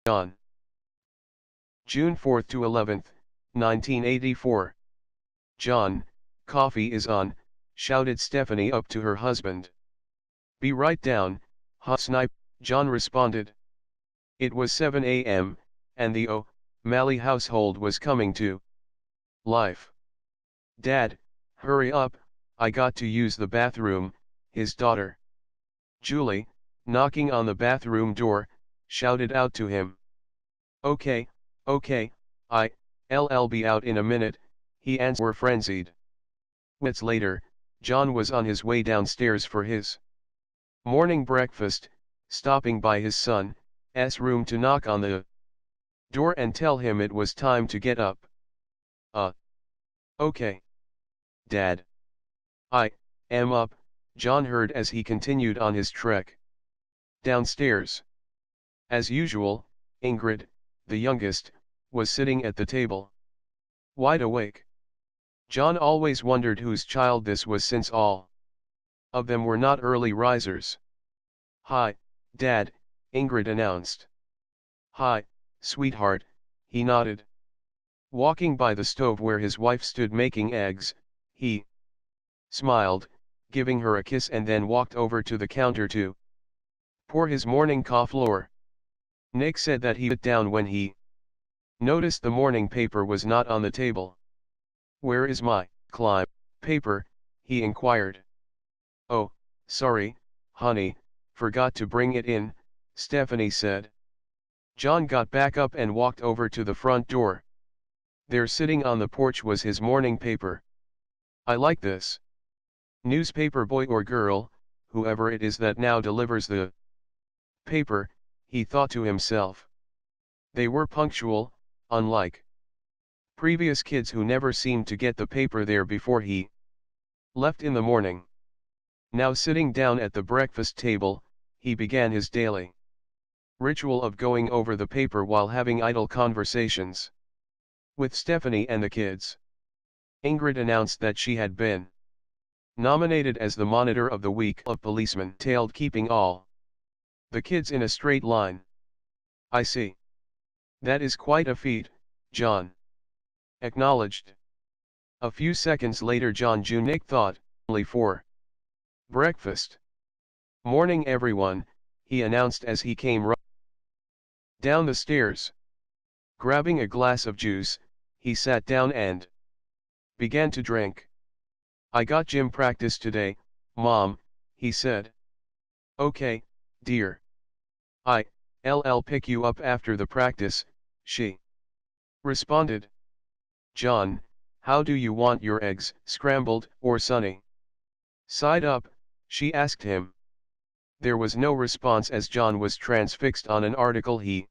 John. June 4 to 11, 1984. John, coffee is on, shouted Stephanie up to her husband. Be right down, hot snipe, John responded. It was 7 a.m., and the O'Malley household was coming to life. Dad, hurry up, I got to use the bathroom, his daughter, Julie, knocking on the bathroom door, shouted out to him. Okay, I'll be out in a minute, he answered. Were frenzied. Minutes later, John was on his way downstairs for his morning breakfast, stopping by his son's room to knock on the door and tell him it was time to get up. Okay. Dad. I am up, John heard as he continued on his trek downstairs. As usual, Ingrid, the youngest, was sitting at the table, wide awake. John always wondered whose child this was, since all of them were not early risers. Hi, Dad, Ingrid announced. Hi, sweetheart, he nodded. Walking by the stove where his wife stood making eggs, he smiled, giving her a kiss, and then walked over to the counter to pour his morning coffee. Nick said that he put down when he noticed the morning paper was not on the table. Where is my climb paper? He inquired. Oh, sorry, honey, forgot to bring it in, Stephanie said. John got back up and walked over to the front door. There, sitting on the porch, was his morning paper. I like this newspaper, boy or girl, whoever it is that now delivers the paper, he thought to himself. They were punctual, unlike previous kids who never seemed to get the paper there before he left in the morning. Now, sitting down at the breakfast table, he began his daily ritual of going over the paper while having idle conversations with Stephanie and the kids. Ingrid announced that she had been nominated as the Monitor of the Week of Policemen, tailed, keeping all the kids in a straight line. I see. That is quite a feat, John acknowledged. A few seconds later, John Jr. Nick thought, only for breakfast. Morning everyone, he announced as he came down the stairs. Grabbing a glass of juice, he sat down and began to drink. I got gym practice today, Mom, he said. Okay, dear. I'll pick you up after the practice, she responded. John, how do you want your eggs, scrambled or sunny side up? She asked him. There was no response as John was transfixed on an article he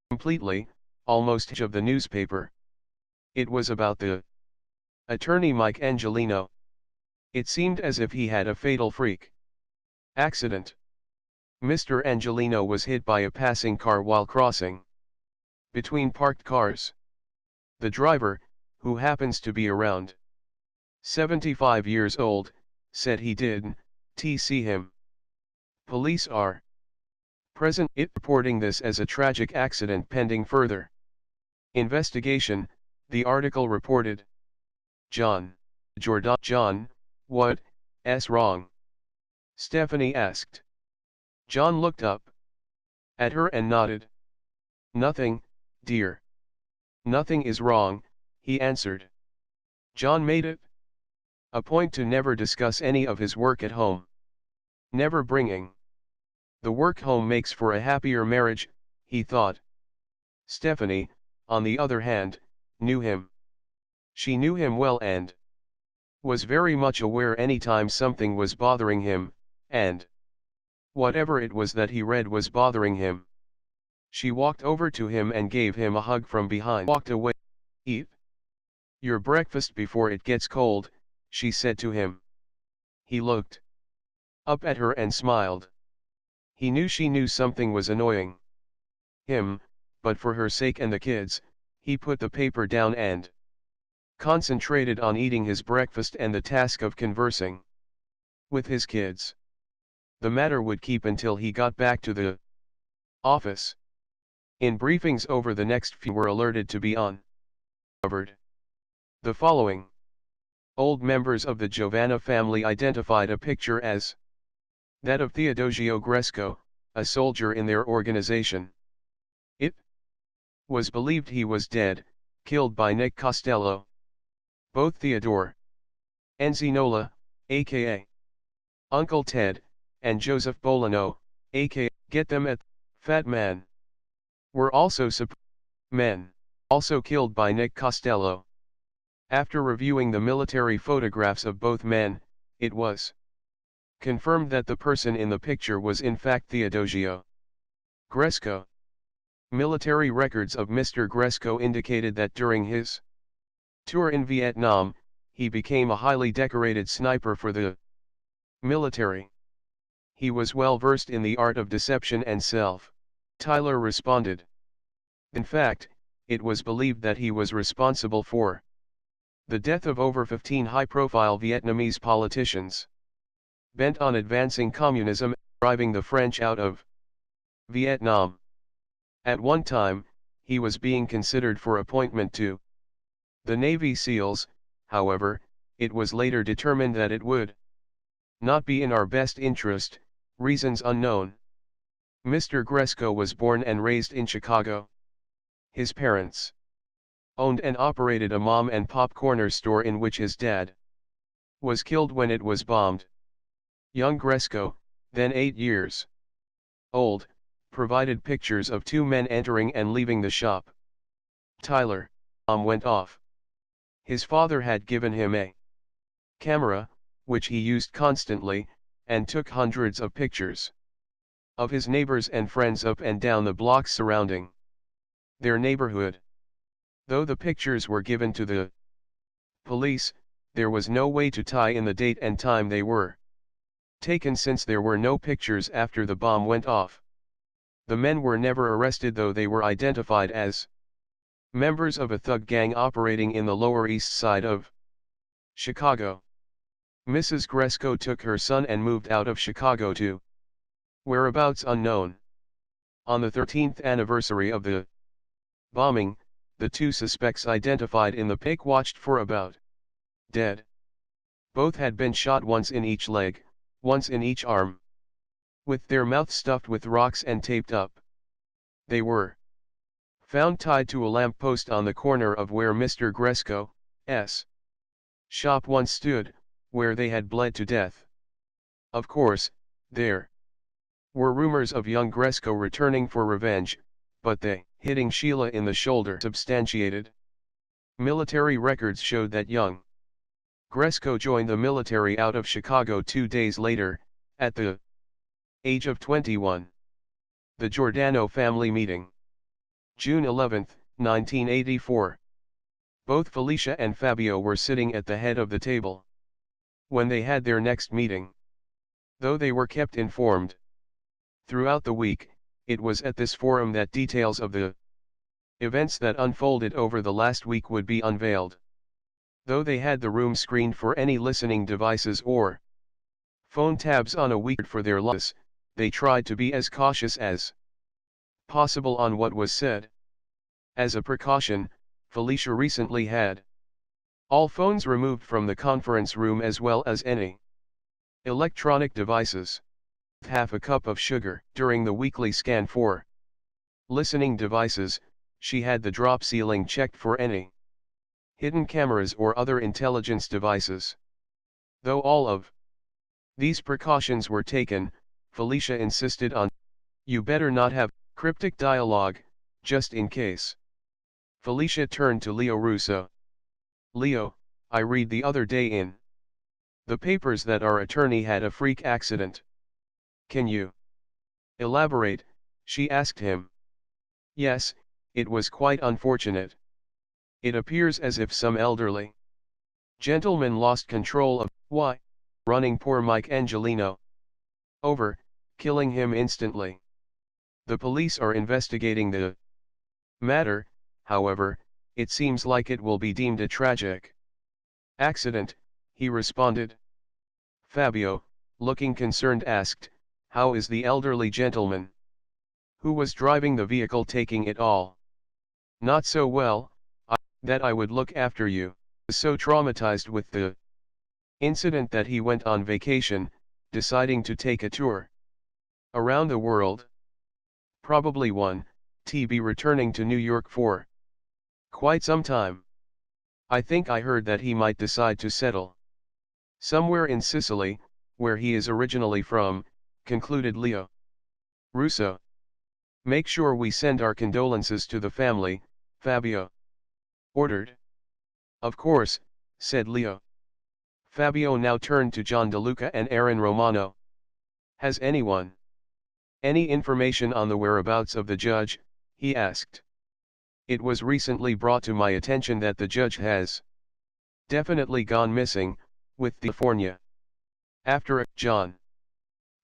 completely, almost of the newspaper. It was about the attorney Mike Angelino. It seemed as if he had a fatal freak accident. Mr. Angelino was hit by a passing car while crossing between parked cars. The driver, who happens to be around 75 years old, said he didn't see him. Police are present, reporting this as a tragic accident pending further investigation, the article reported. John, what's wrong? Stephanie asked. John looked up at her and nodded. Nothing, dear. Nothing is wrong, he answered. John made it a point to never discuss any of his work at home. Never bringing the work home makes for a happier marriage, he thought. Stephanie, on the other hand, knew him. She knew him well and was very much aware anytime something was bothering him, and whatever it was that he read was bothering him. She walked over to him and gave him a hug from behind. Walked away. Eat your breakfast before it gets cold, she said to him. He looked up at her and smiled. He knew she knew something was annoying him, but for her sake and the kids, he put the paper down and concentrated on eating his breakfast and the task of conversing with his kids. The matter would keep until he got back to the office. In briefings over the next few were alerted to be uncovered. The following old members of the Giovanna family identified a picture as that of Theo Gresco, a soldier in their organization. It was believed he was dead, killed by Nick Costello. Both Theodore Enzinola, aka Uncle Ted, and Joseph Bolano, aka Get Them at Fat Man, were also men, also killed by Nick Costello. After reviewing the military photographs of both men, it was confirmed that the person in the picture was in fact Theo Gresco. Military records of Mr. Gresco indicated that during his tour in Vietnam, he became a highly decorated sniper for the military. He was well versed in the art of deception and Tyler responded. In fact, it was believed that he was responsible for the death of over 15 high-profile Vietnamese politicians, bent on advancing communism and driving the French out of Vietnam. At one time, he was being considered for appointment to the Navy SEALs. However, it was later determined that it would not be in our best interest, reasons unknown. Mr. Gresco was born and raised in Chicago. His parents owned and operated a mom and pop corner store in which his dad was killed when it was bombed. Young Gresco, then 8 years old, provided pictures of two men entering and leaving the shop. Tyler went off. His father had given him a camera, which he used constantly, and took hundreds of pictures of his neighbors and friends up and down the blocks surrounding their neighborhood. Though the pictures were given to the police, there was no way to tie in the date and time they were taken, since there were no pictures after the bomb went off. The men were never arrested, though they were identified as members of a thug gang operating in the Lower East Side of Chicago. Mrs. Gresco took her son and moved out of Chicago to whereabouts unknown. On the 13th anniversary of the bombing, the two suspects identified in the pic watched for about dead. Both had been shot, once in each leg, once in each arm, with their mouths stuffed with rocks and taped up. They were found tied to a lamp post on the corner of where Mr. Gresco's shop once stood, where they had bled to death. Of course, there were rumors of young Gresco returning for revenge, but they hitting Sheila in the shoulder substantiated. Military records showed that young Gresco joined the military out of Chicago 2 days later, at the age of 21. The Giordano family meeting. June 11, 1984. Both Felicia and Fabio were sitting at the head of the table when they had their next meeting. Though they were kept informed throughout the week, it was at this forum that details of the events that unfolded over the last week would be unveiled. Though they had the room screened for any listening devices or phone tabs on a week for their lives, they tried to be as cautious as possible on what was said. As a precaution, Felicia recently had all phones removed from the conference room, as well as any electronic devices. Half a cup of sugar. During the weekly scan for listening devices, she had the drop ceiling checked for any hidden cameras or other intelligence devices. Though all of these precautions were taken, Felicia insisted on, "You better not have cryptic dialogue, just in case." Felicia turned to Leo Russo. "Leo, I read the other day in the papers that our attorney had a freak accident. Can you elaborate?" she asked him. "Yes, it was quite unfortunate. It appears as if some elderly gentleman lost control of, running poor Mike Angelino over, killing him instantly. The police are investigating the matter. However, it seems like it will be deemed a tragic accident," he responded. Fabio, looking concerned, asked, "How is the elderly gentleman?" Who was driving the vehicle taking it all? Not so well, that I would look after you. So traumatized with the incident that he went on vacation, deciding to take a tour around the world. Probably one, be returning to New York for quite some time. I think I heard that he might decide to settle somewhere in Sicily, where he is originally from, concluded Leo Russo. Make sure we send our condolences to the family, Fabio ordered. Of course, said Leo. Fabio now turned to John DeLuca and Aaron Romano. Has anyone any information on the whereabouts of the judge? He asked. It was recently brought to my attention that the judge has definitely gone missing, with California. After John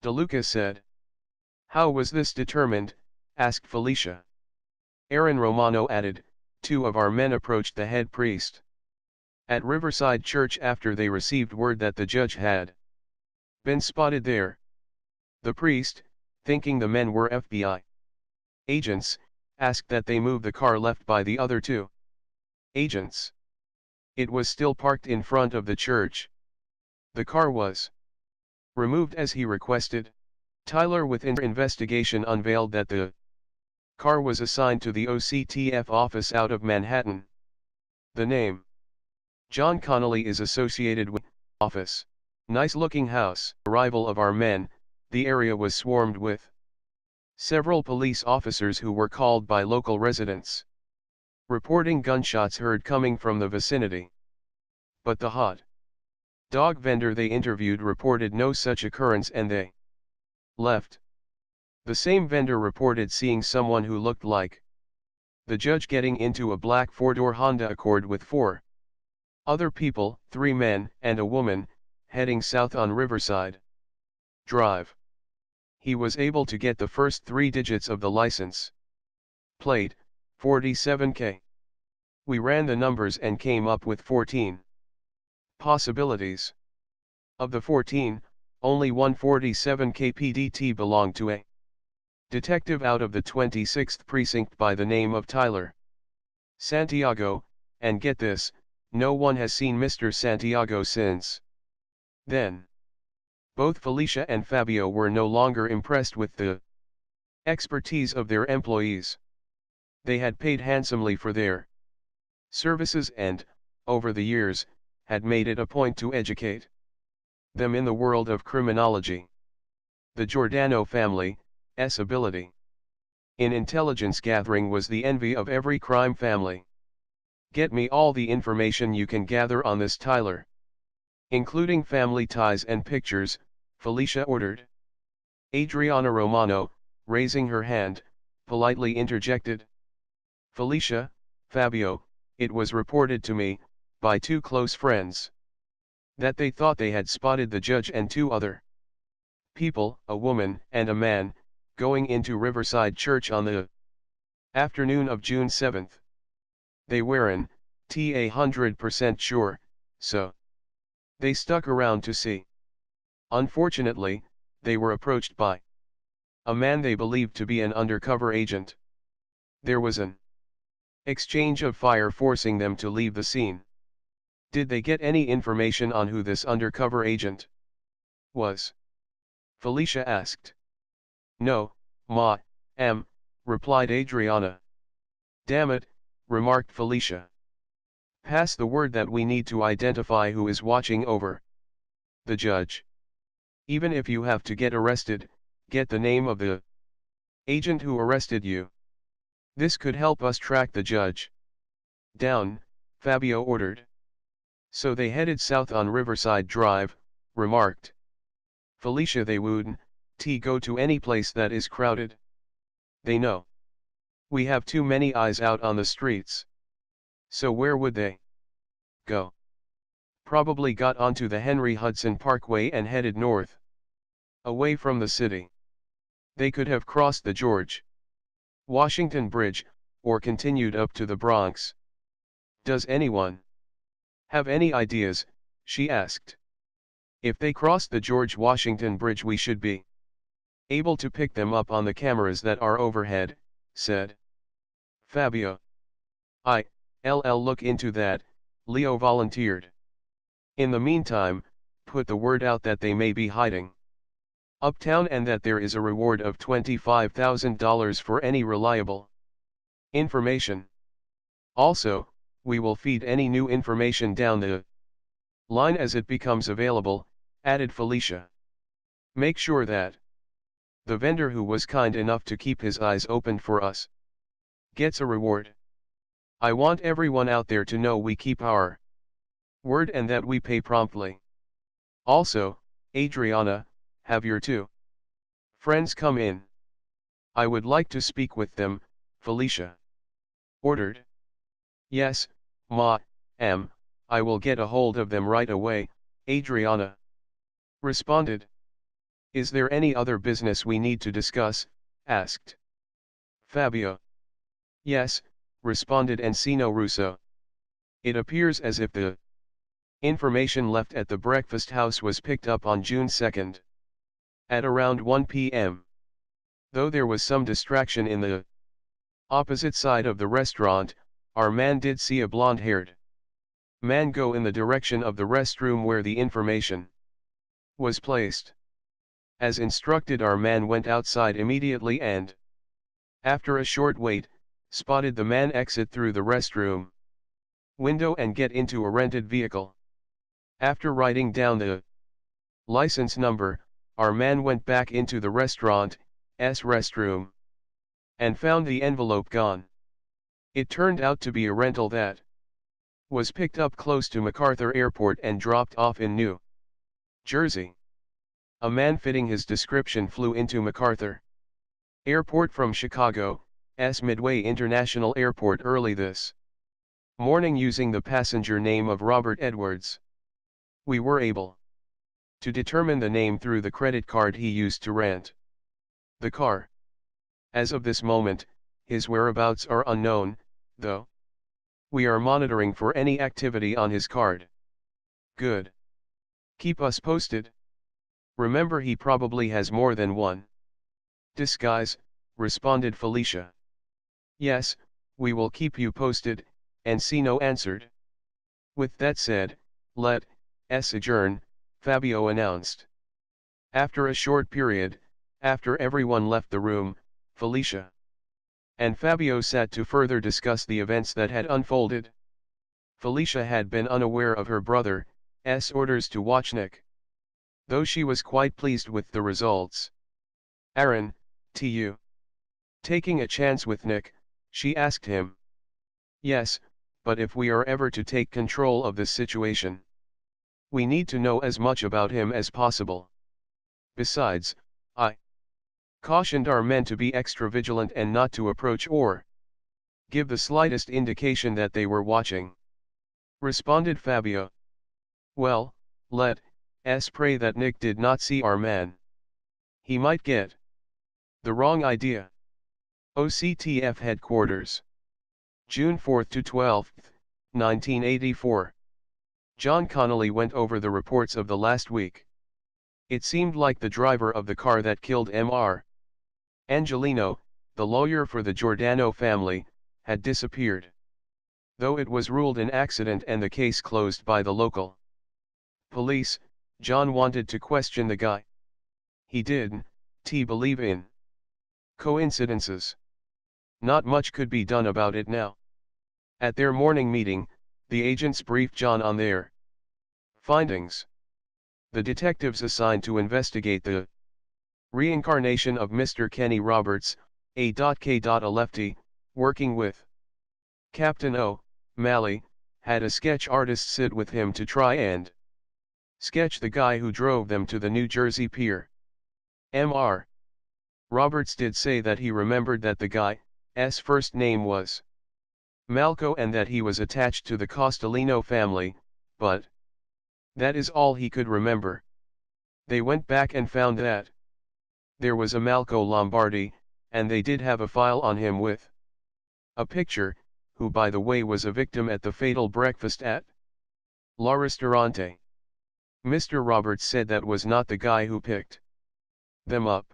DeLuca said. How was this determined? Asked Felicia. Aaron Romano added, 2 of our men approached the head priest at Riverside Church after they received word that the judge had been spotted there. The priest, thinking the men were FBI agents, asked that they move the car left by the other 2 agents. It was still parked in front of the church. The car was removed as he requested. Tyler within investigation unveiled that the car was assigned to the OCTF office out of Manhattan. The name John Connolly is associated with office. Nice looking house. Arrival of our men, the area was swarmed with several police officers who were called by local residents, reporting gunshots heard coming from the vicinity. But the hot dog vendor they interviewed reported no such occurrence and they left. The same vendor reported seeing someone who looked like the judge getting into a black 4-door Honda Accord with 4 other people, 3 men and a woman, heading south on Riverside Drive. He was able to get the first 3 digits of the license plate, 47K. We ran the numbers and came up with 14 possibilities. Of the 14, only 147K PDT belonged to a detective out of the 26th precinct by the name of Tyler Santiago, and get this, no one has seen Mr. Santiago since then. Both Felicia and Fabio were no longer impressed with the expertise of their employees. They had paid handsomely for their services and, over the years, had made it a point to educate them in the world of criminology. The Giordano family's ability in intelligence gathering was the envy of every crime family. Get me all the information you can gather on this Tyler, including family ties and pictures, Felicia ordered. Adriana Romano, raising her hand, politely interjected. Felicia, Fabio, it was reported to me, by 2 close friends, that they thought they had spotted the judge and 2 other people, a woman and a man, going into Riverside Church on the afternoon of June 7. They weren't 100% sure, so they stuck around to see. Unfortunately, they were approached by a man they believed to be an undercover agent. There was an exchange of fire forcing them to leave the scene. Did they get any information on who this undercover agent was? Felicia asked. No, replied Adriana. Damn it, remarked Felicia. Pass the word that we need to identify who is watching over the judge. Even if you have to get arrested, get the name of the agent who arrested you. This could help us track the judge down, Fabio ordered. So they headed south on Riverside Drive, remarked Felicia. They wouldn't go to any place that is crowded. They know we have too many eyes out on the streets. So where would they go? Probably got onto the Henry Hudson Parkway and headed north, away from the city. They could have crossed the George Washington Bridge, or continued up to the Bronx. Does anyone have any ideas? She asked. If they crossed the George Washington Bridge, we should be Able to pick them up on the cameras that are overhead, said Fabio. I'll look into that, Leo volunteered. In the meantime, put the word out that they may be hiding uptown and that there is a reward of $25,000 for any reliable information. Also, we will feed any new information down the line as it becomes available, added Felicia. Make sure that the vendor who was kind enough to keep his eyes open for us gets a reward. I want everyone out there to know we keep our word and that we pay promptly. Also, Adriana, have your two friends come in. I would like to speak with them, Felicia ordered. Yes, I will get a hold of them right away, Adriana responded. Is there any other business we need to discuss? Asked Fabio. Yes, responded Encino Russo. It appears as if the information left at the breakfast house was picked up on June 2nd. At around 1 p.m. Though there was some distraction in the opposite side of the restaurant, our man did see a blonde-haired man go in the direction of the restroom where the information was placed. As instructed, our man went outside immediately and, after a short wait, spotted the man exit through the restroom window and get into a rented vehicle. After writing down the license number, our man went back into the restaurant's restroom and found the envelope gone. It turned out to be a rental that was picked up close to MacArthur Airport and dropped off in New Jersey. A man fitting his description flew into MacArthur Airport from Chicago's Midway International Airport early this morning using the passenger name of Robert Edwards. We were able to determine the name through the credit card he used to rent the car. As of this moment, his whereabouts are unknown, though we are monitoring for any activity on his card. Good. Keep us posted. Remember, he probably has more than one disguise, responded Felicia. Yes, we will keep you posted, Encino answered. With that said, let's adjourn, Fabio announced. After a short period, after everyone left the room, Felicia and Fabio sat to further discuss the events that had unfolded. Felicia had been unaware of her brother's orders to watch Nick, though she was quite pleased with the results. Aaron, you taking a chance with Nick? She asked him. Yes, but if we are ever to take control of this situation, we need to know as much about him as possible. Besides, I cautioned our men to be extra vigilant and not to approach or give the slightest indication that they were watching, responded Fabio. Well, let's pray that Nick did not see our man. He might get the wrong idea. OCTF Headquarters. June 4 to 12, 1984. John Connolly went over the reports of the last week. It seemed like the driver of the car that killed Mr. Angelino, the lawyer for the Giordano family, had disappeared. Though it was ruled an accident and the case closed by the local police, John wanted to question the guy. He didn't believe in coincidences. Not much could be done about it now. At their morning meeting, the agents briefed John on their findings. The detectives assigned to investigate the reincarnation of Mr. Kenny Roberts, A.K. a lefty, working with Captain O'Malley, had a sketch artist sit with him to try and sketch the guy who drove them to the New Jersey pier. Mr. Roberts did say that he remembered that the guy's first name was Malco and that he was attached to the Costolino family, but that is all he could remember. They went back and found that there was a Malco Lombardi, and they did have a file on him with a picture, who by the way was a victim at the fatal breakfast at La Ristorante. Mr. Roberts said that was not the guy who picked them up.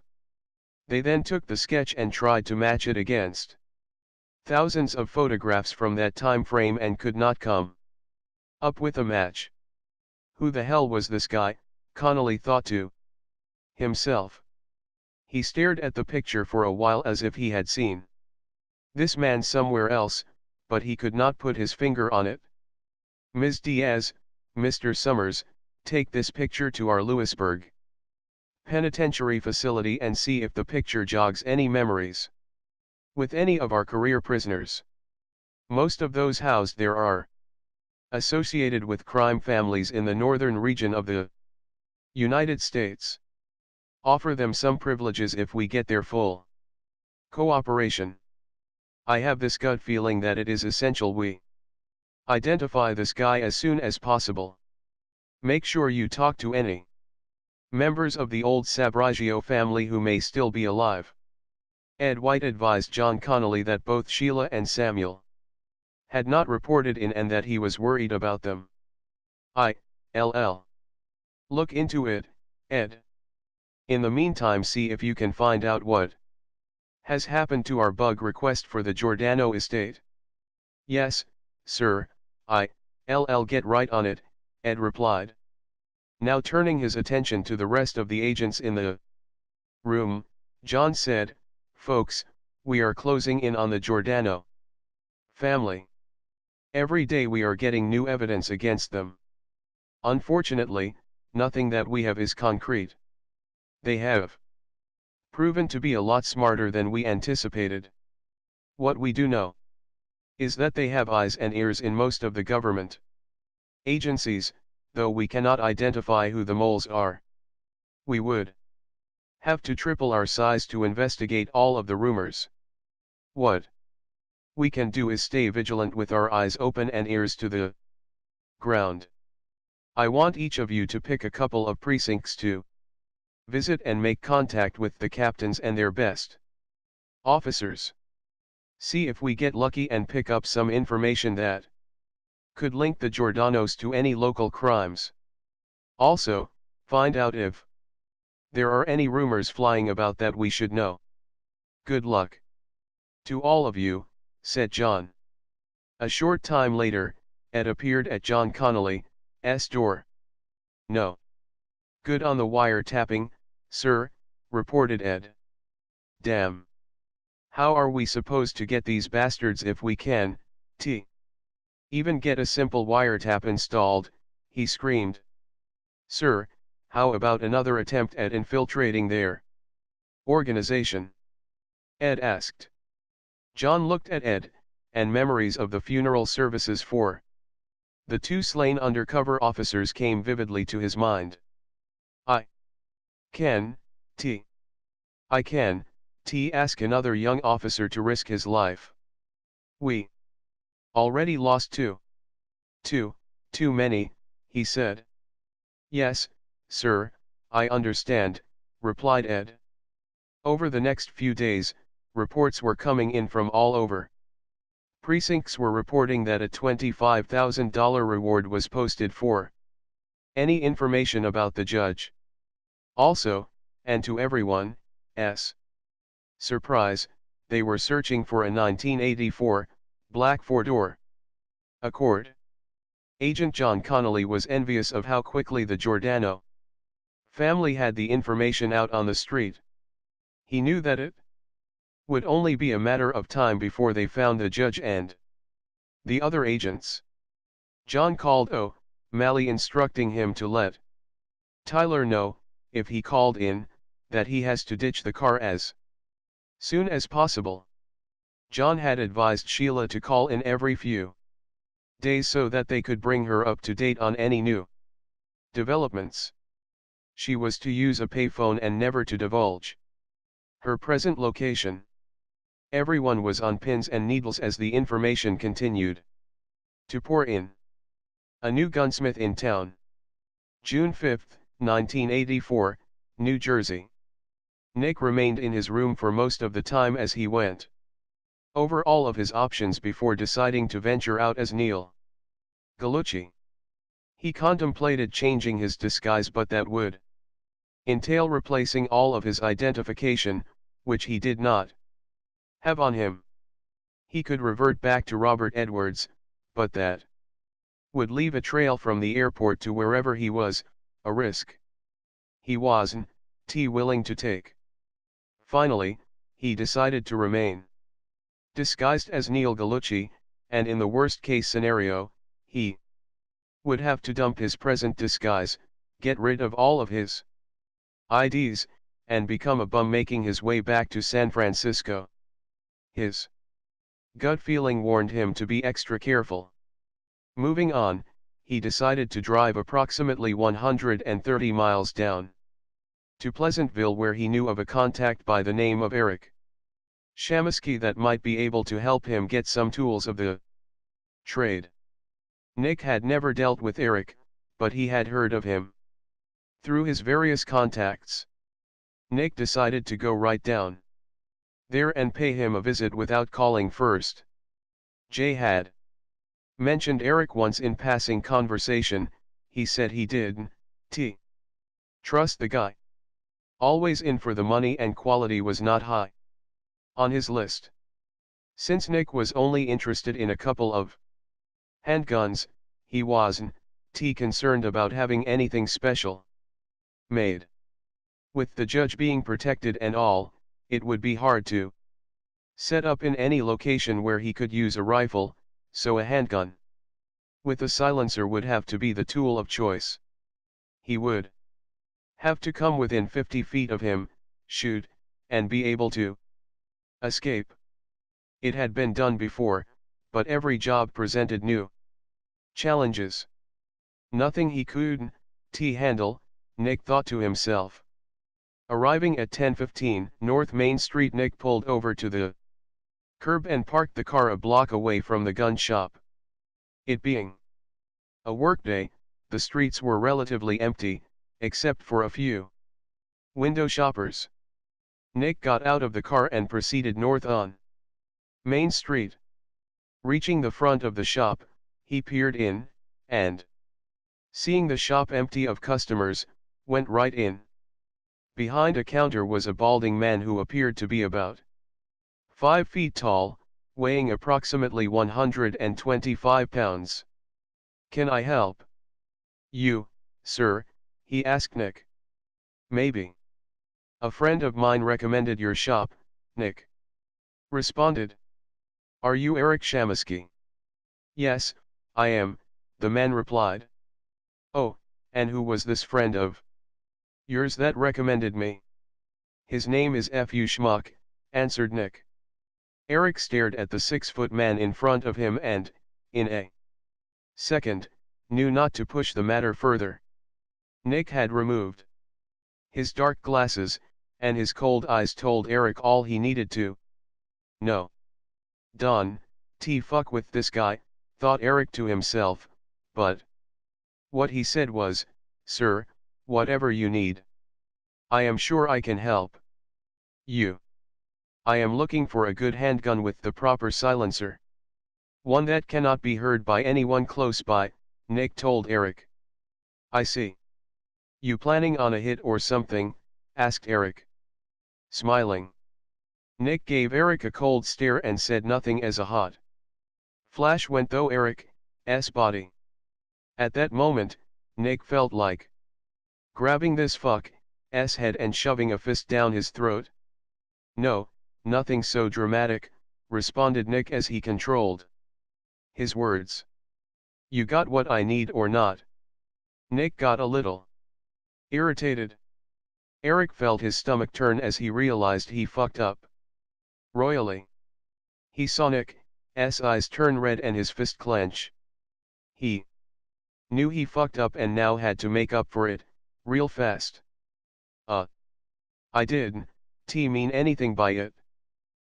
They then took the sketch and tried to match it against thousands of photographs from that time frame and could not come up with a match. Who the hell was this guy, Connolly thought to himself. He stared at the picture for a while as if he had seen this man somewhere else, but he could not put his finger on it. Ms. Diaz, Mr. Summers, take this picture to our Lewisburg penitentiary facility and see if the picture jogs any memories with any of our career prisoners. Most of those housed there are associated with crime families in the northern region of the United States. Offer them some privileges if we get their full cooperation. I have this gut feeling that it is essential we identify this guy as soon as possible. Make sure you talk to any members of the old Sabraggio family who may still be alive. Ed White advised John Connolly that both Sheila and Samuel had not reported in and that he was worried about them. Look into it, Ed. In the meantime, see if you can find out what has happened to our bug request for the Giordano estate. Yes, sir, get right on it, Ed replied. Now turning his attention to the rest of the agents in the room, John said, folks, we are closing in on the Giordano family. Every day we are getting new evidence against them. Unfortunately, nothing that we have is concrete. They have proven to be a lot smarter than we anticipated. What we do know is that they have eyes and ears in most of the government agencies, though we cannot identify who the moles are. We would have to triple our size to investigate all of the rumors. What we can do is stay vigilant with our eyes open and ears to the ground. I want each of you to pick a couple of precincts to visit and make contact with the captains and their best officers. See if we get lucky and pick up some information that could link the Giordanos to any local crimes. Also, find out if there are any rumors flying about that we should know. Good luck to all of you, said John. A short time later, Ed appeared at John Connolly's door. No good on the wiretapping, sir, reported Ed. Damn. How are we supposed to get these bastards if we can, even get a simple wiretap installed, he screamed. Sir, how about another attempt at infiltrating their organization? Ed asked. John looked at Ed, and memories of the funeral services for the two slain undercover officers came vividly to his mind. I can ask another young officer to risk his life. We already lost two. Too many, he said. Yes, sir, I understand, replied Ed. Over the next few days, reports were coming in from all over. Precincts were reporting that a $25,000 reward was posted for any information about the judge. Also, and to everyone's surprise, they were searching for a 1984 black four-door Accord. Agent John Connolly was envious of how quickly the Giordano family had the information out on the street. He knew that it would only be a matter of time before they found the judge and the other agents. John called O'Malley, instructing him to let Tyler know, if he called in, that he has to ditch the car as soon as possible. John had advised Sheila to call in every few days so that they could bring her up to date on any new developments. She was to use a payphone and never to divulge her present location. Everyone was on pins and needles as the information continued to pour in. A new gunsmith in town. June 5, 1984, New Jersey. Nick remained in his room for most of the time as he went over all of his options before deciding to venture out as Neil Gallucci. He contemplated changing his disguise, but that would entail replacing all of his identification, which he did not have on him. He could revert back to Robert Edwards, but that would leave a trail from the airport to wherever he was, a risk he wasn't willing to take. Finally, he decided to remain disguised as Neil Gallucci, and in the worst-case scenario, he would have to dump his present disguise, get rid of all of his IDs, and become a bum making his way back to San Francisco. His gut feeling warned him to be extra careful. Moving on, he decided to drive approximately 130 miles down to Pleasantville, where he knew of a contact by the name of Eric Shamisky that might be able to help him get some tools of the trade. Nick had never dealt with Eric, but he had heard of him through his various contacts. Nick decided to go right down there and pay him a visit without calling first. Jay had mentioned Eric once in passing conversation. He said he didn't trust the guy. Always in for the money, and quality was not high on his list. Since Nick was only interested in a couple of handguns, he wasn't concerned about having anything special made. With the judge being protected and all, it would be hard to set up in any location where he could use a rifle, so a handgun with a silencer would have to be the tool of choice. He would have to come within 50 feet of him, shoot, and be able to escape. It had been done before, but every job presented new challenges. Nothing he couldn't handle, Nick thought to himself. Arriving at 1015 North Main Street, Nick pulled over to the curb and parked the car a block away from the gun shop. It being a workday, the streets were relatively empty, except for a few window shoppers. Nick got out of the car and proceeded north on Main Street. Reaching the front of the shop, he peered in, and, seeing the shop empty of customers, went right in. Behind a counter was a balding man who appeared to be about 5 feet tall, weighing approximately 125 pounds. "Can I help you, sir?" he asked Nick. "Maybe. A friend of mine recommended your shop," Nick responded. "Are you Eric Shamisky?" "Yes, I am," the man replied. "Oh, and who was this friend of yours that recommended me?" "His name is F.U. Schmuck," answered Nick. Eric stared at the 6-foot man in front of him and, in a second, knew not to push the matter further. Nick had removed his dark glasses, and his cold eyes told Eric all he needed to know. "Done, fuck with this guy," thought Eric to himself, but what he said was, "Sir, whatever you need. I am sure I can help you. I am looking for a good handgun with the proper silencer. One that cannot be heard by anyone close by," Nick told Eric. "I see. You planning on a hit or something?" asked Eric, smiling. Nick gave Eric a cold stare and said nothing as a hot flash went through Eric's body. At that moment, Nick felt like grabbing this fuck's head and shoving a fist down his throat. "No, nothing so dramatic," responded Nick as he controlled his words. "You got what I need or not?" Nick got a little irritated. Eric felt his stomach turn as he realized he fucked up royally. He saw Nick's eyes turn red and his fist clench. He knew he fucked up and now had to make up for it, real fast. I didn't mean anything by it.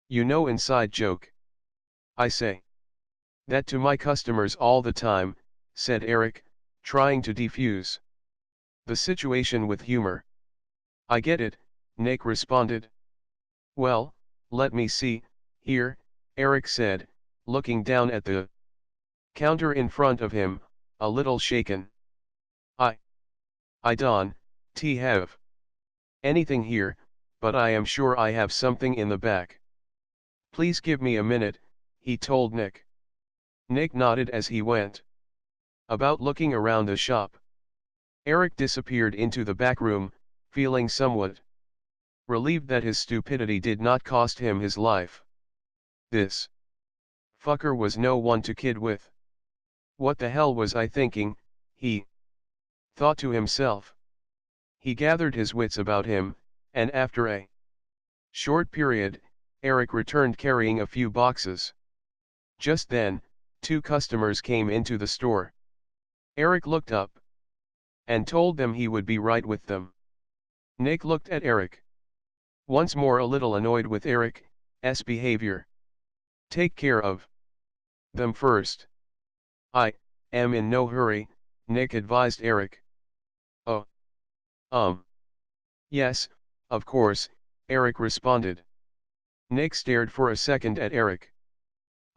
You know, inside joke. I say that to my customers all the time," said Eric, trying to defuse the situation with humor. "I get it," Nick responded. "Well, let me see, here," Eric said, looking down at the counter in front of him, a little shaken. I don't have anything here, but I am sure I have something in the back. Please give me a minute, he told Nick. Nick nodded as he went about looking around the shop. Eric disappeared into the back room, feeling somewhat relieved that his stupidity did not cost him his life. This fucker was no one to kid with. What the hell was I thinking, he thought to himself. He gathered his wits about him, and after a short period, Eric returned carrying a few boxes. Just then, two customers came into the store. Eric looked up and told them he would be right with them. Nick looked at Eric, once more a little annoyed with Eric's behavior. Take care of them first. I am in no hurry, Nick advised Eric. Oh. Yes, of course, Eric responded. Nick stared for a second at Eric.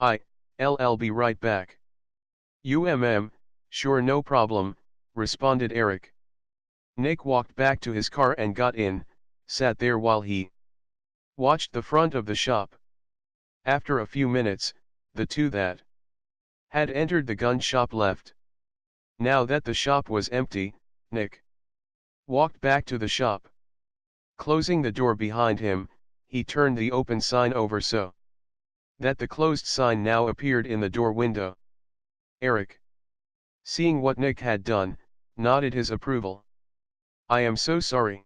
I'll be right back. Sure no problem, responded Eric. Nick walked back to his car and got in, sat there while he watched the front of the shop. After a few minutes, the two that had entered the gun shop left. Now that the shop was empty, Nick walked back to the shop. Closing the door behind him, he turned the open sign over so that the closed sign now appeared in the door window. Eric, seeing what Nick had done, nodded his approval. I am so sorry.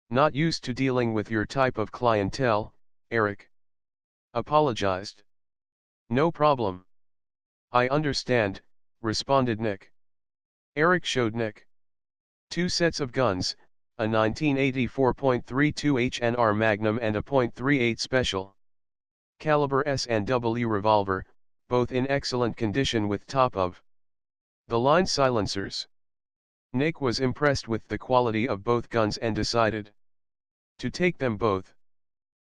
Not used to dealing with your type of clientele, Eric apologized. No problem. I understand, responded Nick. Eric showed Nick two sets of guns, a 1984.32 HNR Magnum and a .38 Special caliber S&W revolver, both in excellent condition with top-of-the-line silencers. Nick was impressed with the quality of both guns and decided to take them both.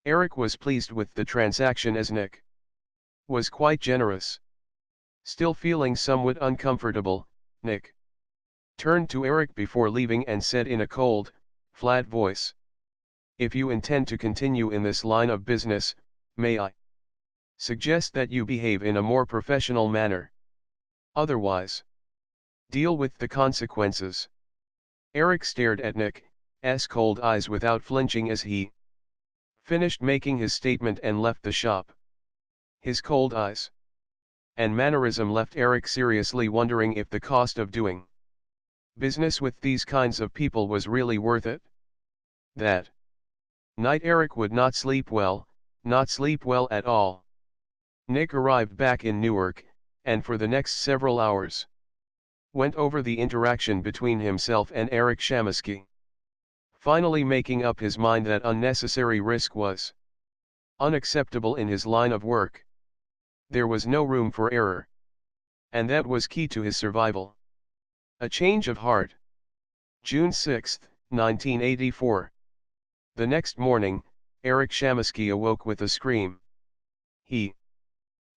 Eric was pleased with the transaction as Nick was quite generous. Still feeling somewhat uncomfortable, Nick turned to Eric before leaving and said in a cold, flat voice, if you intend to continue in this line of business, may I suggest that you behave in a more professional manner. Otherwise, deal with the consequences. Eric stared at Nick's cold eyes without flinching as he finished making his statement and left the shop. His cold eyes and mannerism left Eric seriously wondering if the cost of doing business with these kinds of people was really worth it. That night Eric would not sleep well at all. Nick arrived back in Newark, and for the next several hours went over the interaction between himself and Eric Shamisky. Finally making up his mind that unnecessary risk was unacceptable in his line of work. There was no room for error. And that was key to his survival. A change of heart. June 6, 1984. The next morning, Eric Shamisky awoke with a scream. He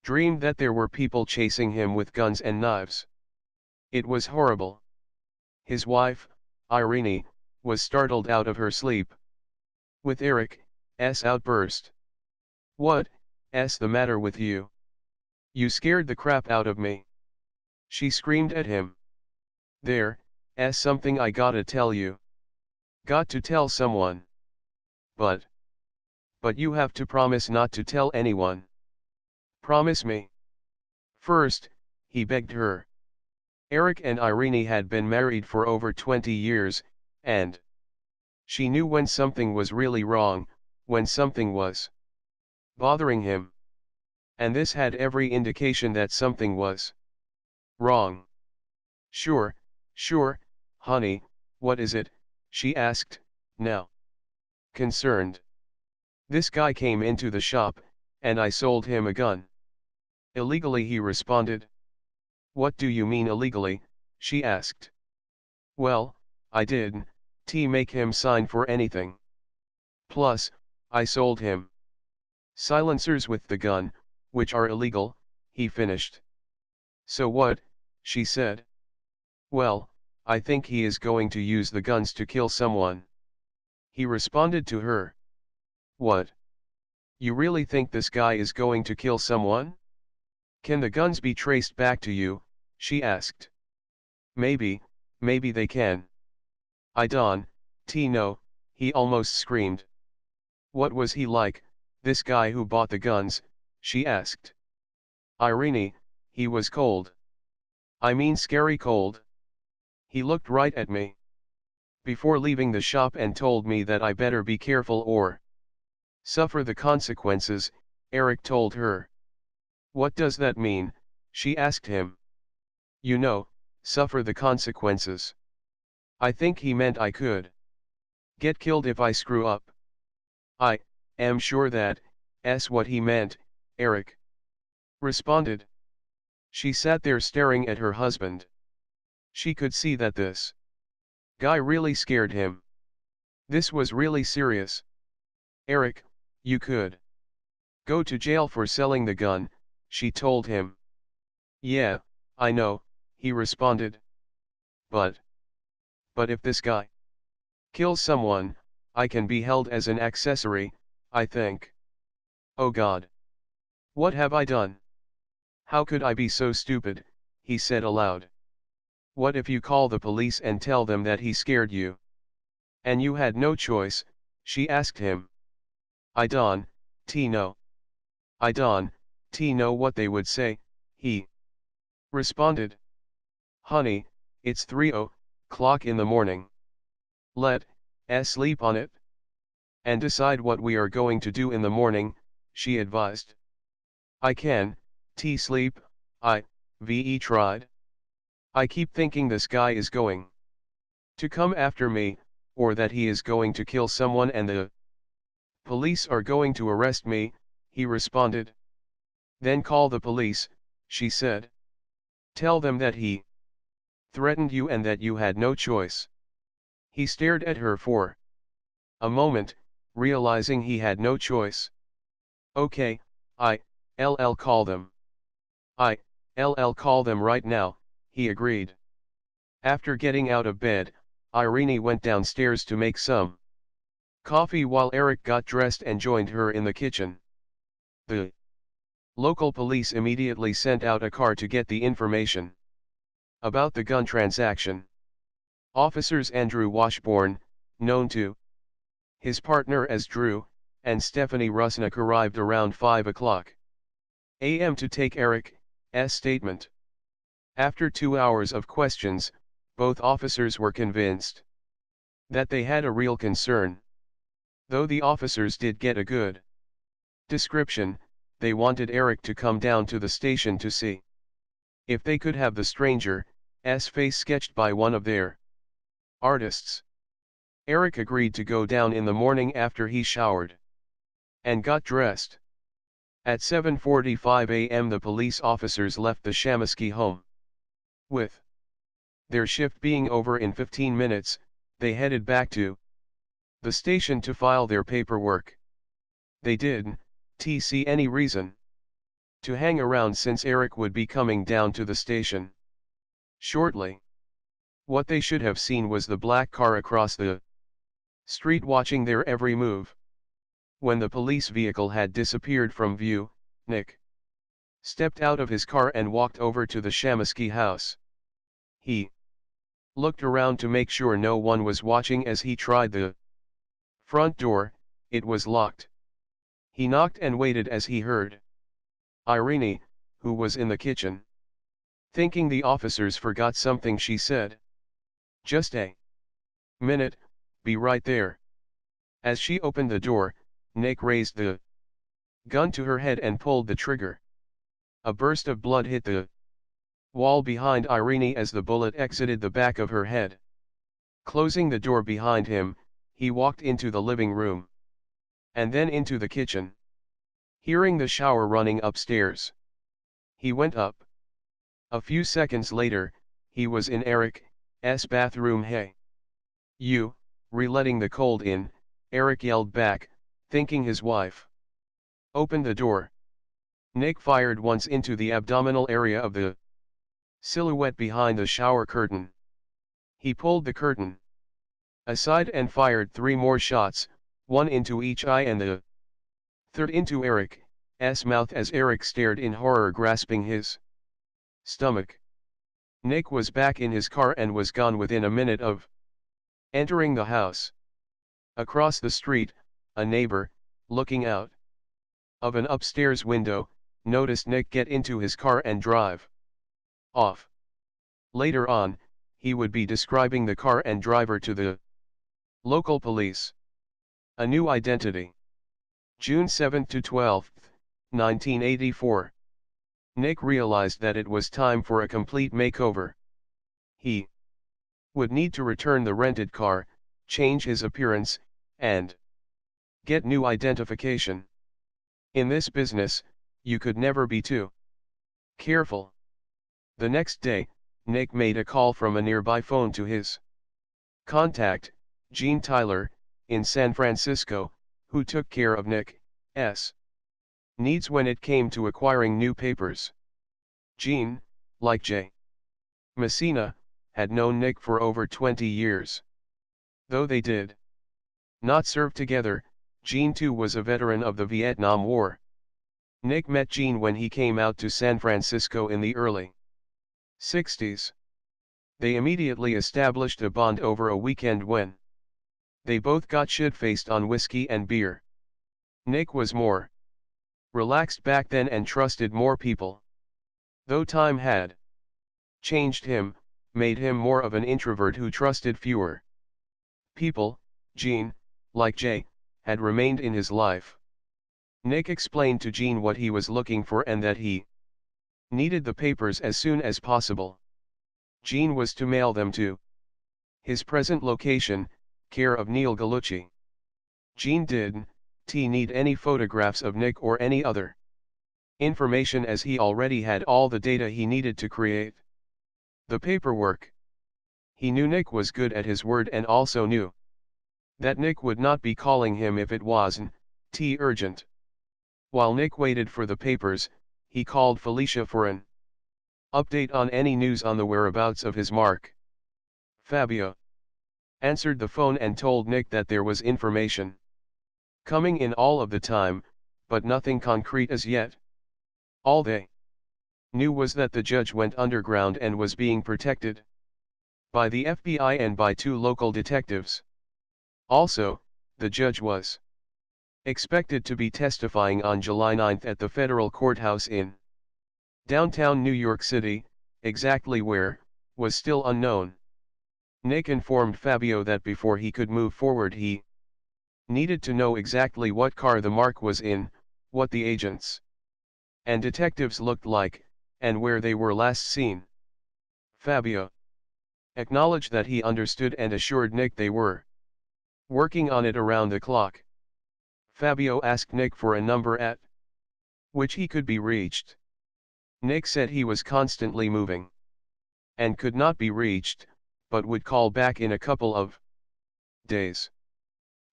dreamed that there were people chasing him with guns and knives. It was horrible. His wife, Irene, was startled out of her sleep with Eric's outburst. What's the matter with you? You scared the crap out of me. She screamed at him. There's something I gotta tell you. Got to tell someone. But you have to promise not to tell anyone. Promise me. First, he begged her. Eric and Irene had been married for over 20 years, and she knew when something was really wrong, when something was bothering him. And this had every indication that something was wrong. Sure, honey, what is it? She asked, now concerned. This guy came into the shop, and I sold him a gun. Illegally, he responded. What do you mean illegally? She asked. Well, I didn't make him sign for anything. Plus, I sold him silencers with the gun, which are illegal, he finished. So what? She said. Well, I think he is going to use the guns to kill someone. He responded to her. What? You really think this guy is going to kill someone? Can the guns be traced back to you? She asked. Maybe they can. I don't know, he almost screamed. What was he like, this guy who bought the guns? She asked. Irene, he was cold. I mean scary cold. He looked right at me before leaving the shop and told me that I better be careful or suffer the consequences, Eric told her. What does that mean? She asked him. You know, suffer the consequences. I think he meant I could get killed if I screw up. I am sure that's what he meant, Eric responded. She sat there staring at her husband. She could see that this guy really scared him. This was really serious. Eric, you could go to jail for selling the gun, she told him. Yeah, I know, he responded. But if this guy kills someone, I can be held as an accessory, I think. Oh God. What have I done? How could I be so stupid, he said aloud. What if you call the police and tell them that he scared you? And you had no choice, she asked him. I don't know. I don't know what they would say, he responded. Honey, it's 3 o'clock in the morning. Let's sleep on it and decide what we are going to do in the morning, she advised. I can sleep, tried. I keep thinking this guy is going to come after me, or that he is going to kill someone and the police are going to arrest me, he responded. Then call the police, she said. Tell them that he threatened you and that you had no choice. He stared at her for a moment, realizing he had no choice. Okay, I'll call them. I'll call them right now, he agreed. After getting out of bed, Irene went downstairs to make some coffee while Eric got dressed and joined her in the kitchen. The local police immediately sent out a car to get the information about the gun transaction. Officers Andrew Washburn, known to his partner as Drew, and Stephanie Rusnak arrived around 5 o'clock a.m. to take Eric's statement. After 2 hours of questions, both officers were convinced that they had a real concern. Though the officers did get a good description, they wanted Eric to come down to the station to see if they could have the stranger's face sketched by one of their artists. Eric agreed to go down in the morning after he showered and got dressed. At 7:45 a.m. the police officers left the Shamaski home. With their shift being over in 15 minutes, they headed back to the station to file their paperwork. They didn't see any reason to hang around since Eric would be coming down to the station shortly. What they should have seen was the black car across the street watching their every move. When the police vehicle had disappeared from view, Nick stepped out of his car and walked over to the Shamaski house. He looked around to make sure no one was watching as he tried the front door. It was locked. He knocked and waited as he heard Irene, who was in the kitchen. Thinking the officers forgot something, she said, "Just a minute, be right there." As she opened the door, Nick raised the gun to her head and pulled the trigger. A burst of blood hit the wall behind Irene as the bullet exited the back of her head. Closing the door behind him, he walked into the living room and then into the kitchen. Hearing the shower running upstairs, he went up. A few seconds later, he was in Eric's bathroom. "Hey, you, letting the cold in," Eric yelled back, thinking his wife opened the door. Nick fired once into the abdominal area of the silhouette behind the shower curtain. He pulled the curtain aside and fired 3 more shots, one into each eye and the Third into Eric's mouth as Eric stared in horror, grasping his stomach. Nick was back in his car and was gone within a minute of entering the house. Across the street, a neighbor, looking out of an upstairs window, noticed Nick get into his car and drive off. Later on, he would be describing the car and driver to the local police. A new identity. June 7 to 12, 1984. Nick realized that it was time for a complete makeover. He would need to return the rented car, change his appearance, and get new identification. In this business, you could never be too careful. The next day, Nick made a call from a nearby phone to his contact, Gene Tyler, in San Francisco, who took care of Nick's needs when it came to acquiring new papers. Gene, like J. Messina, had known Nick for over 20 years. Though they did not serve together, Gene too was a veteran of the Vietnam War. Nick met Gene when he came out to San Francisco in the early 60s. They immediately established a bond over a weekend when they both got shit-faced on whiskey and beer. Nick was more relaxed back then and trusted more people. Though time had changed him, made him more of an introvert who trusted fewer people, Gene, like Jay, had remained in his life. Nick explained to Gene what he was looking for and that he needed the papers as soon as possible. Gene was to mail them to his present location, care of Neil Gallucci. Gene didn't need any photographs of Nick or any other information, as he already had all the data he needed to create the paperwork. He knew Nick was good at his word and also knew that Nick would not be calling him if it wasn't urgent. While Nick waited for the papers, he called Felicia for an update on any news on the whereabouts of his mark. Fabio answered the phone and told Nick that there was information coming in all of the time, but nothing concrete as yet. All they knew was that the judge went underground and was being protected by the FBI and by 2 local detectives. Also, the judge was expected to be testifying on July 9 at the federal courthouse in downtown New York City. Exactly where was still unknown. Nick informed Fabio that before he could move forward he needed to know exactly what car the mark was in, what the agents and detectives looked like, and where they were last seen. Fabio acknowledged that he understood and assured Nick they were working on it around the clock. Fabio asked Nick for a number at which he could be reached. Nick said he was constantly moving and could not be reached, but would call back in a couple of days.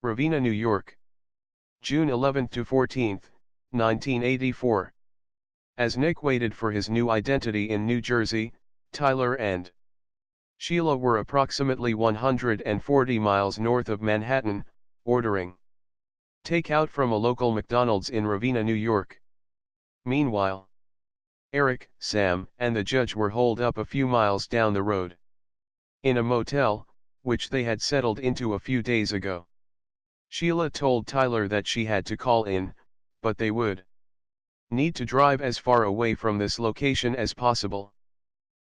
Ravenna, New York. June 11 to 14, 1984. As Nick waited for his new identity in New Jersey, Tyler and Sheila were approximately 140 miles north of Manhattan, ordering takeout from a local McDonald's in Ravenna, New York. Meanwhile, Eric, Sam, and the judge were holed up a few miles down the road in a motel, which they had settled into a few days ago. Sheila told Tyler that she had to call in, but they would need to drive as far away from this location as possible.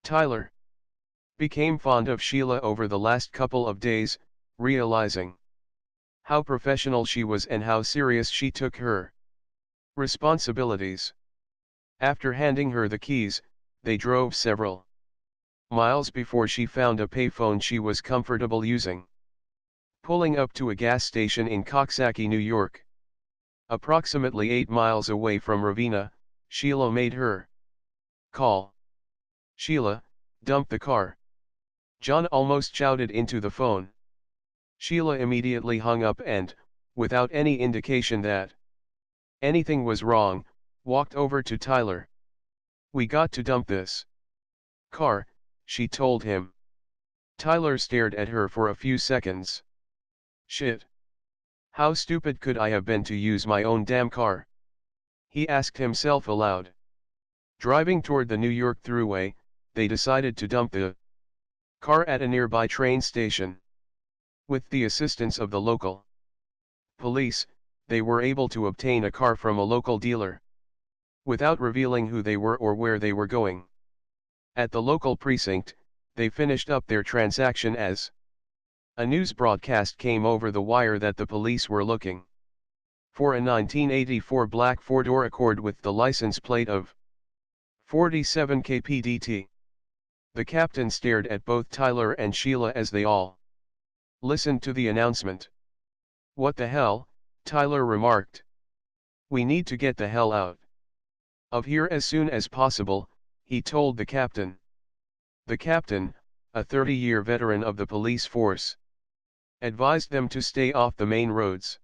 Tyler became fond of Sheila over the last couple of days, realizing how professional she was and how serious she took her responsibilities. After handing her the keys, they drove several miles before she found a payphone she was comfortable using. Pulling up to a gas station in Coxsackie, New York, approximately 8 miles away from Ravenna, Sheila made her call. "Sheila, dump the car," John almost shouted into the phone. Sheila immediately hung up and, without any indication that anything was wrong, walked over to Tyler. "We got to dump this car," she told him. Tyler stared at her for a few seconds. "Shit. How stupid could I have been to use my own damn car? He asked himself aloud. Driving toward the New York Thruway, they decided to dump the car at a nearby train station. With the assistance of the local police, they were able to obtain a car from a local dealer, without revealing who they were or where they were going. At the local precinct, they finished up their transaction as a news broadcast came over the wire that the police were looking for a 1984 black four-door Accord with the license plate of 47 KPDT. The captain stared at both Tyler and Sheila as they all listened to the announcement. "What the hell?" Tyler remarked. "We need to get the hell out of here as soon as possible," he told the captain. The captain, a 30-year veteran of the police force, advised them to stay off the main roads.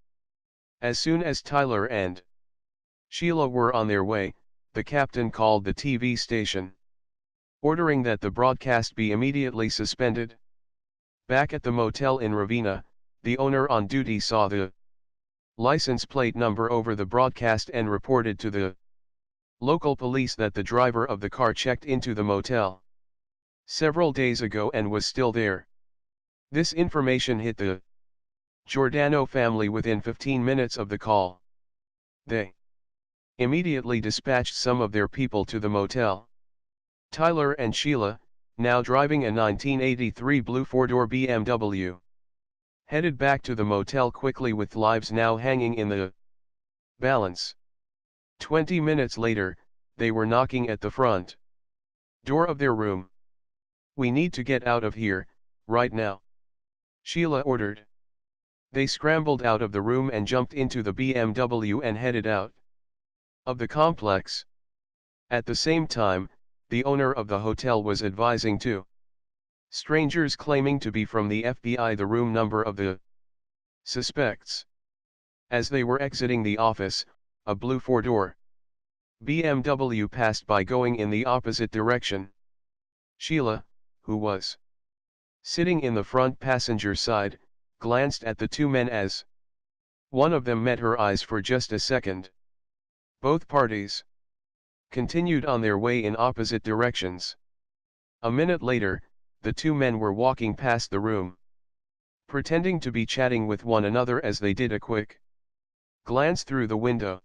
As soon as Tyler and Sheila were on their way, the captain called the TV station, ordering that the broadcast be immediately suspended. Back at the motel in Ravenna, the owner on duty saw the license plate number over the broadcast and reported to the local police that the driver of the car checked into the motel several days ago and was still there. This information hit the Giordano family within 15 minutes of the call. They immediately dispatched some of their people to the motel. Tyler and Sheila, now driving a 1983 blue four-door BMW, headed back to the motel quickly with lives now hanging in the balance. 20 minutes later, they were knocking at the front door of their room. "We need to get out of here, right now," Sheila ordered. They scrambled out of the room and jumped into the BMW and headed out of the complex. At the same time, the owner of the hotel was advising two strangers claiming to be from the FBI the room number of the suspects. As they were exiting the office, a blue four-door BMW passed by going in the opposite direction. Sheila, who was sitting in the front passenger side, glanced at the two men as one of them met her eyes for just a second. Both parties continued on their way in opposite directions. A minute later, the two men were walking past the room, pretending to be chatting with one another as they did a quick glance through the window.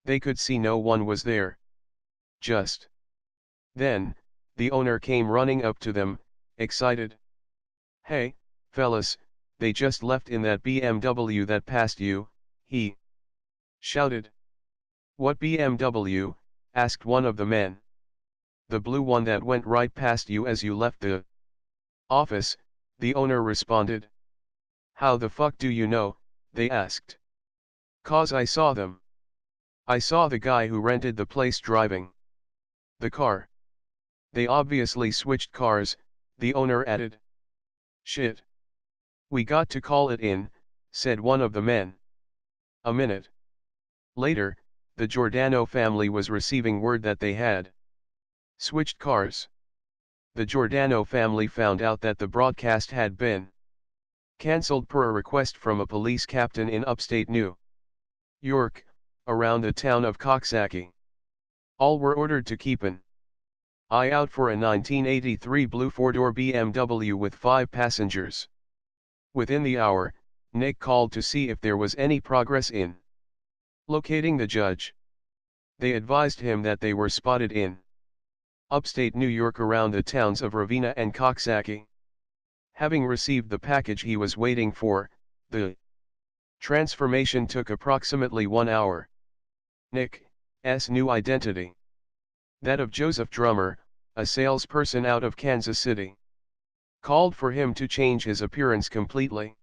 They could see no one was there. Just then, the owner came running up to them, excited. "Hey, fellas, they just left in that BMW that passed you," he shouted. "What BMW?" asked one of the men. "The blue one that went right past you as you left the office," the owner responded. "How the fuck do you know?" they asked. "'Cause I saw them. I saw the guy who rented the place driving the car. They obviously switched cars," the owner added. "Shit. We got to call it in," said one of the men. A minute later, the Giordano family was receiving word that they had switched cars. The Giordano family found out that the broadcast had been cancelled per a request from a police captain in upstate New York, around the town of Coxsackie. All were ordered to keep an eye out for a 1983 blue four-door BMW with 5 passengers. Within the hour, Nick called to see if there was any progress in locating the judge. They advised him that they were spotted in upstate New York around the towns of Ravenna and Coxsackie. Having received the package he was waiting for, the transformation took approximately 1 hour. Nick's new identity, that of Joseph Drummer, a salesperson out of Kansas City, called for him to change his appearance completely.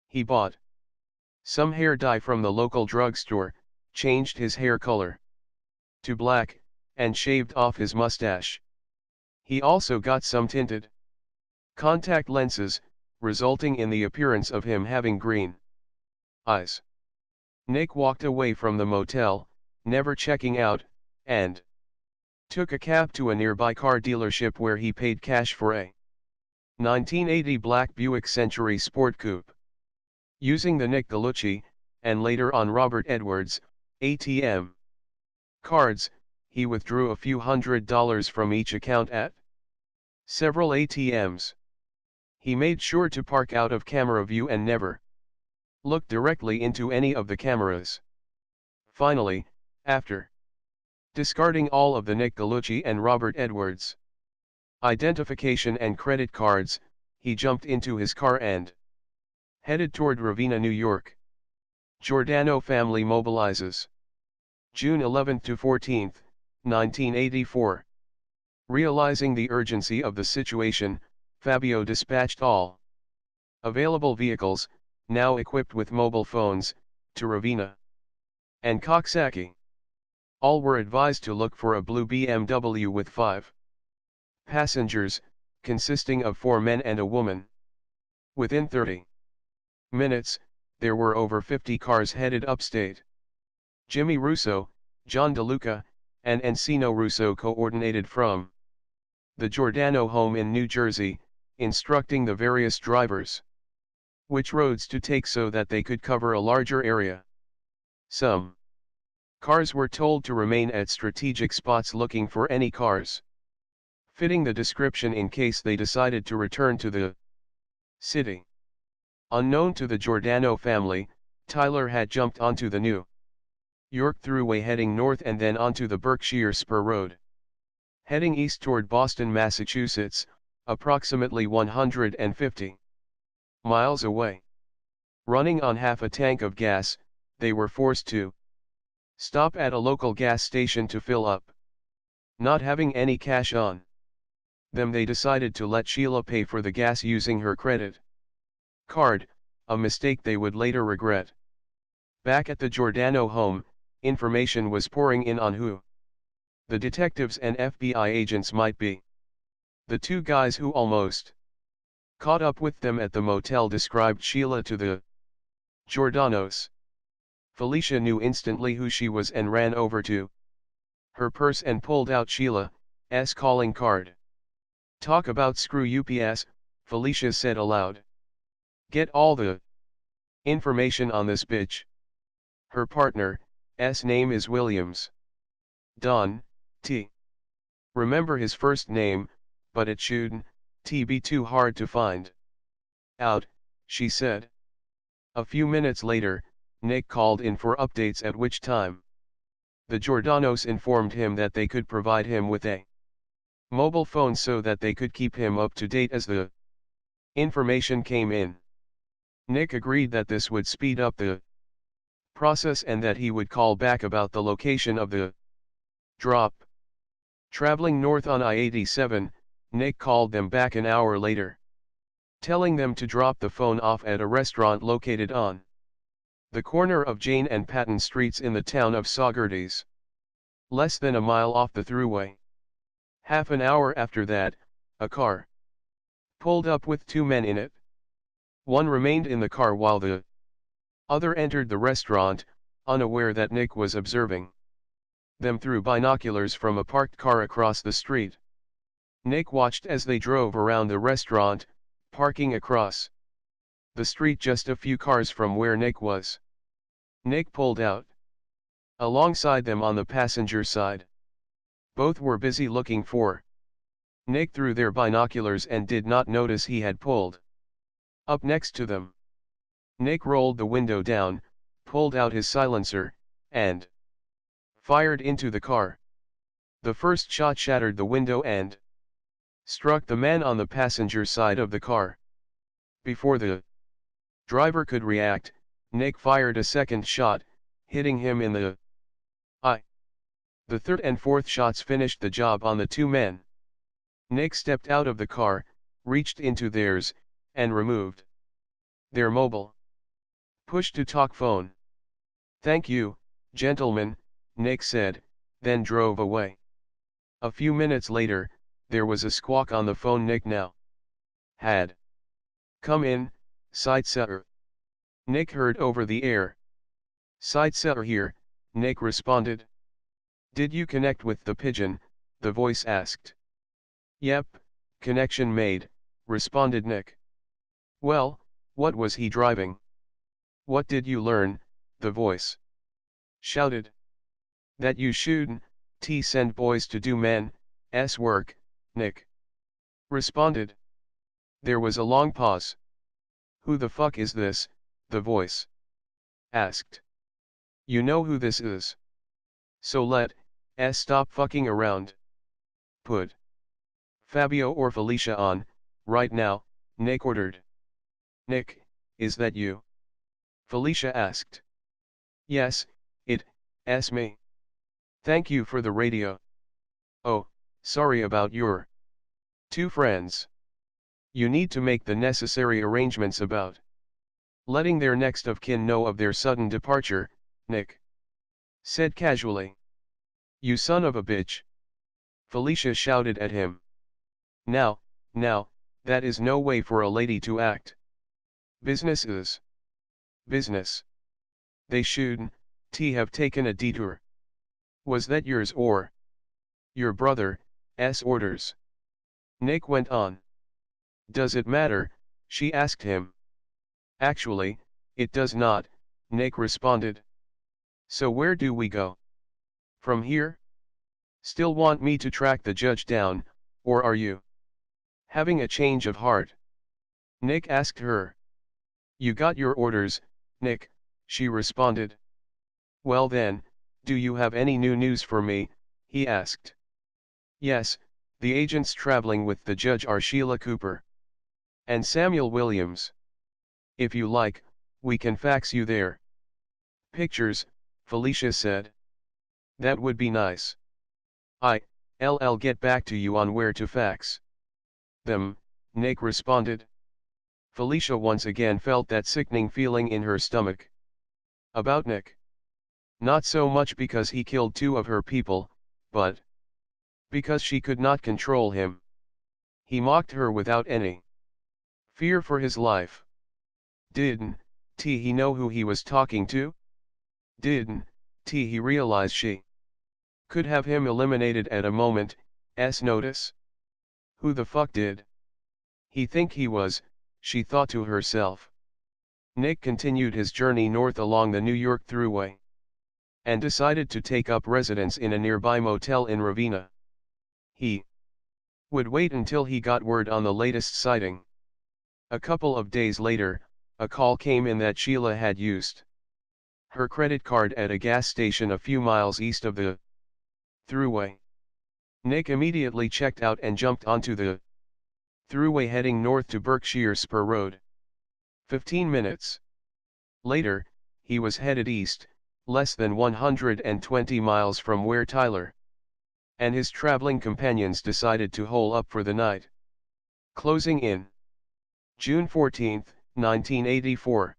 He bought some hair dye from the local drugstore, changed his hair color to black, and shaved off his mustache. He also got some tinted contact lenses, resulting in the appearance of him having green eyes. Nick walked away from the motel, never checking out, and took a cab to a nearby car dealership where he paid cash for a 1980 black Buick Century Sport Coupe. Using the Nick Gallucci, and later on Robert Edwards, ATM cards, he withdrew a few $100s from each account at several ATMs. He made sure to park out of camera view and never look directly into any of the cameras. Finally, after discarding all of the Nick Gallucci and Robert Edwards identification and credit cards, he jumped into his car and headed toward Ravenna, New York. Giordano family mobilizes. June 11 to 14, 1984. Realizing the urgency of the situation, Fabio dispatched all available vehicles, now equipped with mobile phones, to Ravenna and Coxsackie. All were advised to look for a blue BMW with 5 passengers, consisting of 4 men and a woman. Within 30 minutes, there were over 50 cars headed upstate. Jimmy Russo, John DeLuca, and Encino Russo coordinated from the Giordano home in New Jersey, instructing the various drivers which roads to take so that they could cover a larger area. Some cars were told to remain at strategic spots looking for any cars fitting the description in case they decided to return to the city. Unknown to the Giordano family, Tyler had jumped onto the New York Thruway heading north and then onto the Berkshire Spur Road, heading east toward Boston, Massachusetts, approximately 150 miles away. Running on half a tank of gas, they were forced to stop at a local gas station to fill up. Not having any cash on them, they decided to let Sheila pay for the gas using her credit card, a mistake they would later regret. Back at the Giordano home, information was pouring in on who the detectives and FBI agents might be. The 2 guys who almost caught up with them at the motel described Sheila to the Giordanos. Felicia knew instantly who she was and ran over to her purse and pulled out Sheila's calling card. "Talk about screw UPS," Felicia said aloud. "Get all the information on this bitch." Her partner's name is Williams. Don, T. Remember his first name, but it shouldn't be too hard to find out, she said. A few minutes later, Nick called in for updates, at which time the Giordanos informed him that they could provide him with a mobile phone so that they could keep him up to date as the information came in. Nick agreed that this would speed up the process and that he would call back about the location of the drop. Traveling north on I-87, Nick called them back an hour later, telling them to drop the phone off at a restaurant located on the corner of Jane and Patton Streets in the town of Saugerties, less than a mile off the thruway. Half an hour after that, a car pulled up with 2 men in it. One remained in the car while the other entered the restaurant, unaware that Nick was observing them through binoculars from a parked car across the street. Nick watched as they drove around the restaurant, parking across the street just a few cars from where Nick was. Nick pulled out alongside them on the passenger side. Both were busy looking for Nick through their binoculars and did not notice he had pulled up next to them. Nick rolled the window down, pulled out his silencer, and fired into the car. The first shot shattered the window and struck the man on the passenger side of the car. Before the driver could react, Nick fired a second shot, hitting him in the eye. The third and fourth shots finished the job on the 2 men. Nick stepped out of the car, reached into theirs, and removed their mobile push-to-talk phone. "Thank you, gentlemen," Nick said, then drove away. A few minutes later, there was a squawk on the phone Nick now had. "Come in, Sightseer," Nick heard over the air. "Sightseer here," Nick responded. "Did you connect with the pigeon?" the voice asked. "Yep, connection made," responded Nick. "Well, what was he driving?" What did you learn? The voice shouted. That you shouldn't send boys to do men's work, Nick responded. There was a long pause. Who the fuck is this? The voice asked. You know who this is. So let's stop fucking around. Put Fabio or Felicia on, right now, Nick ordered. Nick, is that you? Felicia asked. Yes, it's me. Thank you for the radio. Oh, sorry about your two friends. You need to make the necessary arrangements about letting their next of kin know of their sudden departure, Nick said casually. You son of a bitch. Felicia shouted at him. Now, that is no way for a lady to act. Business is business. They shouldn't have taken a detour. Was that yours or your brother's orders? Nick went on. Does it matter? She asked him. Actually, it does not, Nick responded. So where do we go from here? Still want me to track the judge down, or are you having a change of heart? Nick asked her. You got your orders, Nick, she responded. Well then, do you have any new news for me? He asked. Yes, the agents traveling with the judge are Sheila Cooper and Samuel Williams. If you like, we can fax you their pictures, Felicia said. That would be nice. I'll get back to you on where to fax them, Nick responded. Felicia once again felt that sickening feeling in her stomach. About Nick. Not so much because he killed two of her people, but because she could not control him. He mocked her without any fear for his life. Didn't he know who he was talking to? Didn't he realize she could have him eliminated at a moment's notice? Who the fuck did he think he was, she thought to herself. Nick continued his journey north along the New York Thruway and decided to take up residence in a nearby motel in Ravenna. He would wait until he got word on the latest sighting. A couple of days later, a call came in that Sheila had used her credit card at a gas station a few miles east of the Thruway. Nick immediately checked out and jumped onto the Thruway heading north to Berkshire Spur Road. 15 minutes later, he was headed east, less than 120 miles from where Tyler and his traveling companions decided to hole up for the night. Closing in. June 14, 1984.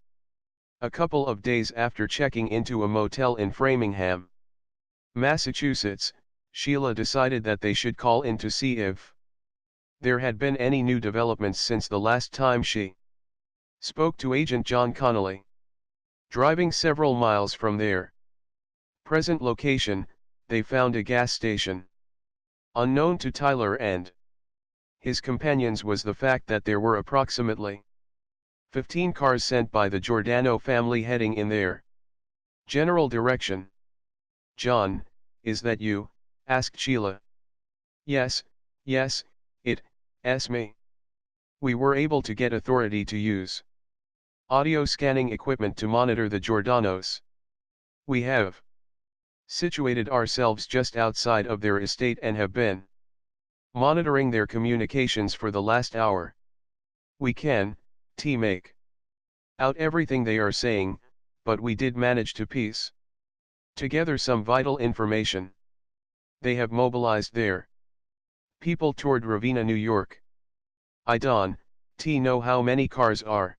A couple of days after checking into a motel in Framingham, Massachusetts, Sheila decided that they should call in to see if there had been any new developments since the last time she spoke to Agent John Connolly. Driving several miles from their present location, they found a gas station. Unknown to Tyler and his companions was the fact that there were approximately 15 cars sent by the Giordano family heading in their general direction. John, is that you? Asked Sheila. Yes, it's me. We were able to get authority to use audio scanning equipment to monitor the Giordanos. We have situated ourselves just outside of their estate and have been monitoring their communications for the last hour. We can make out everything they are saying, but we did manage to piece together some vital information. They have mobilized their people toward Ravenna, New York. I don't know how many cars are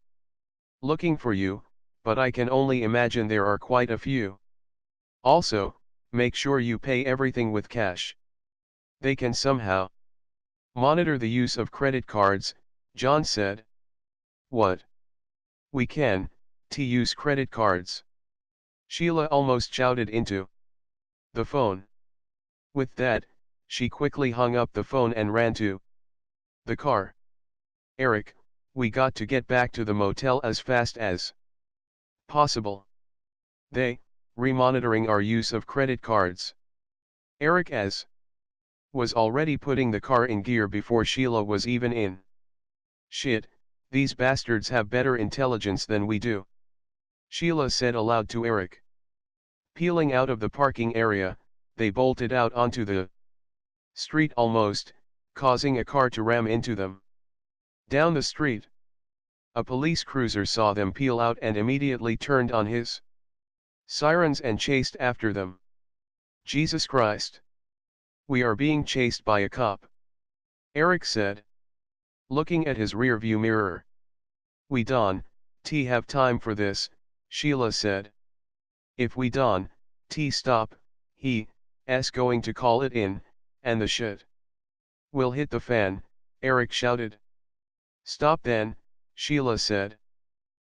looking for you, but I can only imagine there are quite a few. Also, make sure you pay everything with cash. They can somehow monitor the use of credit cards, John said. What? We can use credit cards. Sheila almost shouted into the phone. With that, she quickly hung up the phone and ran to the car. Eric, we got to get back to the motel as fast as Possible. They, remonitoring our use of credit cards. Eric was already putting the car in gear before Sheila was even in. Shit, these bastards have better intelligence than we do. Sheila said aloud to Eric. Peeling out of the parking area, they bolted out onto the street almost, causing a car to ram into them. Down the street, a police cruiser saw them peel out and immediately turned on his sirens and chased after them. Jesus Christ! We are being chased by a cop. Eric said, looking at his rearview mirror. We don't have time for this, Sheila said. If we don't stop, he's going to call it in, and the shit will hit the fan, Eric shouted. Stop then, Sheila said.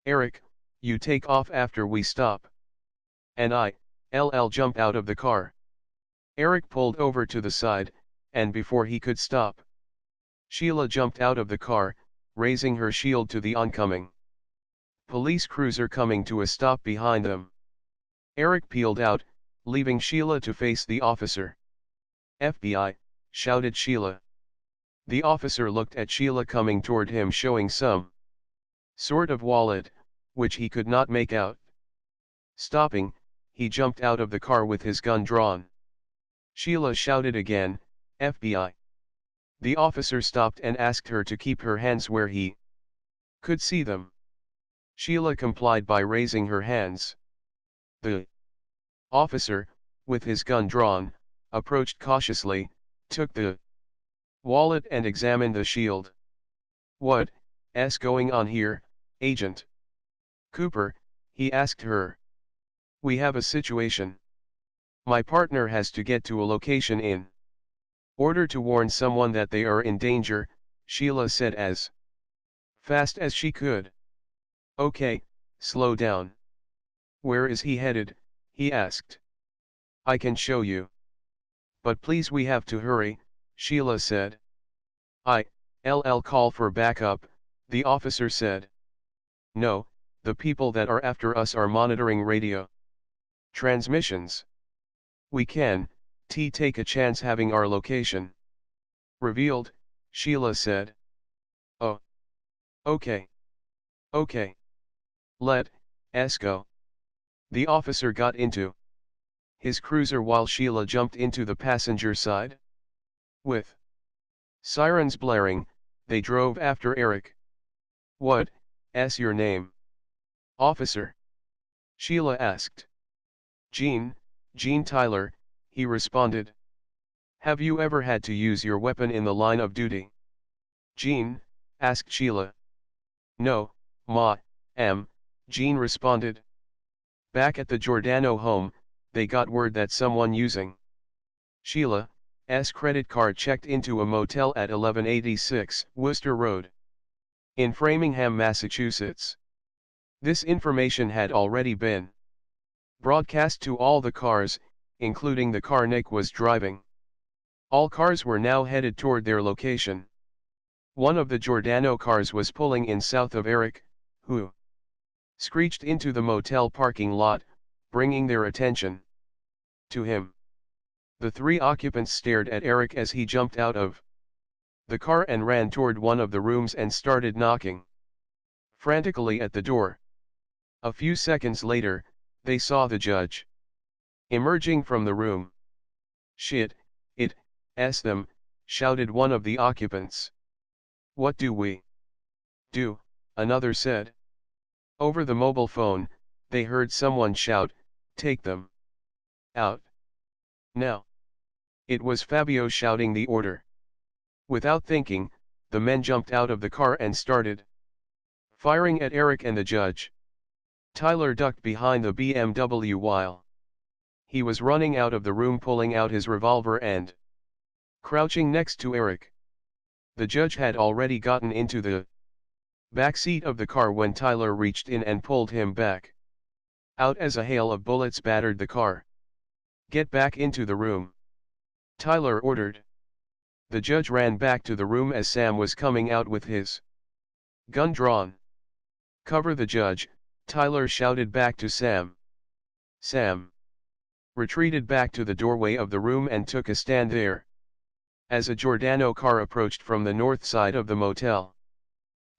Eric, you take off after we stop. And I'll jump out of the car. Eric pulled over to the side, and before he could stop, Sheila jumped out of the car, raising her shield to the oncoming police cruiser coming to a stop behind them. Eric peeled out, leaving Sheila to face the officer. FBI, shouted Sheila. The officer looked at Sheila coming toward him, showing some sort of wallet, which he could not make out. Stopping, he jumped out of the car with his gun drawn. Sheila shouted again, FBI. The officer stopped and asked her to keep her hands where he could see them. Sheila complied by raising her hands. The officer, with his gun drawn, approached cautiously, took the wallet and examined the shield. What's going on here, Agent Cooper? He asked her. We have a situation. My partner has to get to a location in order to warn someone that they are in danger, Sheila said as fast as she could. Okay, slow down. Where is he headed? He asked. I can show you. But please, we have to hurry, Sheila said. I'll call for backup, the officer said. No, the people that are after us are monitoring radio transmissions. We can take a chance having our location revealed, Sheila said. Oh. Okay. Okay. Let's go. The officer got into his cruiser while Sheila jumped into the passenger side. With sirens blaring, they drove after Eric. What's your name? Officer? Sheila asked. Gene Tyler, he responded. Have you ever had to use your weapon in the line of duty? Gene asked Sheila. No, Gene responded. Back at the Giordano home, they got word that someone using Sheila's credit card checked into a motel at 1186 Worcester Road in Framingham, Massachusetts. This information had already been broadcast to all the cars, including the car Nick was driving. All cars were now headed toward their location. One of the Giordano cars was pulling in south of Eric, who screeched into the motel parking lot, bringing their attention to him. The three occupants stared at Eric as he jumped out of the car and ran toward one of the rooms and started knocking frantically at the door. A few seconds later, they saw the judge emerging from the room. Shit, it's them, shouted one of the occupants. What do we do? Another said. Over the mobile phone, they heard someone shout, take them out. Now. It was Fabio shouting the order. Without thinking, the men jumped out of the car and started firing at Eric and the judge. Tyler ducked behind the BMW while he was running out of the room, pulling out his revolver and crouching next to Eric. The judge had already gotten into the back seat of the car when Tyler reached in and pulled him back out as a hail of bullets battered the car. Get back into the room, Tyler ordered. The judge ran back to the room as Sam was coming out with his gun drawn. Cover the judge, Tyler shouted back to Sam. Sam retreated back to the doorway of the room and took a stand there. As a Giordano car approached from the north side of the motel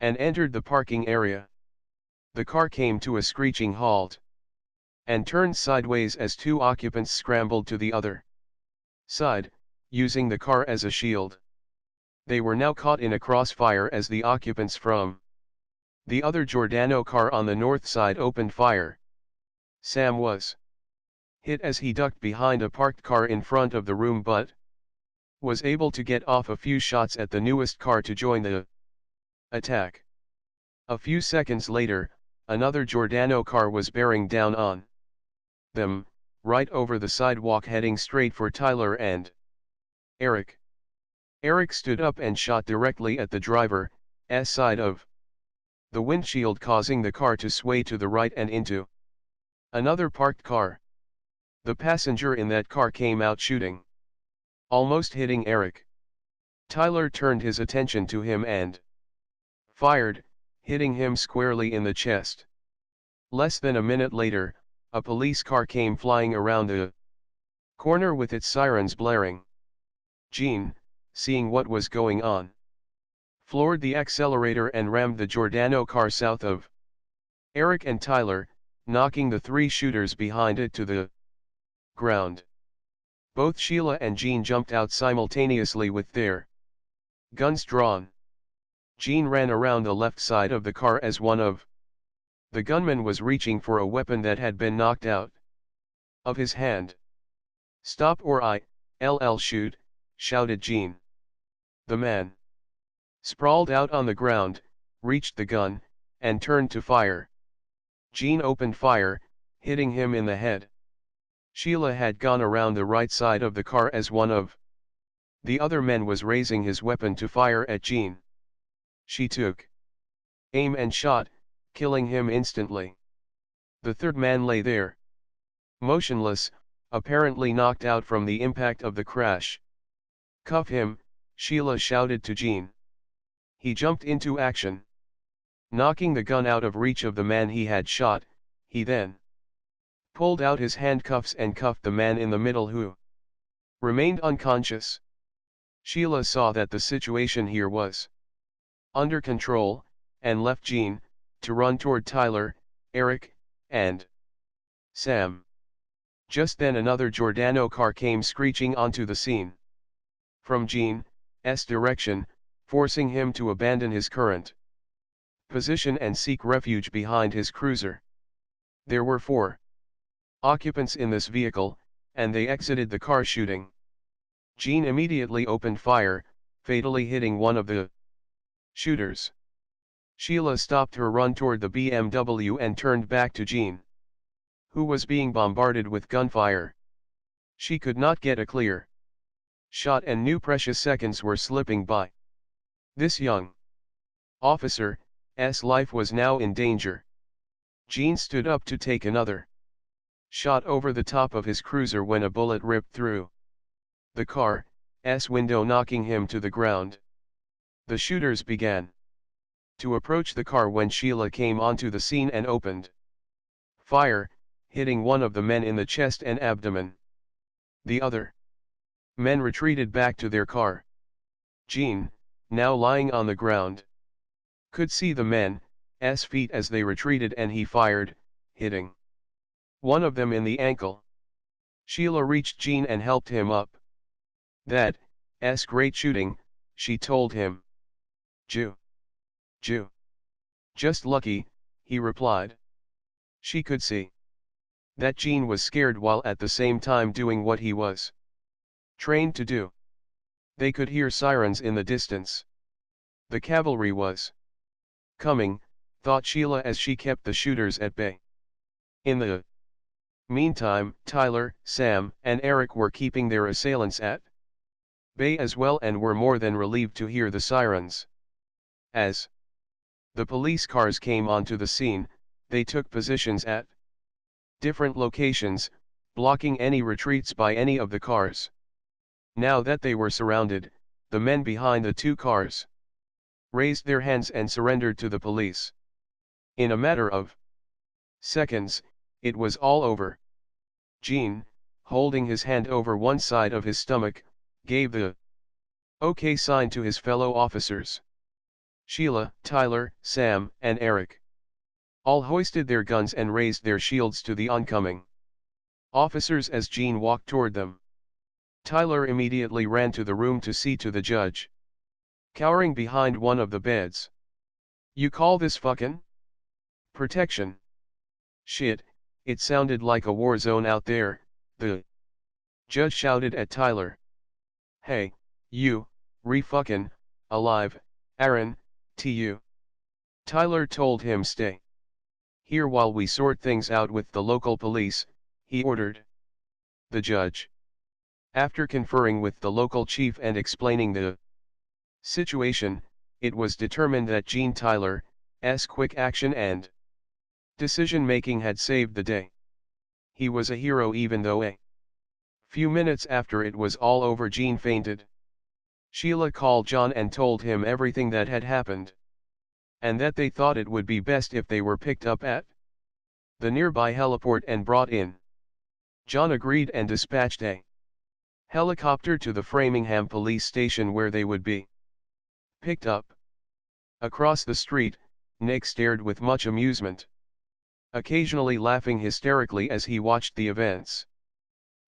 and entered the parking area, the car came to a screeching halt and turned sideways as two occupants scrambled to the other side, using the car as a shield. They were now caught in a crossfire as the occupants from the other Giordano car on the north side opened fire. Sam was hit as he ducked behind a parked car in front of the room but was able to get off a few shots at the newest car to join the attack. A few seconds later, another Giordano car was bearing down on them, right over the sidewalk heading straight for Tyler and Eric. Eric stood up and shot directly at the driver's side of the windshield, causing the car to sway to the right and into another parked car. The passenger in that car came out shooting, almost hitting Eric. Tyler turned his attention to him and fired, hitting him squarely in the chest. Less than a minute later, a police car came flying around the corner with its sirens blaring. Jean, seeing what was going on, floored the accelerator and rammed the Giordano car south of Eric and Tyler, knocking the three shooters behind it to the ground. Both Sheila and Jean jumped out simultaneously with their guns drawn. Jean ran around the left side of the car as one of the gunmen was reaching for a weapon that had been knocked out of his hand. "Stop or I'll shoot," shouted Jean. The man sprawled out on the ground, reached the gun, and turned to fire. Jean opened fire, hitting him in the head. Sheila had gone around the right side of the car as one of the other men was raising his weapon to fire at Jean. She took aim and shot, killing him instantly. The third man lay there, motionless, apparently knocked out from the impact of the crash. "Cuff him," Sheila shouted to Jean. He jumped into action. Knocking the gun out of reach of the man he had shot, he then pulled out his handcuffs and cuffed the man in the middle who remained unconscious. Sheila saw that the situation here was under control, and left Jean to run toward Tyler, Eric, and Sam. Just then another Giordano car came screeching onto the scene from Jean's direction, forcing him to abandon his current position and seek refuge behind his cruiser. There were 4 occupants in this vehicle, and they exited the car shooting. Jean immediately opened fire, fatally hitting one of the shooters. Sheila stopped her run toward the BMW and turned back to Jean, who was being bombarded with gunfire. She could not get a clear shot and knew precious seconds were slipping by. This young officer's life was now in danger. Jean stood up to take another shot over the top of his cruiser when a bullet ripped through the car's window, knocking him to the ground. The shooters began to approach the car when Sheila came onto the scene and opened fire, hitting one of the men in the chest and abdomen. The other men retreated back to their car. Jean, now lying on the ground, could see the men's feet as they retreated, and he fired, hitting one of them in the ankle. Sheila reached Jean and helped him up. "That's great shooting," she told him. Jew. Just lucky," he replied. She could see that Jean was scared while at the same time doing what he was trained to do. They could hear sirens in the distance. The cavalry was coming, thought Sheila as she kept the shooters at bay. In the meantime, Tyler, Sam, and Eric were keeping their assailants at bay as well, and were more than relieved to hear the sirens. As the police cars came onto the scene, they took positions at different locations, blocking any retreats by any of the cars. Now that they were surrounded, the men behind the 2 cars raised their hands and surrendered to the police. In a matter of Seconds, it was all over. Gene, holding his hand over one side of his stomach, gave the OK sign to his fellow officers. Sheila, Tyler, Sam, and Eric all hoisted their guns and raised their shields to the oncoming officers as Gene walked toward them. Tyler immediately ran to the room to see to the judge, cowering behind one of the beds. "You call this fucking protection? Shit, it sounded like a war zone out there," the judge shouted at Tyler. "Hey, you, re-fucking alive, Aaron, TU." Tyler told him stay here while we sort things out with the local police, he ordered. The judge, after conferring with the local chief and explaining the situation, it was determined that Gene Tyler's quick action and decision-making had saved the day. He was a hero even though a few minutes after it was all over Gene fainted. Sheila called John and told him everything that had happened, and that they thought it would be best if they were picked up at the nearby heliport and brought in. John agreed and dispatched a helicopter to the Framingham police station where they would be picked up. Across the street, Nick stared with much amusement, occasionally laughing hysterically as he watched the events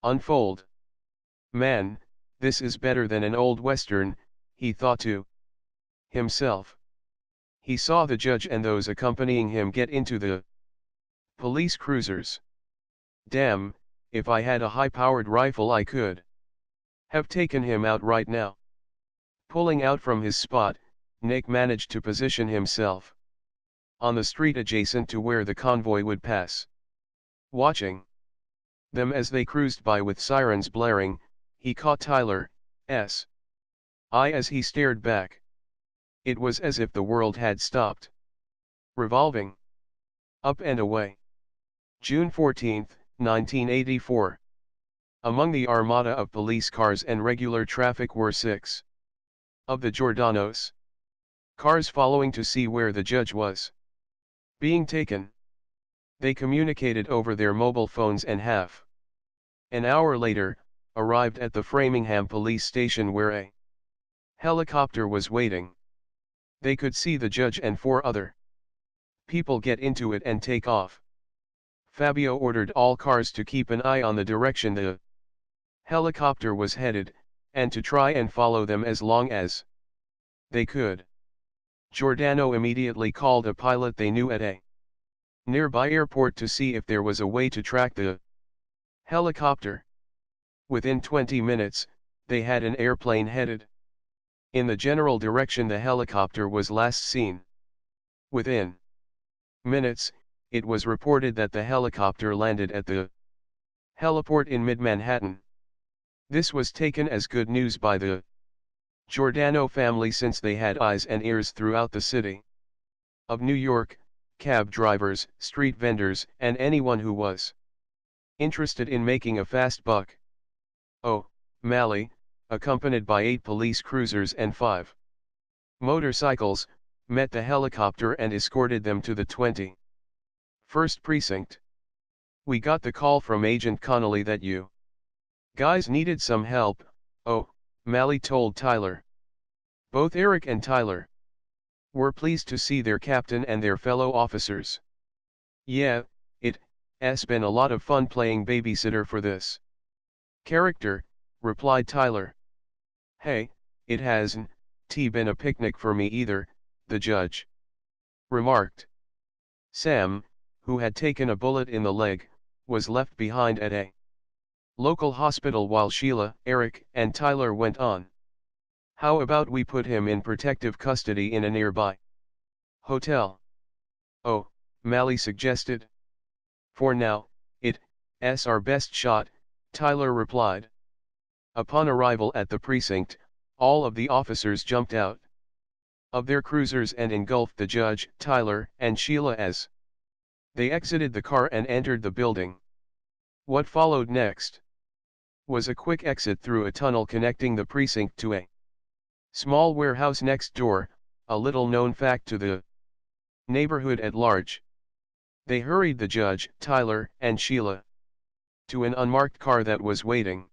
unfold. "Man, this is better than an old western," he thought to himself. He saw the judge and those accompanying him get into the police cruisers. "Damn, if I had a high-powered rifle I could have taken him out right now." Pulling out from his spot, Nick managed to position himself on the street adjacent to where the convoy would pass. Watching them as they cruised by with sirens blaring, he caught Tyler's eye as he stared back. It was as if the world had stopped revolving. Up and away. June 14, 1984. Among the armada of police cars and regular traffic were 6 of the Giordano's cars following to see where the judge was being taken. They communicated over their mobile phones and half an hour later, arrived at the Framingham police station where a helicopter was waiting. They could see the judge and 4 other people get into it and take off. Fabio ordered all cars to keep an eye on the direction the helicopter was headed, and to try and follow them as long as they could. Giordano immediately called a pilot they knew at a nearby airport to see if there was a way to track the helicopter. Within 20 minutes, they had an airplane headed in the general direction the helicopter was last seen. Within minutes, it was reported that the helicopter landed at the heliport in mid-Manhattan. This was taken as good news by the Giordano family since they had eyes and ears throughout the city of New York, cab drivers, street vendors, and anyone who was interested in making a fast buck. O'Malley, accompanied by 8 police cruisers and 5 motorcycles, met the helicopter and escorted them to the 21st precinct. "We got the call from Agent Connolly that you guys needed some help," O'Malley told Tyler. Both Eric and Tyler were pleased to see their captain and their fellow officers. "Yeah, it's been a lot of fun playing babysitter for this character," replied Tyler. "Hey, it hasn't been a picnic for me either," the judge remarked. Sam, who had taken a bullet in the leg, was left behind at a local hospital while Sheila, Eric, and Tyler went on. "How about we put him in protective custody in a nearby hotel?" O'Malley suggested. "For now, it's our best shot," Tyler replied. Upon arrival at the precinct, all of the officers jumped out of their cruisers and engulfed the judge, Tyler, and Sheila as they exited the car and entered the building. What followed next was a quick exit through a tunnel connecting the precinct to a small warehouse next door, a little known fact to the neighborhood at large. They hurried the judge, Tyler, and Sheila to an unmarked car that was waiting.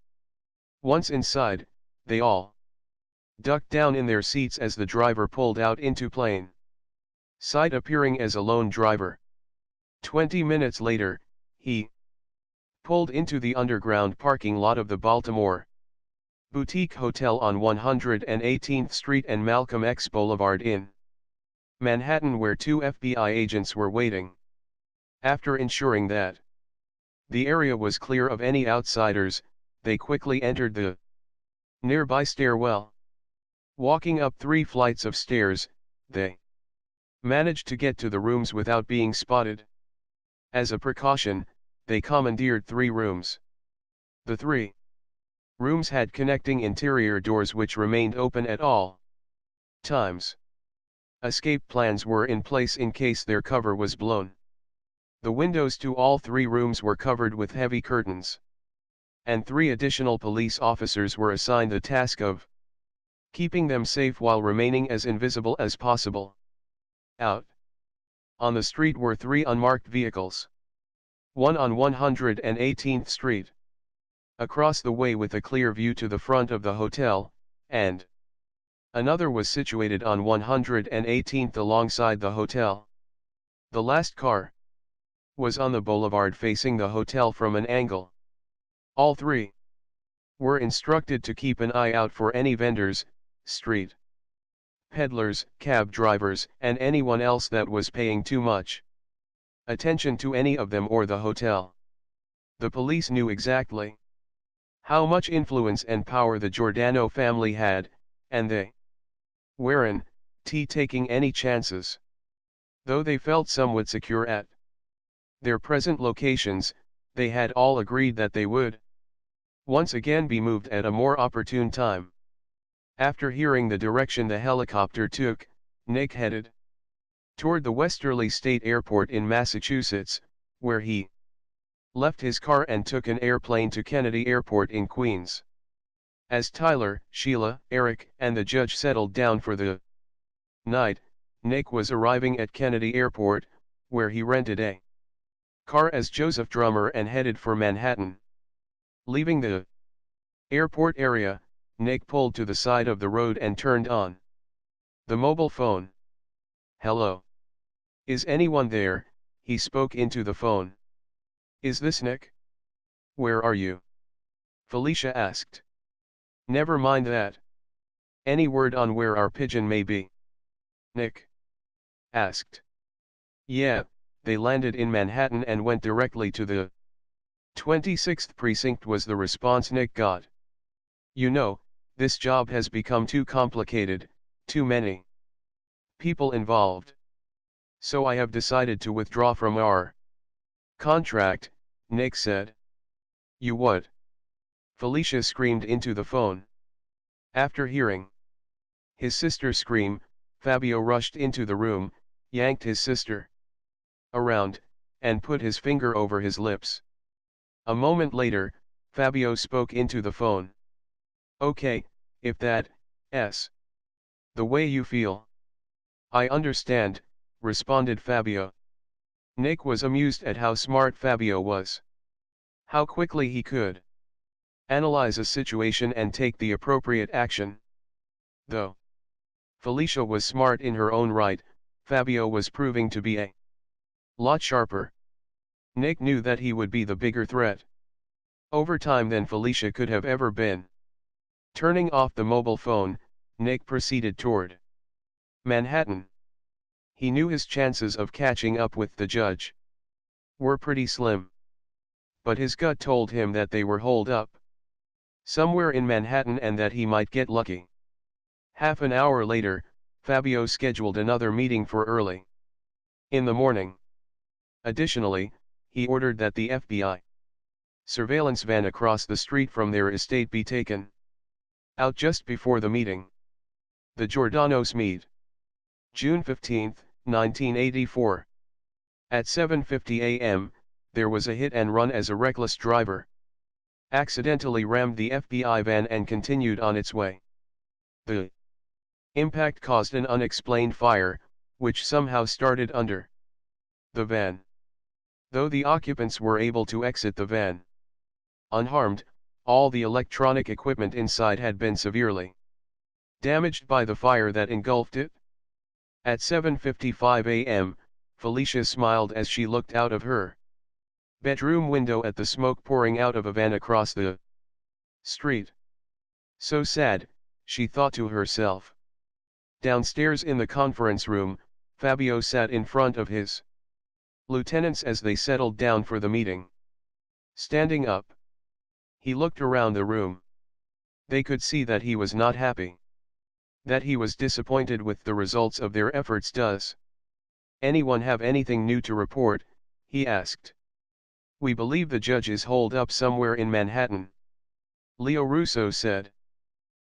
Once inside, they all ducked down in their seats as the driver pulled out into plain sight, appearing as a lone driver. 20 minutes later, he pulled into the underground parking lot of the Baltimore Boutique Hotel on 118th Street and Malcolm X Boulevard in Manhattan, where two FBI agents were waiting. After ensuring that the area was clear of any outsiders, they quickly entered the nearby stairwell. Walking up 3 flights of stairs, they managed to get to the rooms without being spotted. As a precaution, they commandeered 3 rooms. The 3 rooms had connecting interior doors which remained open at all times. Escape plans were in place in case their cover was blown. The windows to all 3 rooms were covered with heavy curtains, and 3 additional police officers were assigned the task of keeping them safe while remaining as invisible as possible. Out on the street were 3 unmarked vehicles. One on 118th Street, across the way with a clear view to the front of the hotel, and another was situated on 118th alongside the hotel. The last car was on the boulevard facing the hotel from an angle. All 3 were instructed to keep an eye out for any vendors, street peddlers, cab drivers, and anyone else that was paying too much attention to any of them or the hotel. The police knew exactly how much influence and power the Giordano family had, and they weren't taking any chances. Though they felt somewhat secure at their present locations, they had all agreed that they would once again be moved at a more opportune time. After hearing the direction the helicopter took, Nick headed toward the Westerly State Airport in Massachusetts, where he left his car and took an airplane to Kennedy Airport in Queens. As Tyler, Sheila, Eric, and the judge settled down for the night, Nick was arriving at Kennedy Airport, where he rented a car as Joseph Drummer and headed for Manhattan. Leaving the airport area, Nick pulled to the side of the road and turned on the mobile phone. "Hello. Is anyone there?" he spoke into the phone. "Is this Nick? Where are you?" Felicia asked. "Never mind that. Any word on where our pigeon may be?" Nick asked. "Yeah, they landed in Manhattan and went directly to the 26th precinct," was the response Nick got. "You know, this job has become too complicated, too many people involved. So I have decided to withdraw from our contract," Nick said. "You what?" Felicia screamed into the phone. After hearing his sister scream, Fabio rushed into the room, yanked his sister around, and put his finger over his lips. A moment later, Fabio spoke into the phone. "Okay, if that's the way you feel. I understand," responded Fabio. Nick was amused at how smart Fabio was. How quickly he could analyze a situation and take the appropriate action. Though Felicia was smart in her own right, Fabio was proving to be a lot sharper. Nick knew that he would be the bigger threat over time than Felicia could have ever been. Turning off the mobile phone, Nick proceeded toward Manhattan. He knew his chances of catching up with the judge were pretty slim, but his gut told him that they were holed up somewhere in Manhattan and that he might get lucky. Half an hour later, Fabio scheduled another meeting for early in the morning. Additionally, he ordered that the FBI surveillance van across the street from their estate be taken out just before the meeting. The Giordano's meet. June 15, 1984. At 7:50 a.m., there was a hit and run as a reckless driver accidentally rammed the FBI van and continued on its way. The impact caused an unexplained fire, which somehow started under the van. though the occupants were able to exit the van unharmed. All the electronic equipment inside had been severely damaged by the fire that engulfed it. At 7:55 a.m., Felicia smiled as she looked out of her bedroom window at the smoke pouring out of a van across the street. So sad, she thought to herself. Downstairs in the conference room, Fabio sat in front of his lieutenants as they settled down for the meeting. Standing up, he looked around the room. They could see that he was not happy. That he was disappointed with the results of their efforts. Does anyone have anything new to report? He asked. We believe the judge is holed up somewhere in Manhattan, Leo Russo said.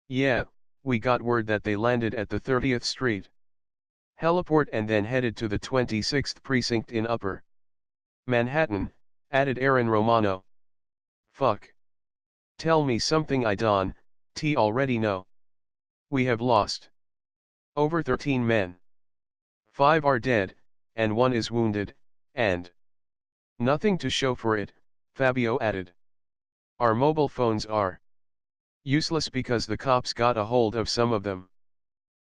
Yeah, we got word that they landed at the 30th Street heliport and then headed to the 26th Precinct in Upper Manhattan, added Aaron Romano. Fuck. Tell me something I don't already know. We have lost over 13 men. 5 are dead, and 1 is wounded, and nothing to show for it, Fabio added. Our mobile phones are useless because the cops got a hold of some of them.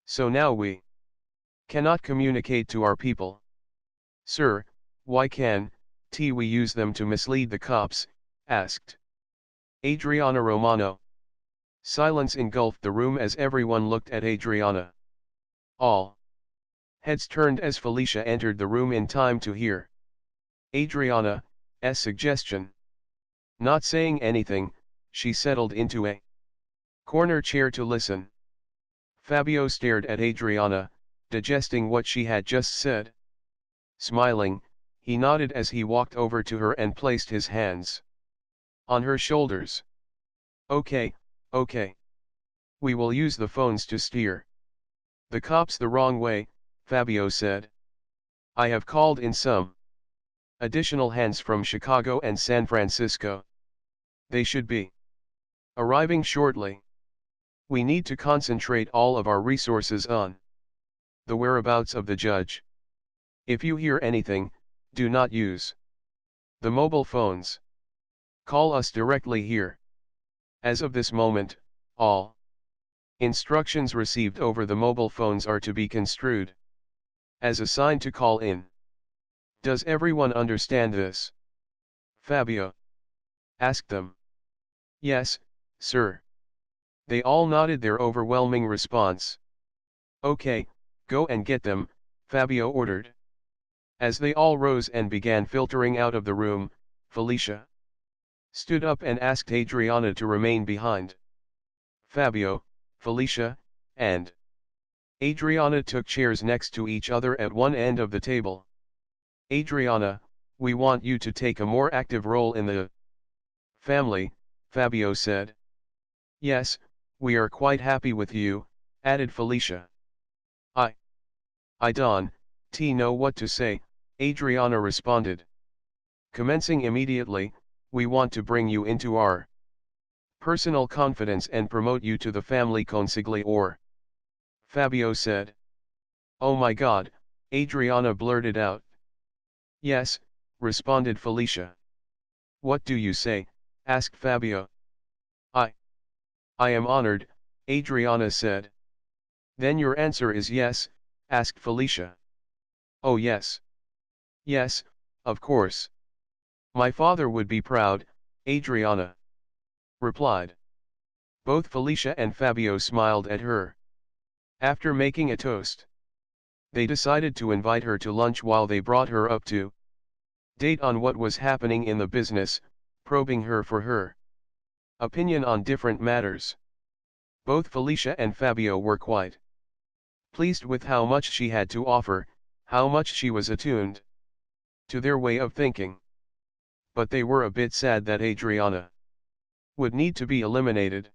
So now we cannot communicate to our people. Sir, why can't we use them to mislead the cops? Asked Adriana Romano. Silence engulfed the room as everyone looked at Adriana. All heads turned as Felicia entered the room in time to hear Adriana's suggestion. Not saying anything, she settled into a corner chair to listen. Fabio stared at Adriana, digesting what she had just said. Smiling, he nodded as he walked over to her and placed his hands on her shoulders. Okay, okay. We will use the phones to steer the cops the wrong way, Fabio said. I have called in some additional hands from Chicago and San Francisco. They should be arriving shortly. We need to concentrate all of our resources on the whereabouts of the judge. If you hear anything, do not use the mobile phones. Call us directly here. As of this moment, all instructions received over the mobile phones are to be construed as a sign to call in. Does everyone understand this? Fabio asked them. Yes, sir. They all nodded their overwhelming response. Okay, go and get them, Fabio ordered. As they all rose and began filtering out of the room, Felicia stood up and asked Adriana to remain behind. Fabio, Felicia, and Adriana took chairs next to each other at one end of the table. Adriana, we want you to take a more active role in the family, Fabio said. Yes, we are quite happy with you, added Felicia. I don't know what to say, Adriana responded. Commencing immediately, we want to bring you into our personal confidence and promote you to the family consigliere, Fabio said. Oh my God, Adriana blurted out. Yes, responded Felicia. What do you say? Asked Fabio. I am honored, Adriana said. Then your answer is yes, asked Felicia. Oh yes. Yes, of course. My father would be proud, Adriana replied. Both Felicia and Fabio smiled at her. After making a toast, they decided to invite her to lunch while they brought her up to date on what was happening in the business, probing her for her opinion on different matters. Both Felicia and Fabio were quite pleased with how much she had to offer, how much she was attuned to their way of thinking. But they were a bit sad that Adriana would need to be eliminated.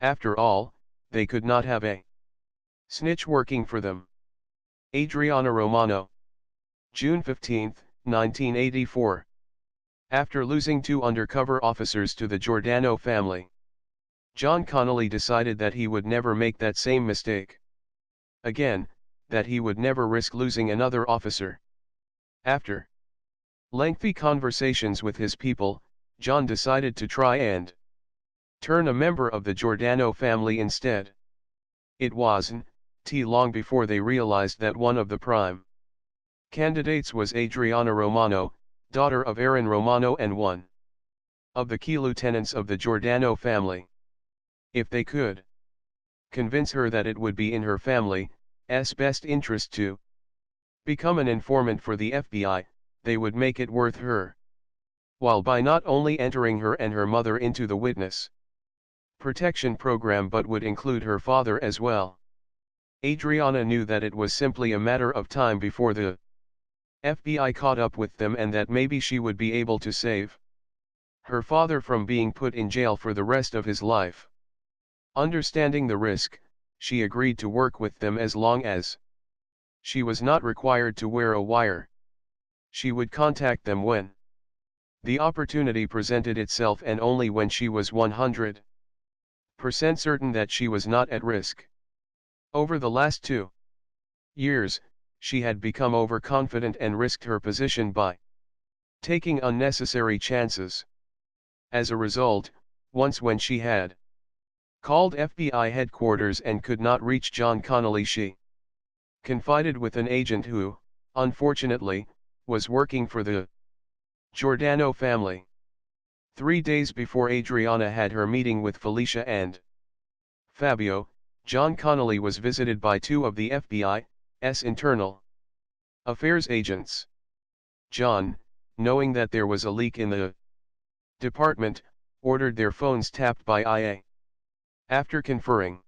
After all, they could not have a snitch working for them. Adriana Romano. June 15, 1984. After losing 2 undercover officers to the Giordano family, John Connolly decided that he would never make that same mistake again, that he would never risk losing another officer. After Lengthy conversations with his people, John decided to try and turn a member of the Giordano family instead. It wasn't long before they realized that one of the prime candidates was Adriana Romano, daughter of Aaron Romano and one of the key lieutenants of the Giordano family. If they could convince her that it would be in her family's best interest to become an informant for the FBI, they would make it worth her while by not only entering her and her mother into the witness protection program but would include her father as well. Adriana knew that it was simply a matter of time before the FBI caught up with them and that maybe she would be able to save her father from being put in jail for the rest of his life. Understanding the risk, she agreed to work with them as long as she was not required to wear a wire. She would contact them when the opportunity presented itself and only when she was 100% certain that she was not at risk. Over the last 2 years, she had become overconfident and risked her position by taking unnecessary chances. As a result, once when she had called FBI headquarters and could not reach John Connolly, she confided with an agent who, unfortunately, was working for the Giordano family. 3 days before Adriana had her meeting with Felicia and Fabio, John Connolly was visited by 2 of the FBI's internal affairs agents. John, knowing that there was a leak in the department, ordered their phones tapped by IA. After conferring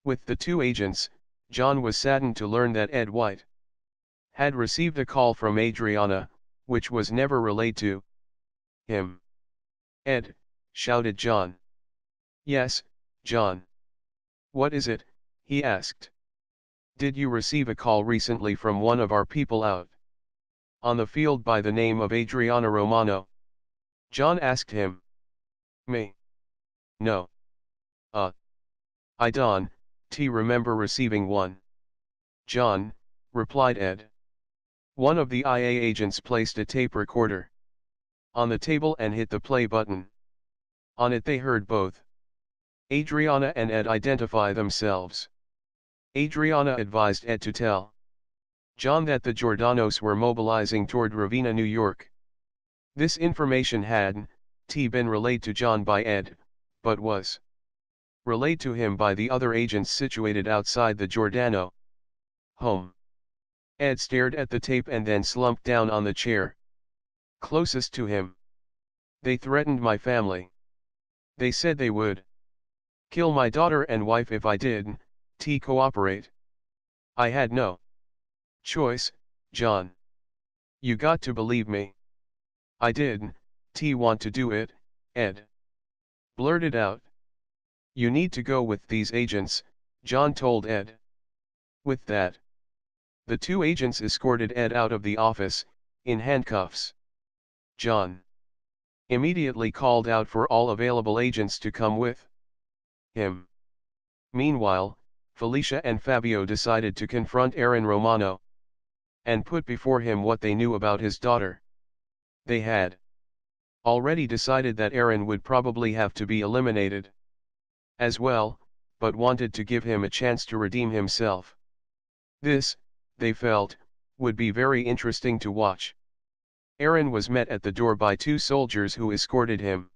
with the 2 agents, John was saddened to learn that Ed White had received a call from Adriana, which was never relayed to him. "Ed," shouted John. "Yes, John. What is it?" he asked. "Did you receive a call recently from one of our people out on the field by the name of Adriana Romano?" John asked him. "Me? No. I don't remember receiving one." "John," replied Ed. One of the IA agents placed a tape recorder on the table and hit the play button. On it they heard both Adriana and Ed identify themselves. Adriana advised Ed to tell John that the Giordanos were mobilizing toward Ravenna, New York. This information had been relayed to John by Ed, but was relayed to him by the other agents situated outside the Giordano home. Ed stared at the tape and then slumped down on the chair closest to him. "They threatened my family. They said they would kill my daughter and wife if I didn't cooperate. I had no choice, John. You got to believe me. I didn't want to do it," Ed blurted out. "You need to go with these agents," John told Ed. With that, the 2 agents escorted Ed out of the office, in handcuffs. John immediately called out for all available agents to come with him. Meanwhile, Felicia and Fabio decided to confront Aaron Romano and put before him what they knew about his daughter. They had already decided that Aaron would probably have to be eliminated as well, but wanted to give him a chance to redeem himself. This, they felt, would be very interesting to watch. Aaron was met at the door by 2 soldiers who escorted him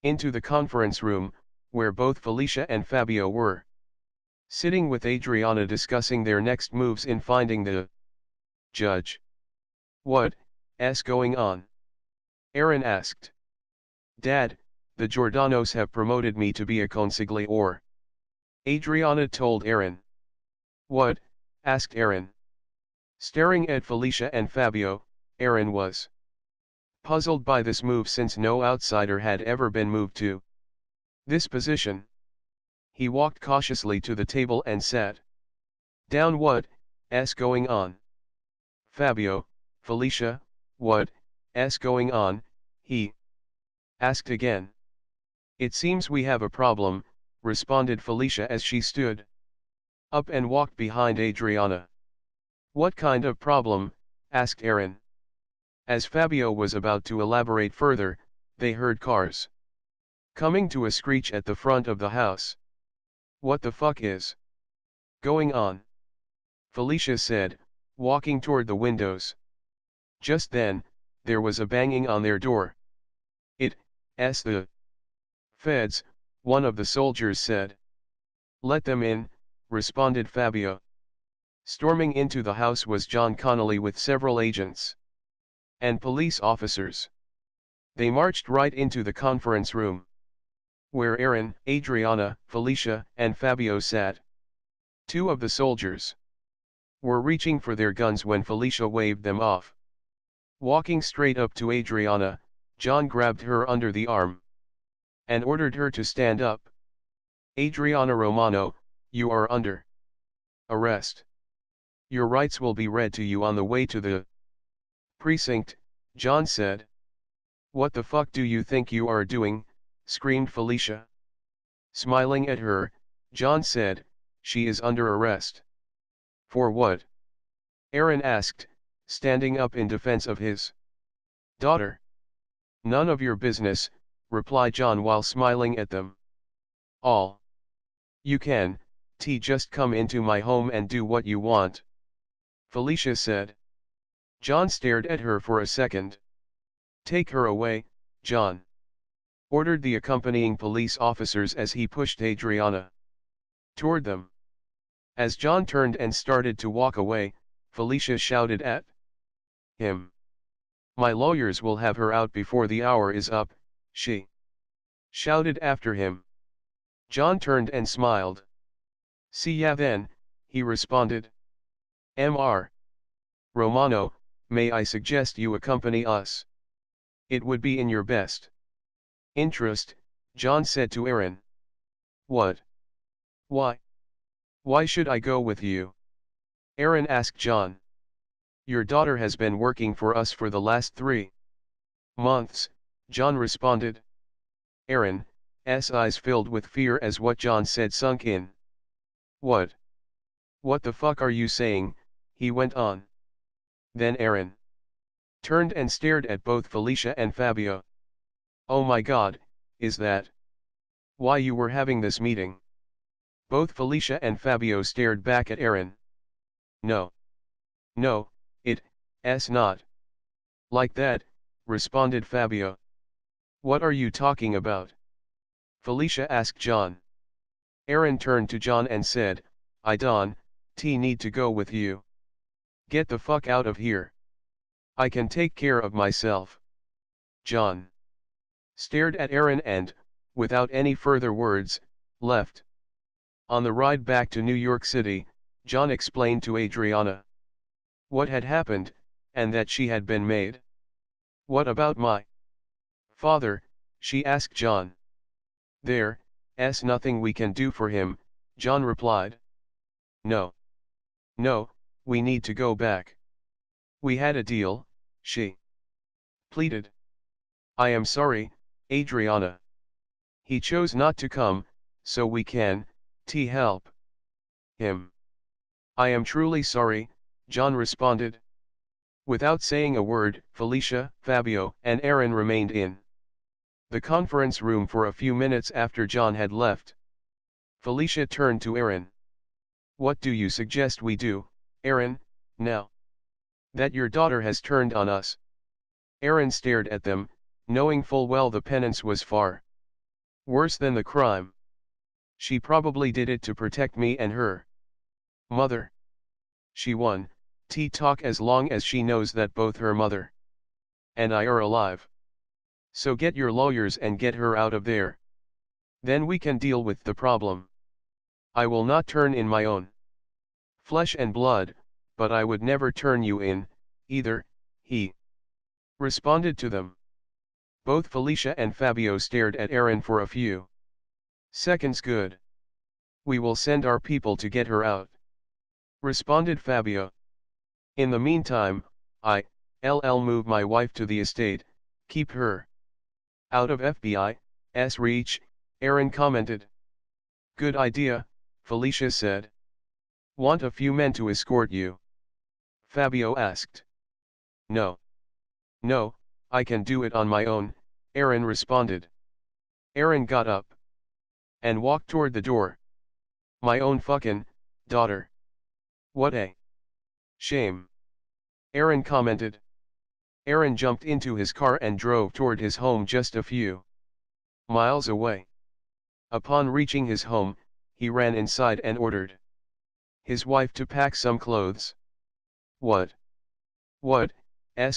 into the conference room, where both Felicia and Fabio were sitting with Adriana discussing their next moves in finding the judge. "What's going on?" Aaron asked. "Dad, the Giordanos have promoted me to be a consigliere," Adriana told Aaron. "What?" asked Aaron. Staring at Felicia and Fabio, Aaron was puzzled by this move since no outsider had ever been moved to this position. He walked cautiously to the table and sat down. "What's going on?" "Fabio, Felicia, what's going on?" he asked again. "It seems we have a problem," responded Felicia as she stood up and walked behind Adriana. "What kind of problem?" asked Aaron. As Fabio was about to elaborate further, they heard cars coming to a screech at the front of the house. "What the fuck is going on?" Felicia said, walking toward the windows. Just then, there was a banging on their door. "It's the feds," one of the soldiers said. "Let them in," responded Fabio. Storming into the house was John Connolly with several agents and police officers. They marched right into the conference room, where Aaron, Adriana, Felicia, and Fabio sat. Two of the soldiers were reaching for their guns when Felicia waved them off. Walking straight up to Adriana, John grabbed her under the arm and ordered her to stand up. "Adriana Romano, you are under arrest. Your rights will be read to you on the way to the precinct," John said. "What the fuck do you think you are doing?" screamed Felicia. Smiling at her, John said, "She is under arrest." "For what?" Aaron asked, standing up in defense of his daughter. "None of your business," replied John while smiling at them. "All you can, just come into my home and do what you want," Felicia said. John stared at her for a second. "Take her away, John," ordered the accompanying police officers as he pushed Adriana toward them. As John turned and started to walk away, Felicia shouted at him. "My lawyers will have her out before the hour is up," she shouted after him. John turned and smiled. "See ya then," he responded. "Mr. Romano, may I suggest you accompany us? It would be in your best interest," John said to Aaron. "What? Why? Why should I go with you?" Aaron asked John. "Your daughter has been working for us for the last 3 months, John responded. Aaron's eyes filled with fear as what John said sunk in. "What the fuck are you saying?" he went on. Then Aaron turned and stared at both Felicia and Fabio. "Oh my God, is that why you were having this meeting?" Both Felicia and Fabio stared back at Aaron. No, it's not like that," responded Fabio. "What are you talking about?" Felicia asked John. Aaron turned to John and said, "I don't need to go with you. Get the fuck out of here. I can take care of myself." John stared at Aaron and, without any further words, left. On the ride back to New York City, John explained to Adriana what had happened, and that she had been made. "What about my father?" she asked John. "There's nothing we can do for him," John replied. No, we need to go back. We had a deal," she pleaded. "I am sorry, Adriana. He chose not to come, so we can help him." "I am truly sorry," John responded. Without saying a word, Felicia, Fabio, and Aaron remained in the conference room for a few minutes after John had left. Felicia turned to Aaron. "What do you suggest we do, Aaron, now that your daughter has turned on us?" Aaron stared at them, knowing full well the penance was far worse than the crime. "She probably did it to protect me and her mother. She won talk as long as she knows that both her mother and I are alive. So get your lawyers and get her out of there. Then we can deal with the problem. I will not turn in my own flesh and blood, but I would never turn you in, either," he responded to them. Both Felicia and Fabio stared at Aaron for a few seconds. "Good. We will send our people to get her out," responded Fabio. "In the meantime, I'll move my wife to the estate, keep her out of FBI's reach," Aaron commented. "Good idea," Felicia said. "Want a few men to escort you?" Fabio asked. No, "No, I can do it on my own," Aaron responded. Aaron got up and walked toward the door. "My own fucking daughter. What a shame," Aaron commented. Aaron jumped into his car and drove toward his home just a few miles away. Upon reaching his home, he ran inside and ordered his wife to pack some clothes. What's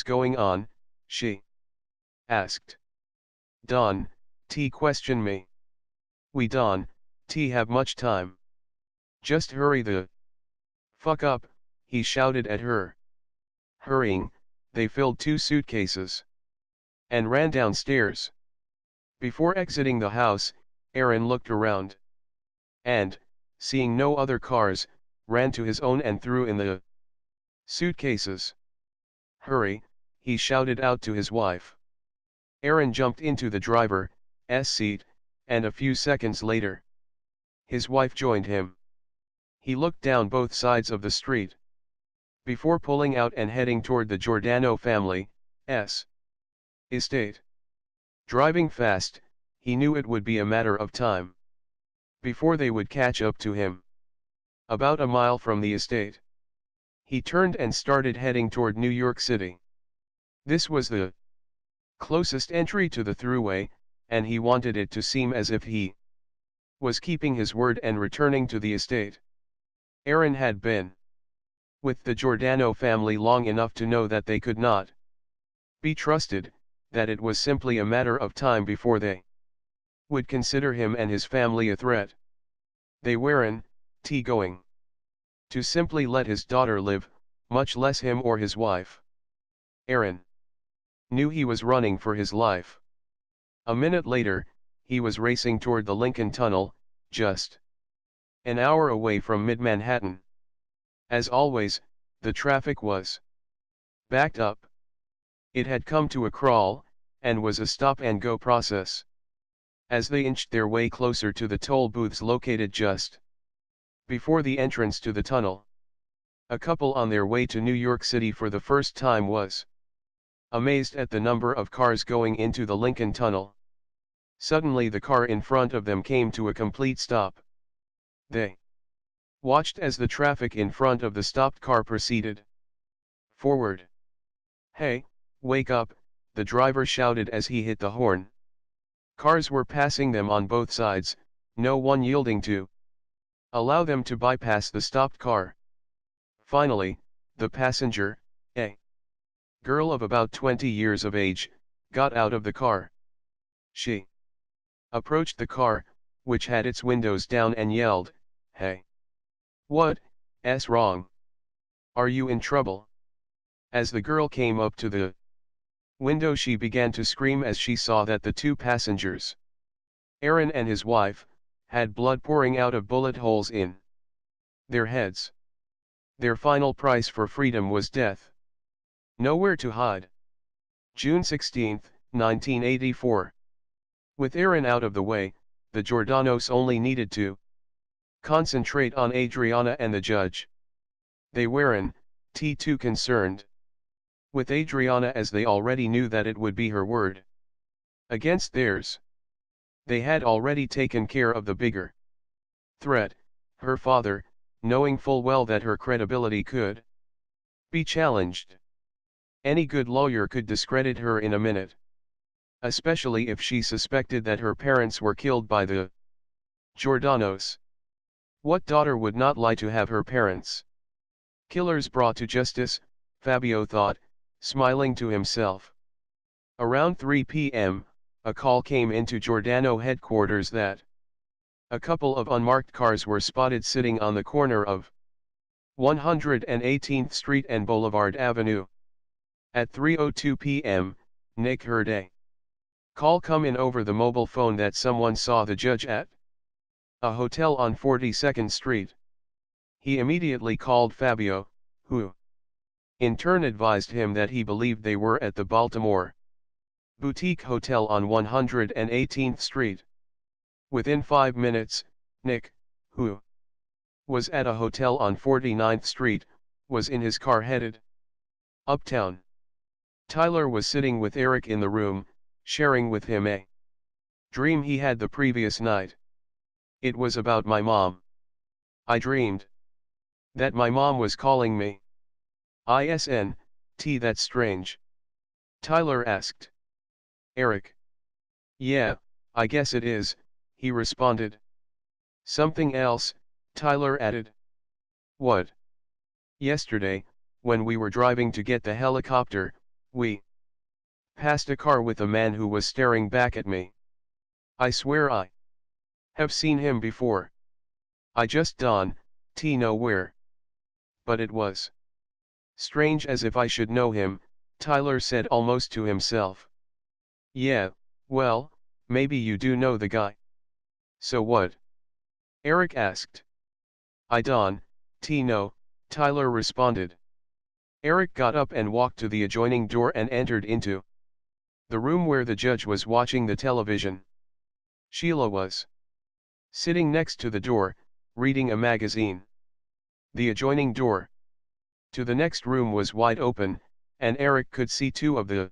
going on?" she asked. "Don, T question me. We don't have much time. Just hurry the fuck up," he shouted at her. Hurrying, they filled 2 suitcases and ran downstairs. Before exiting the house, Aaron looked around and, seeing no other cars, ran to his own and threw in the suitcases. "Hurry," he shouted out to his wife. Aaron jumped into the driver's seat, and a few seconds later, his wife joined him. He looked down both sides of the street before pulling out and heading toward the Giordano family's estate. Driving fast, he knew it would be a matter of time before they would catch up to him. About a mile from the estate, he turned and started heading toward New York City. This was the closest entry to the thruway, and he wanted it to seem as if he was keeping his word and returning to the estate. Aaron had been with the Giordano family long enough to know that they could not be trusted, that it was simply a matter of time before they would consider him and his family a threat. They weren't going to simply let his daughter live, much less him or his wife. Aaron knew he was running for his life. A minute later, he was racing toward the Lincoln Tunnel, just an hour away from mid-Manhattan. As always, the traffic was backed up. It had come to a crawl, and was a stop-and-go process. As they inched their way closer to the toll booths located just before the entrance to the tunnel, a couple on their way to New York City for the first time was amazed at the number of cars going into the Lincoln Tunnel. Suddenly the car in front of them came to a complete stop. They watched as the traffic in front of the stopped car proceeded forward. "Hey, wake up," the driver shouted as he hit the horn. Cars were passing them on both sides, no one yielding to allow them to bypass the stopped car. Finally, the passenger, a girl of about 20 years of age, got out of the car. She approached the car, which had its windows down, and yelled, "Hey! What's wrong? Are you in trouble?" As the girl came up to the window, she began to scream as she saw that the 2 passengers, Aaron and his wife, had blood pouring out of bullet holes in their heads. Their final price for freedom was death. Nowhere to hide. June 16, 1984. With Aaron out of the way, the Giordanos only needed to concentrate on Adriana and the judge. They weren't too concerned with Adriana, as they already knew that it would be her word against theirs. They had already taken care of the bigger threat, her father, knowing full well that her credibility could be challenged. Any good lawyer could discredit her in a minute, especially if she suspected that her parents were killed by the Giordanos. What daughter would not lie to have her parents' killers brought to justice, Fabio thought, smiling to himself. Around 3 p.m., a call came into Giordano headquarters that a couple of unmarked cars were spotted sitting on the corner of 118th Street and Boulevard Avenue. At 3:02 p.m., Nick heard a call come in over the mobile phone that someone saw the judge at a hotel on 42nd Street. He immediately called Fabio, who in turn advised him that he believed they were at the Baltimore Boutique Hotel on 118th Street. Within 5 minutes, Nick, who was at a hotel on 49th Street, was in his car headed uptown. Tyler was sitting with Eric in the room, sharing with him a dream he had the previous night. It was about my mom. I dreamed that my mom was calling me. ISN, that's strange. Tyler asked. Eric. Yeah, I guess it is, he responded. Something else, Tyler added. What? Yesterday, when we were driving to get the helicopter, we passed a car with a man who was staring back at me. I swear I have seen him before. I just don't know where. But it was strange, as if I should know him, Tyler said almost to himself. Yeah, well, maybe you do know the guy. So what? Eric asked. I don't know, Tyler responded. Eric got up and walked to the adjoining door and entered into the room where the judge was watching the television. Sheila was sitting next to the door, reading a magazine. The adjoining door to the next room was wide open, and Eric could see two of the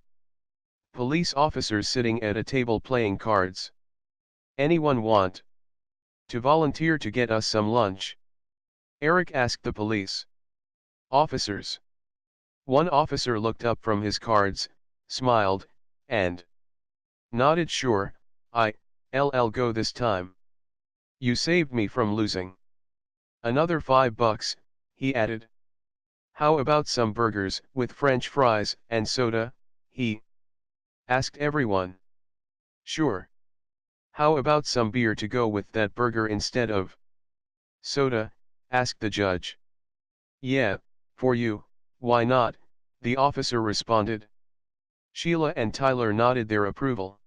police officers sitting at a table playing cards. Anyone want to volunteer to get us some lunch? Eric asked the police officers. One officer looked up from his cards, smiled, and nodded. Sure, I'll go this time. You saved me from losing. Another $5, he added. How about some burgers with French fries and soda, he asked everyone. Sure. How about some beer to go with that burger instead of soda, asked the judge. Yeah, for you, why not, the officer responded. Sheila and Tyler nodded their approval.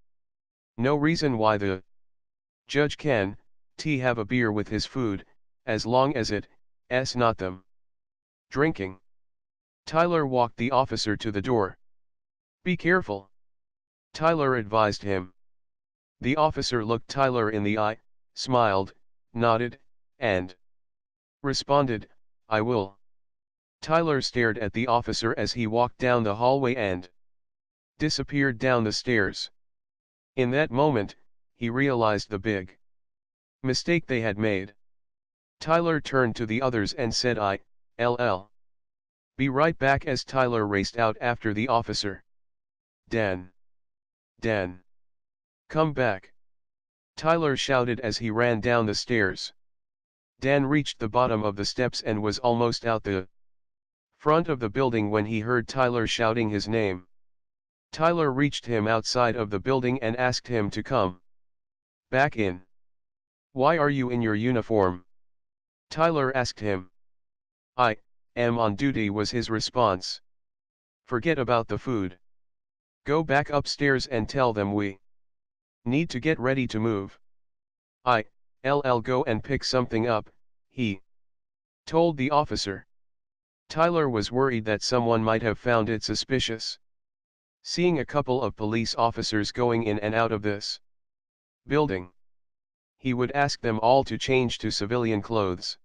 No reason why the judge can have a beer with his food, as long as it's not them drinking. Tyler walked the officer to the door. Be careful, Tyler advised him. The officer looked Tyler in the eye, smiled, nodded, and responded, I will. Tyler stared at the officer as he walked down the hallway and disappeared down the stairs. In that moment, he realized the big mistake they had made. Tyler turned to the others and said, I'll be right back, as Tyler raced out after the officer. Dan, come back, Tyler shouted as he ran down the stairs. Dan reached the bottom of the steps and was almost out the front of the building when he heard Tyler shouting his name. Tyler reached him outside of the building and asked him to come back in. Why are you in your uniform? Tyler asked him. I am on duty, was his response. Forget about the food. Go back upstairs and tell them we need to get ready to move. I'll go and pick something up, he told the officer. Tyler was worried that someone might have found it suspicious seeing a couple of police officers going in and out of this building. He would ask them all to change to civilian clothes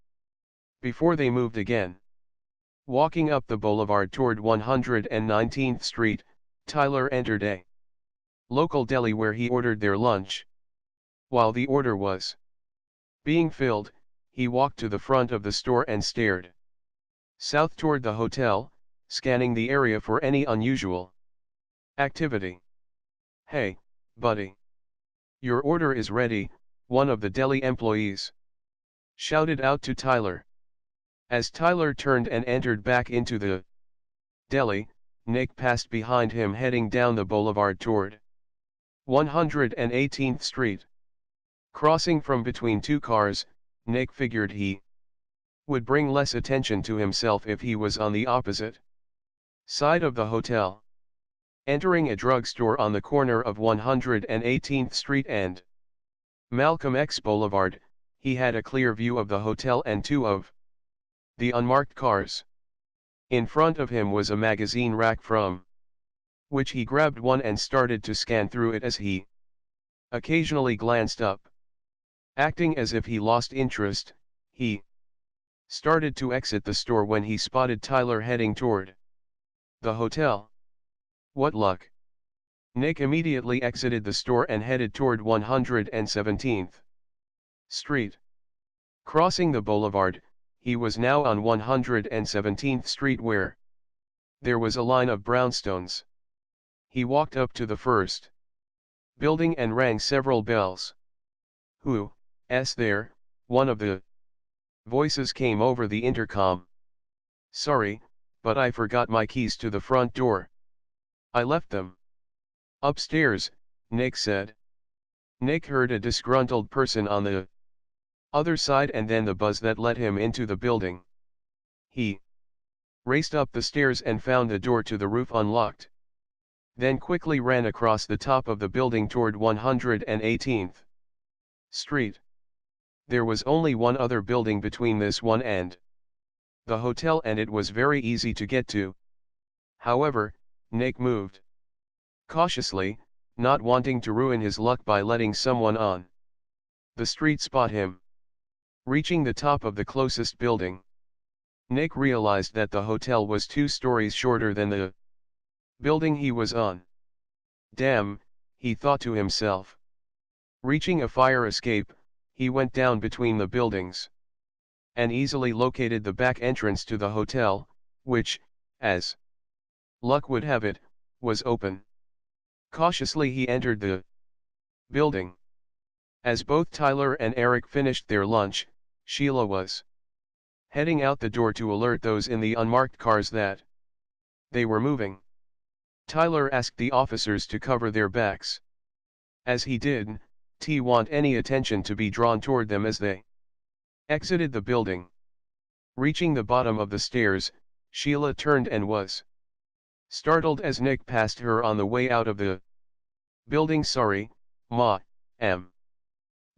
before they moved again. Walking up the boulevard toward 119th Street, Tyler entered a local deli where he ordered their lunch. While the order was being filled, he walked to the front of the store and stared south toward the hotel, scanning the area for any unusual activity. Hey, buddy. Your order is ready, one of the deli employees shouted out to Tyler. As Tyler turned and entered back into the deli, Nick passed behind him heading down the boulevard toward 118th Street. Crossing from between two cars, Nick figured he would bring less attention to himself if he was on the opposite side of the hotel. Entering a drugstore on the corner of 118th Street and Malcolm X Boulevard, he had a clear view of the hotel and two of the unmarked cars. In front of him was a magazine rack from which he grabbed one and started to scan through it as he occasionally glanced up. Acting as if he lost interest, he started to exit the store when he spotted Tyler heading toward the hotel. What luck. Nick immediately exited the store and headed toward 117th Street. Crossing the boulevard, he was now on 117th Street where there was a line of brownstones. He walked up to the first building and rang several bells. "Who's there?" one of the voices came over the intercom. "Sorry, but I forgot my keys to the front door. I left them upstairs," Nick said. Nick heard a disgruntled person on the other side and then the buzz that let him into the building. He raced up the stairs and found the door to the roof unlocked. Then quickly ran across the top of the building toward 118th Street. There was only one other building between this one and the hotel and it was very easy to get to. However, Nick moved cautiously, not wanting to ruin his luck by letting someone on the street spot him. Reaching the top of the closest building, Nick realized that the hotel was 2 stories shorter than the building he was on. Damn, he thought to himself. Reaching a fire escape, he went down between the buildings and easily located the back entrance to the hotel, which, as luck would have it, was open. Cautiously he entered the building. As both Tyler and Eric finished their lunch, Sheila was heading out the door to alert those in the unmarked cars that they were moving. Tyler asked the officers to cover their backs. As he did, T want any attention to be drawn toward them as they exited the building. Reaching the bottom of the stairs, Sheila turned and was startled as Nick passed her on the way out of the building. "Sorry, ma,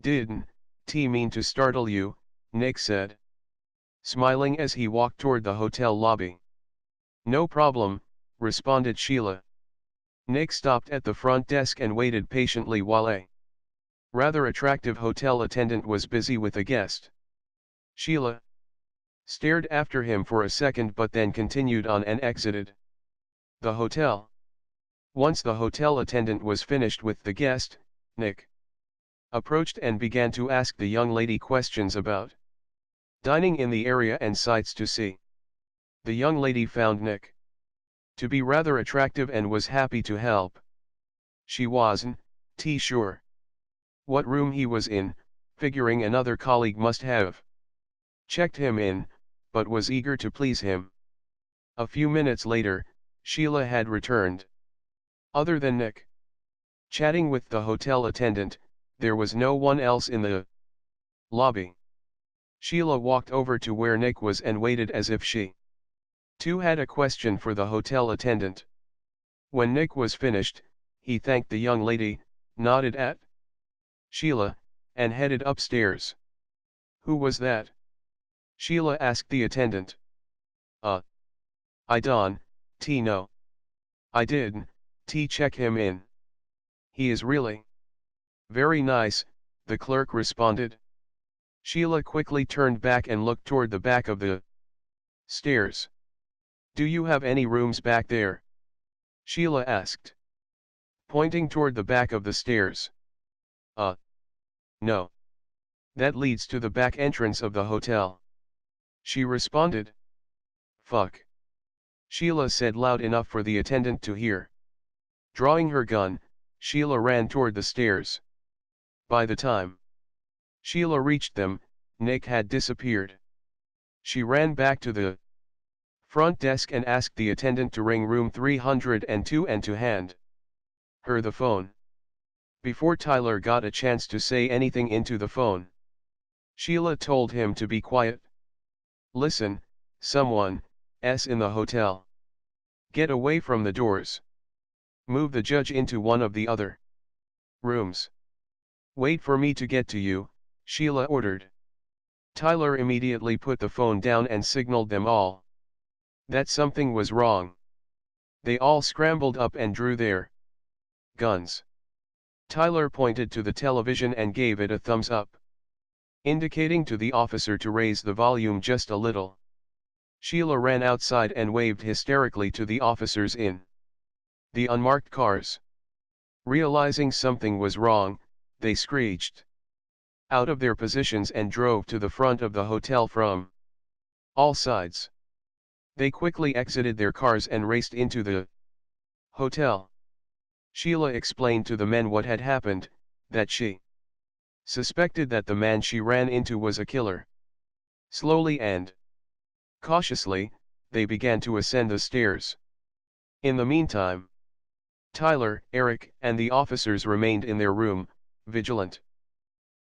didn't T mean to startle you," Nick said, smiling as he walked toward the hotel lobby. "No problem," responded Sheila. Nick stopped at the front desk and waited patiently while a rather attractive hotel attendant was busy with a guest. Sheila stared after him for a second but then continued on and exited the hotel. Once the hotel attendant was finished with the guest, Nick approached and began to ask the young lady questions about dining in the area and sights to see. The young lady found Nick to be rather attractive and was happy to help. She wasn't sure what room he was in, figuring another colleague must have checked him in, but was eager to please him. A few minutes later, Sheila had returned. Other than Nick chatting with the hotel attendant, there was no one else in the lobby. Sheila walked over to where Nick was and waited as if she too had a question for the hotel attendant. When Nick was finished, he thanked the young lady, nodded at Sheila, and headed upstairs. "Who was that?" Sheila asked the attendant. I don't know. I did check him in. He is really very nice," the clerk responded. Sheila quickly turned back and looked toward the back of the stairs. "Do you have any rooms back there?" Sheila asked, pointing toward the back of the stairs. No. That leads to the back entrance of the hotel," she responded. "Fuck," Sheila said loud enough for the attendant to hear. Drawing her gun, Sheila ran toward the stairs. By the time Sheila reached them, Nick had disappeared. She ran back to the front desk and asked the attendant to ring room 302 and to hand her the phone. Before Tyler got a chance to say anything into the phone, Sheila told him to be quiet. "Listen, someone's in the hotel. Get away from the doors. Move the judge into one of the other rooms. Wait for me to get to you," Sheila ordered. Tyler immediately put the phone down and signaled them all that something was wrong. They all scrambled up and drew their guns. Tyler pointed to the television and gave it a thumbs up, indicating to the officer to raise the volume just a little. Sheila ran outside and waved hysterically to the officers in The unmarked cars. Realizing something was wrong, they screeched out of their positions and drove to the front of the hotel from all sides. They quickly exited their cars and raced into the hotel. Sheila explained to the men what had happened, that she suspected that the man she ran into was a killer. Slowly and cautiously, they began to ascend the stairs. In the meantime, Tyler, Eric, and the officers remained in their room, vigilant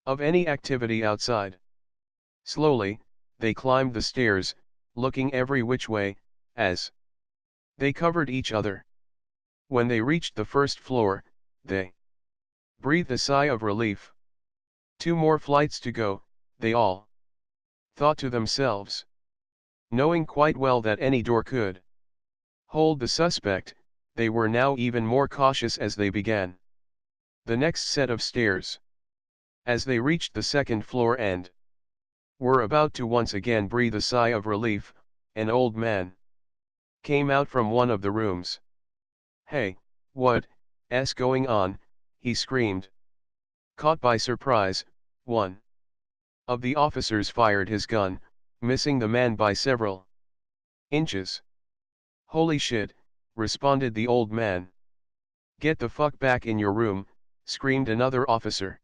of any activity outside. Slowly, they climbed the stairs, looking every which way, as they covered each other. When they reached the first floor, they breathed a sigh of relief. 2 more flights to go, they all thought to themselves. Knowing quite well that any door could hold the suspect, they were now even more cautious as they began the next set of stairs. As they reached the second floor and were about to once again breathe a sigh of relief, an old man came out from one of the rooms. "Hey, what's going on?" he screamed. Caught by surprise, one of the officers fired his gun, missing the man by several inches. "Holy shit," responded the old man. "Get the fuck back in your room," screamed another officer.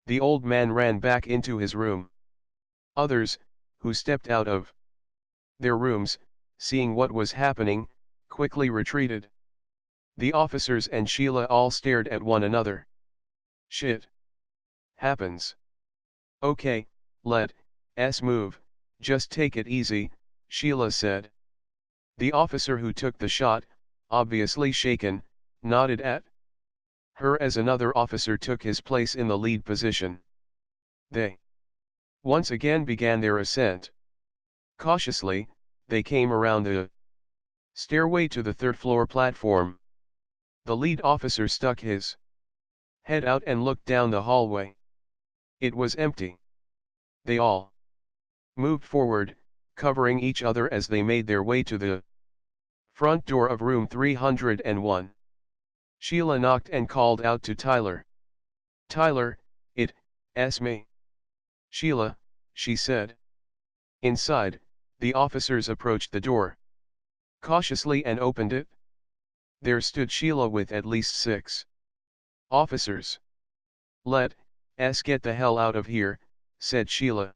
The old man ran back into his room. Others, who stepped out of their rooms, seeing what was happening, quickly retreated. The officers and Sheila all stared at one another. "Shit happens. Okay, let's move, just take it easy," Sheila said. The officer who took the shot, obviously shaken, nodded at her as another officer took his place in the lead position. They once again began their ascent. Cautiously, they came around the stairway to the third-floor platform. The lead officer stuck his head out and looked down the hallway. It was empty. They all moved forward, covering each other as they made their way to the front door of room 301. Sheila knocked and called out to Tyler. "Tyler, it's me." "Sheila," she said. Inside, the officers approached the door cautiously and opened it. There stood Sheila with at least 6 officers. "Let's get the hell out of here," said Sheila.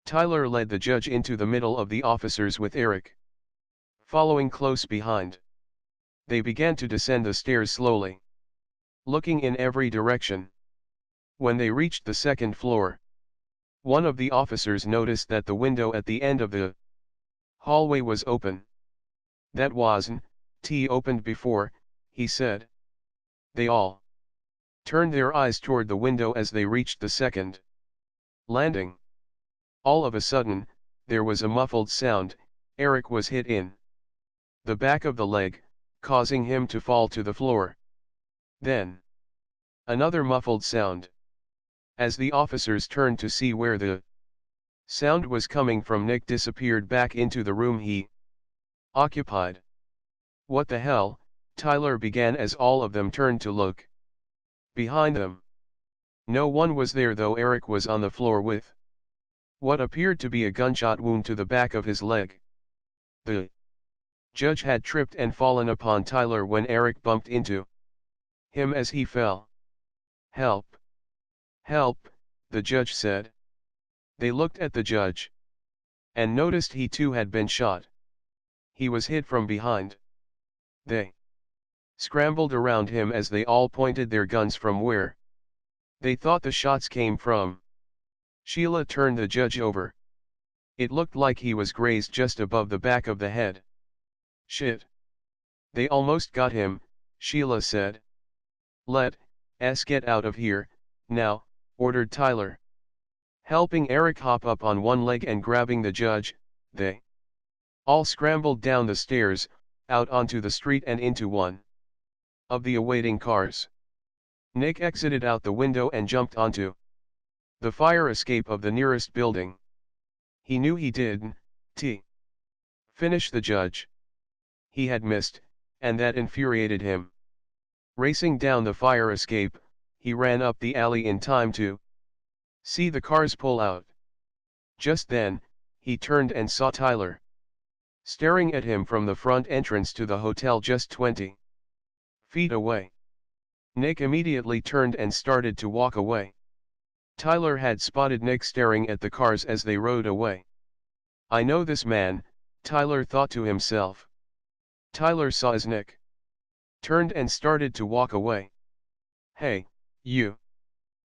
Tyler led the judge into the middle of the officers with Eric following close behind. They began to descend the stairs slowly, looking in every direction. When they reached the second floor, one of the officers noticed that the window at the end of the hallway was open. "That wasn't opened before," he said. They all turned their eyes toward the window as they reached the second landing. All of a sudden, there was a muffled sound. Eric was hit in the back of the leg, causing him to fall to the floor. Then another muffled sound. As the officers turned to see where the sound was coming from, Nick disappeared back into the room he occupied. "What the hell?" Tyler began as all of them turned to look behind them. No one was there, though Eric was on the floor with what appeared to be a gunshot wound to the back of his leg. The judge had tripped and fallen upon Tyler when Eric bumped into him as he fell. "Help! Help!" the judge said. They looked at the judge and noticed he too had been shot. He was hit from behind. They scrambled around him as they all pointed their guns from where they thought the shots came from. Sheila turned the judge over. It looked like he was grazed just above the back of the head. "Shit. They almost got him," Sheila said. "Let's get out of here, now," ordered Tyler. Helping Eric hop up on one leg and grabbing the judge, they all scrambled down the stairs, out onto the street and into one of the awaiting cars. Nick exited out the window and jumped onto the fire escape of the nearest building. He knew he didn't finish the judge. He had missed and that infuriated him. Racing down the fire escape, he ran up the alley in time to see the cars pull out. Just then, he turned and saw Tyler staring at him from the front entrance to the hotel just 20 feet away. Nick immediately turned and started to walk away. Tyler had spotted Nick staring at the cars as they rode away. "I know this man," Tyler thought to himself. Tyler saw as Nick turned and started to walk away. "Hey, you!"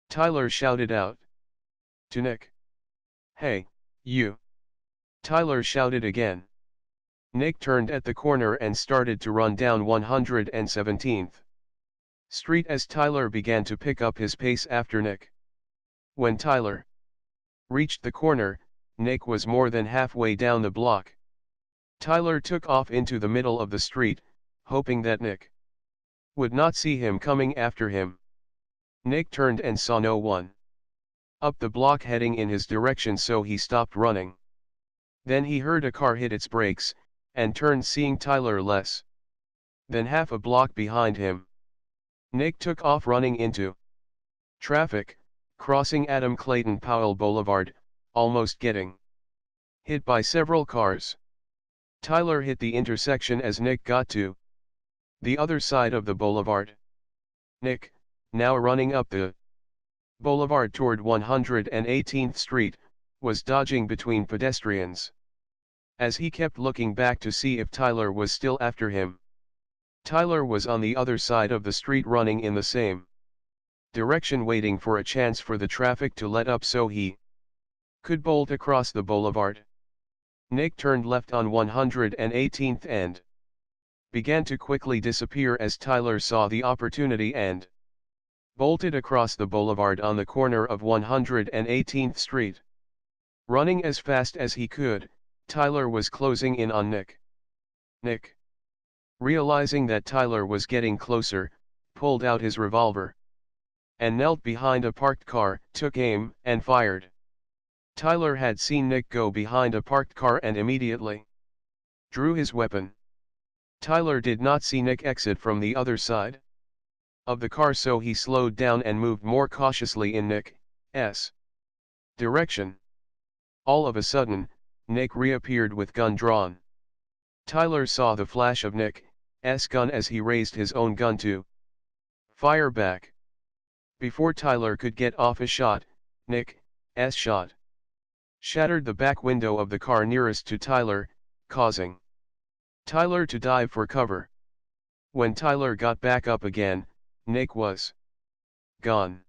Tyler shouted out to Nick. "Hey, you!" Tyler shouted again. Nick turned at the corner and started to run down 117th Street as Tyler began to pick up his pace after Nick. When Tyler reached the corner, Nick was more than halfway down the block. Tyler took off into the middle of the street, hoping that Nick would not see him coming after him. Nick turned and saw no one up the block heading in his direction, so he stopped running. Then he heard a car hit its brakes, and turned, seeing Tyler less than half a block behind him. Nick took off running into traffic, crossing Adam Clayton Powell Boulevard, almost getting hit by several cars. Tyler hit the intersection as Nick got to the other side of the boulevard. Nick, now running up the boulevard toward 118th Street, was dodging between pedestrians. As he kept looking back to see if Tyler was still after him. Tyler was on the other side of the street running in the same direction, waiting for a chance for the traffic to let up so he could bolt across the boulevard. Nick turned left on 118th and began to quickly disappear as Tyler saw the opportunity and bolted across the boulevard on the corner of 118th Street. Running as fast as he could, Tyler was closing in on Nick. Nick, realizing that Tyler was getting closer, pulled out his revolver and knelt behind a parked car, took aim, and fired. Tyler had seen Nick go behind a parked car and immediately drew his weapon. Tyler did not see Nick exit from the other side of the car, so he slowed down and moved more cautiously in Nick's direction. All of a sudden, Nick reappeared with gun drawn. Tyler saw the flash of Nick's gun as he raised his own gun to fire back. Before Tyler could get off a shot, Nick's shot shattered the back window of the car nearest to Tyler, causing Tyler to dive for cover. When Tyler got back up again, Nick was gone.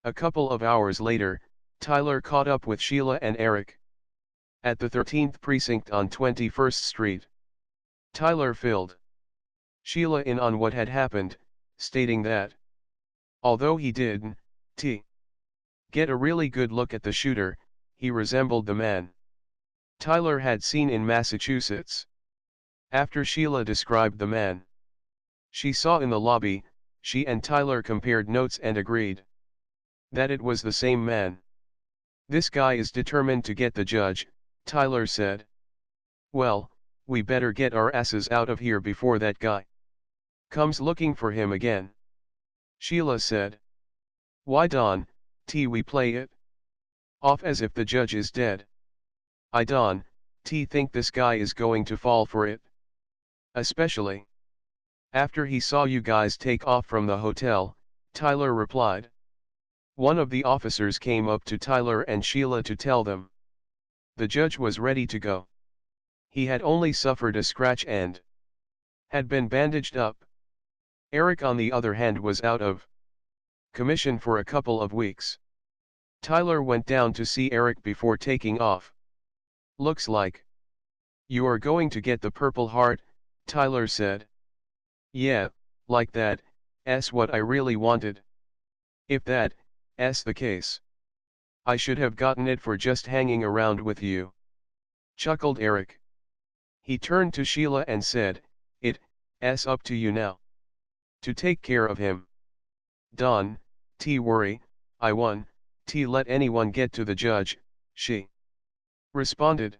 A couple of hours later, Tyler caught up with Sheila and Eric at the 13th Precinct on 21st Street. Tyler filled Sheila in on what had happened, stating that although he didn't get a really good look at the shooter, he resembled the man Tyler had seen in Massachusetts. After Sheila described the man she saw in the lobby, she and Tyler compared notes and agreed that it was the same man. "This guy is determined to get the judge," Tyler said. "Well, we better get our asses out of here before that guy comes looking for him again," Sheila said. "Why don't we play it off as if the judge is dead? I don't think this guy is going to fall for it. Especially after he saw you guys take off from the hotel," Tyler replied. One of the officers came up to Tyler and Sheila to tell them the judge was ready to go. He had only suffered a scratch and had been bandaged up. Eric, on the other hand, was out of commission for a couple of weeks. Tyler went down to see Eric before taking off. "Looks like you are going to get the Purple Heart," Tyler said. "Yeah, like that's what I really wanted. If that's the case, I should have gotten it for just hanging around with you," chuckled Eric. He turned to Sheila and said, "It's up to you now to take care of him. Don't worry, I won't let anyone get to the judge," she responded.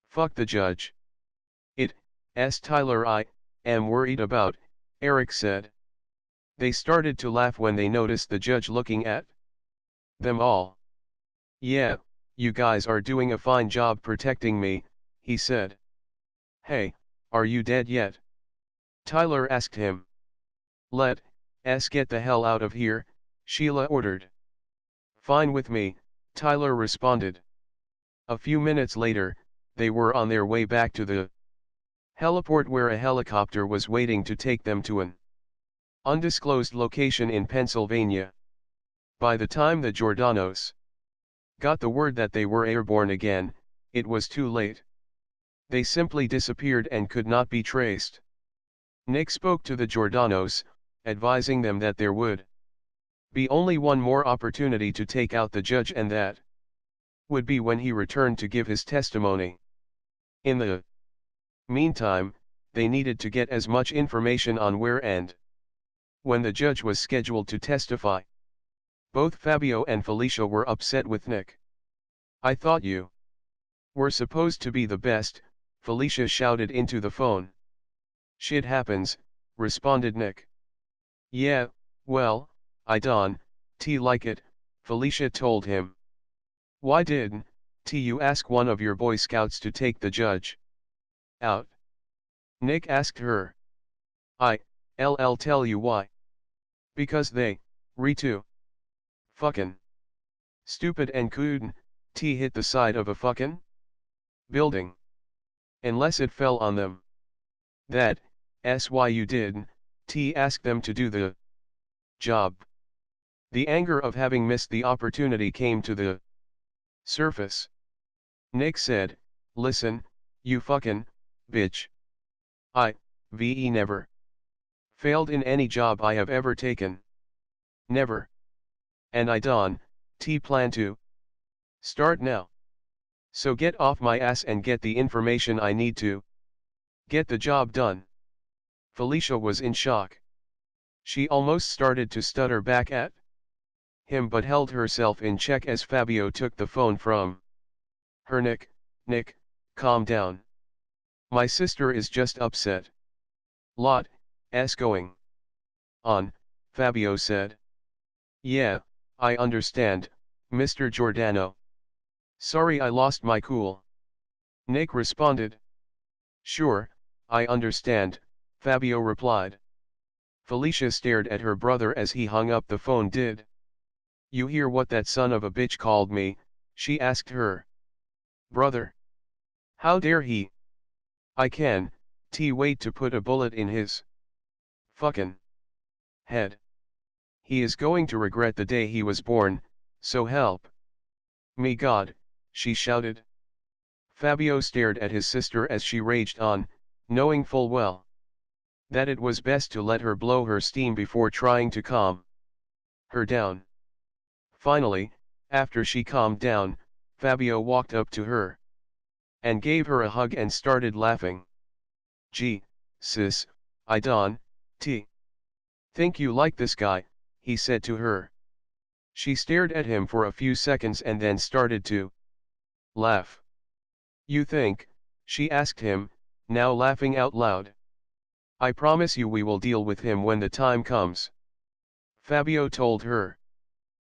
"Fuck the judge. It's Tyler am worried about, Eric said. They started to laugh when they noticed the judge looking at them all. Yeah, you guys are doing a fine job protecting me, he said. Hey, are you dead yet? Tyler asked him. Let us get the hell out of here, Sheila ordered. Fine with me, Tyler responded. A few minutes later, they were on their way back to the heliport where a helicopter was waiting to take them to an undisclosed location in Pennsylvania. By the time the Giordanos got the word that they were airborne again, it was too late. They simply disappeared and could not be traced. Nick spoke to the Giordanos, advising them that there would be only one more opportunity to take out the judge, and that would be when he returned to give his testimony. In the meantime, they needed to get as much information on where and when the judge was scheduled to testify. Both Fabio and Felicia were upset with Nick. I thought you were supposed to be the best, Felicia shouted into the phone. Shit happens, responded Nick. Yeah, well, I don't like it, Felicia told him. Why didn't you ask one of your Boy Scouts to take the judge out? Nick asked her. I'll tell you why. Because they, too fucking stupid and couldn't hit the side of a fucking building unless it fell on them. That's why you didn't ask them to do the job. The anger of having missed the opportunity came to the surface. Nick said, listen, you fucking bitch. I've never failed in any job I have ever taken. Never. And I don't plan to start now. So get off my ass and get the information I need to get the job done. Felicia was in shock. She almost started to stutter back at him, but held herself in check as Fabio took the phone from her. Nick, calm down. My sister is just upset. Lots going on, Fabio said. Yeah, I understand, Mr. Giordano. Sorry I lost my cool. Nick responded. Sure, I understand, Fabio replied. Felicia stared at her brother as he hung up the phone. Did you hear what that son of a bitch called me? She asked her brother. How dare he? I can't wait to put a bullet in his fucking head. He is going to regret the day he was born, so help me God, she shouted. Fabio stared at his sister as she raged on, knowing full well that it was best to let her blow her steam before trying to calm her down. Finally, after she calmed down, Fabio walked up to her and gave her a hug and started laughing. Gee, sis, I don't think you like this guy, he said to her. She stared at him for a few seconds and then started to laugh. You think? She asked him, now laughing out loud. I promise you we will deal with him when the time comes, Fabio told her.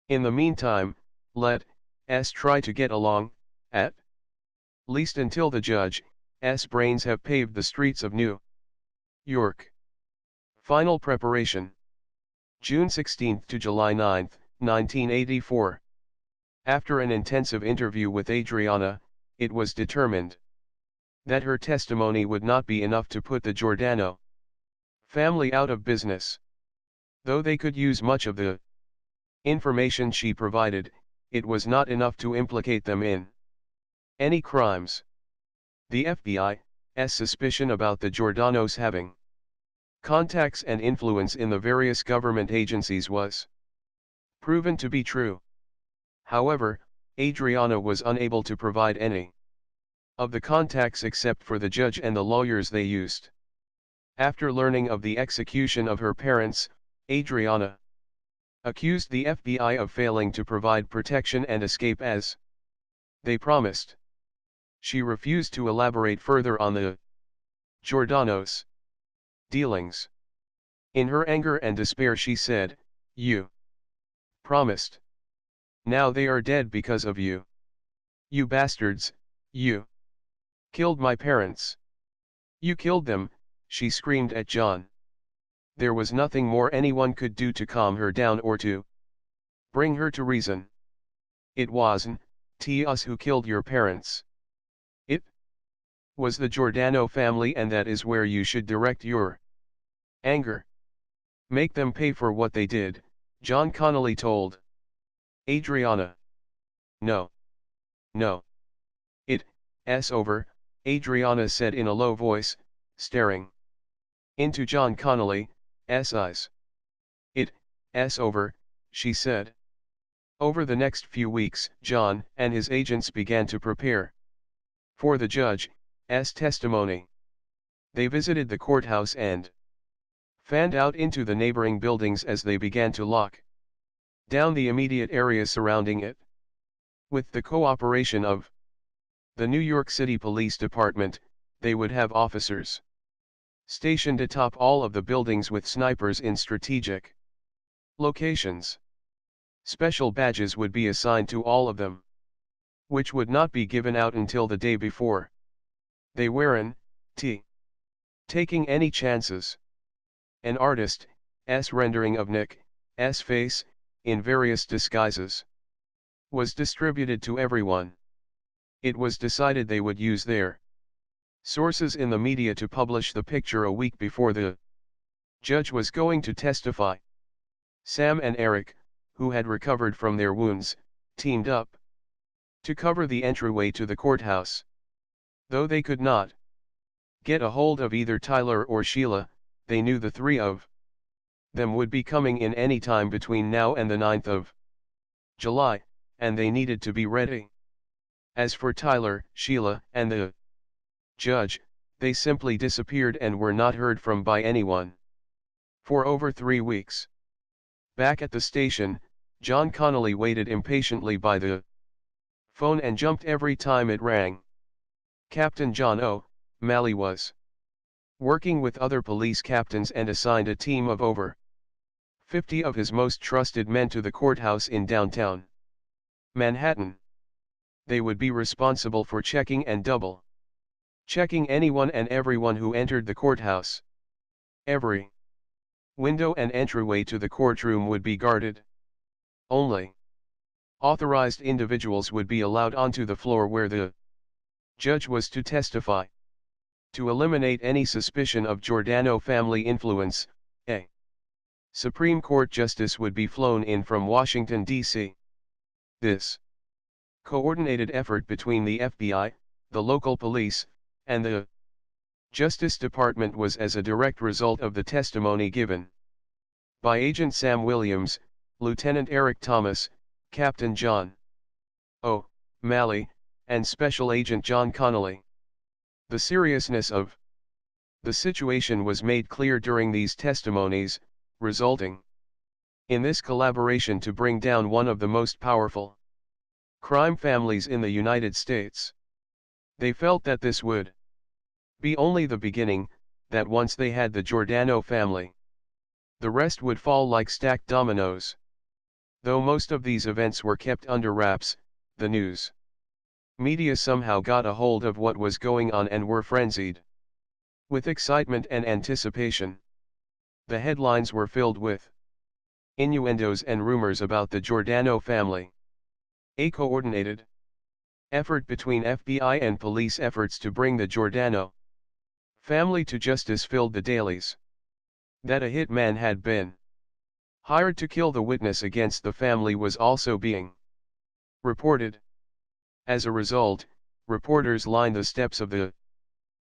In the meantime, let us try to get along, at least until the judge's brains have paved the streets of New York. Final preparation. June 16 to July 9, 1984. After an intensive interview with Adriana, it was determined that her testimony would not be enough to put the Giordano family out of business. Though they could use much of the information she provided, it was not enough to implicate them in any crimes. The FBI's suspicion about the Giordanos having contacts and influence in the various government agencies was proven to be true. However, Adriana was unable to provide any of the contacts except for the judge and the lawyers they used. After learning of the execution of her parents, Adriana accused the FBI of failing to provide protection and escape as they promised. She refused to elaborate further on the Giordanos' dealings. In her anger and despair she said, "You promised. Now they are dead because of you. You bastards, you killed my parents. You killed them," she screamed at John. There was nothing more anyone could do to calm her down or to bring her to reason. "It wasn't us who killed your parents. It was the Giordano family, and that is where you should direct your anger. Make them pay for what they did," John Connolly told Adriana. "No. No. It's over," Adriana said in a low voice, staring into John Connolly's eyes. "It's over," she said. Over the next few weeks, John and his agents began to prepare for the judge's testimony. They visited the courthouse and fanned out into the neighboring buildings as they began to lock down the immediate area surrounding it. With the cooperation of the New York City Police Department, they would have officers stationed atop all of the buildings with snipers in strategic locations. Special badges would be assigned to all of them, which would not be given out until the day before. They weren't taking any chances. An artist's rendering of Nick's face, in various disguises, was distributed to everyone. It was decided they would use their sources in the media to publish the picture a week before the judge was going to testify. Sam and Eric, who had recovered from their wounds, teamed up to cover the entryway to the courthouse. Though they could not get a hold of either Tyler or Sheila, they knew the three of them would be coming in any time between now and the 9th of July, and they needed to be ready. As for Tyler, Sheila, and the judge, they simply disappeared and were not heard from by anyone for over 3 weeks. Back at the station, John Connolly waited impatiently by the phone and jumped every time it rang. Captain John O'Malley was working with other police captains and assigned a team of over 50 of his most trusted men to the courthouse in downtown Manhattan. They would be responsible for checking and double-checking anyone and everyone who entered the courthouse. Every window and entryway to the courtroom would be guarded. Only authorized individuals would be allowed onto the floor where the judge was to testify. To eliminate any suspicion of Giordano family influence, a Supreme Court justice would be flown in from Washington, D.C. This coordinated effort between the FBI, the local police, and the Justice Department was as a direct result of the testimony given by Agent Sam Williams, Lieutenant Eric Thomas, Captain John O'Malley, and Special Agent John Connolly. The seriousness of the situation was made clear during these testimonies, resulting in this collaboration to bring down one of the most powerful crime families in the United States. They felt that this would be only the beginning, that once they had the Giordano family, the rest would fall like stacked dominoes. Though most of these events were kept under wraps, the news media somehow got a hold of what was going on and were frenzied with excitement and anticipation. The headlines were filled with innuendos and rumors about the Giordano family. A coordinated effort between FBI and police efforts to bring the Giordano family to justice filled the dailies. That a hitman had been hired to kill the witness against the family was also being reported. As a result, reporters lined the steps of the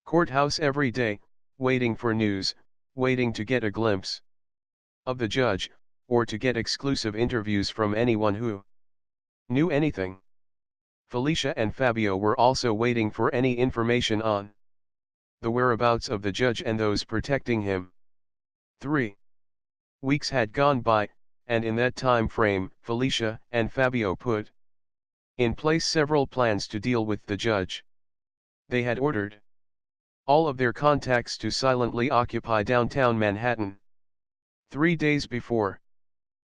courthouse every day, waiting for news, waiting to get a glimpse of the judge, or to get exclusive interviews from anyone who knew anything. Felicia and Fabio were also waiting for any information on the whereabouts of the judge and those protecting him. 3 weeks had gone by, and in that time frame, Felicia and Fabio put in place several plans to deal with the judge. They had ordered all of their contacts to silently occupy downtown Manhattan. 3 days before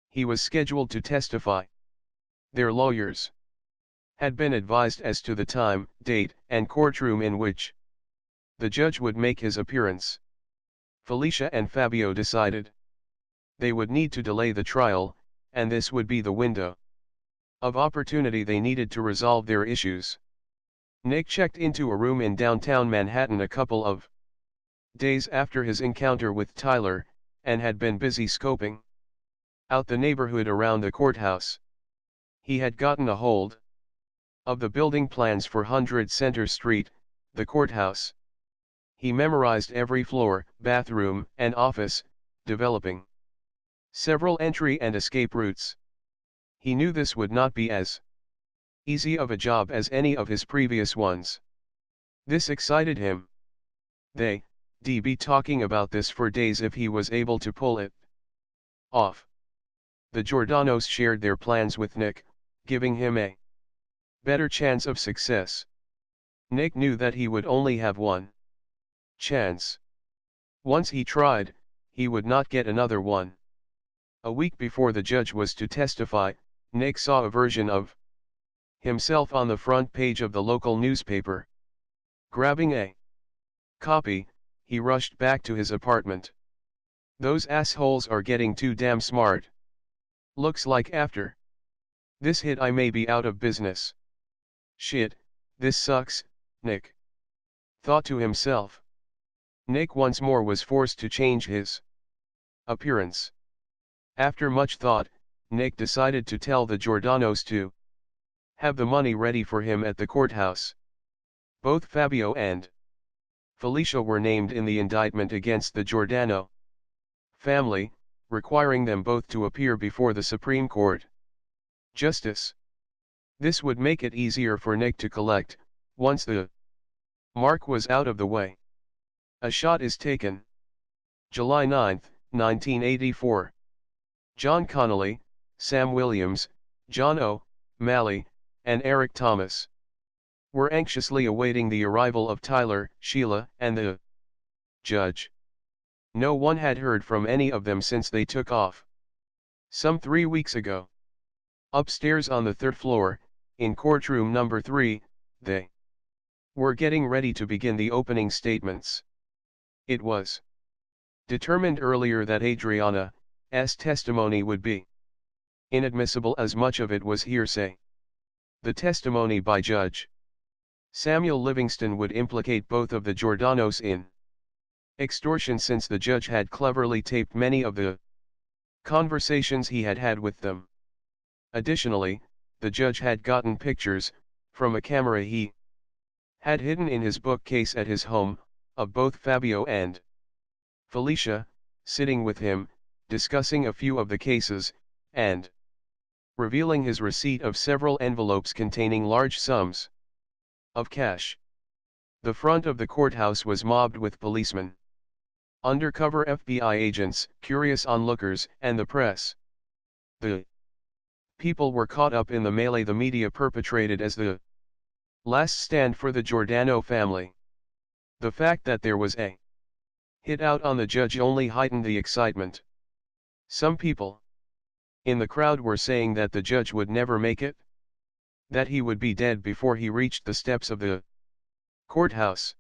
he was scheduled to testify, their lawyers had been advised as to the time, date, and courtroom in which the judge would make his appearance. Felicia and Fabio decided they would need to delay the trial, and this would be the window of opportunity they needed to resolve their issues. Nick checked into a room in downtown Manhattan a couple of days after his encounter with Tyler, and had been busy scoping out the neighborhood around the courthouse. He had gotten a hold of the building plans for 100 Center Street, the courthouse. He memorized every floor, bathroom, and office, developing several entry and escape routes. He knew this would not be as easy of a job as any of his previous ones. This excited him. They'd be talking about this for days if he was able to pull it off. The Giordanos shared their plans with Nick, giving him a better chance of success. Nick knew that he would only have one chance. Once he tried, he would not get another one. A week before the judge was to testify, Nick saw a version of himself on the front page of the local newspaper. Grabbing a copy, he rushed back to his apartment. Those assholes are getting too damn smart. Looks like after this hit I may be out of business. Shit, this sucks, Nick thought to himself. Nick once more was forced to change his appearance. After much thought, Nick decided to tell the Giordanos to have the money ready for him at the courthouse. Both Fabio and Felicia were named in the indictment against the Giordano family, requiring them both to appear before the Supreme Court justice. This would make it easier for Nick to collect, once the mark was out of the way. A shot is taken. July 9, 1984. John Connolly, Sam Williams, John O'Malley, and Eric Thomas were anxiously awaiting the arrival of Tyler, Sheila, and the judge. No one had heard from any of them since they took off some 3 weeks ago. Upstairs on the third floor, in courtroom number 3, they were getting ready to begin the opening statements. It was determined earlier that Adriana's testimony would be inadmissible, as much of it was hearsay. The testimony by Judge Samuel Livingston would implicate both of the Giordanos in extortion, since the judge had cleverly taped many of the conversations he had had with them. Additionally, the judge had gotten pictures, from a camera he had hidden in his bookcase at his home, of both Fabio and Felicia, sitting with him, discussing a few of the cases, and revealing his receipt of several envelopes containing large sums of cash. The front of the courthouse was mobbed with policemen, undercover FBI agents, curious onlookers, and the press. The people were caught up in the melee the media perpetrated as the last stand for the Giordano family. The fact that there was a hit out on the judge only heightened the excitement. Some people in the crowd were saying that the judge would never make it, that he would be dead before he reached the steps of the courthouse.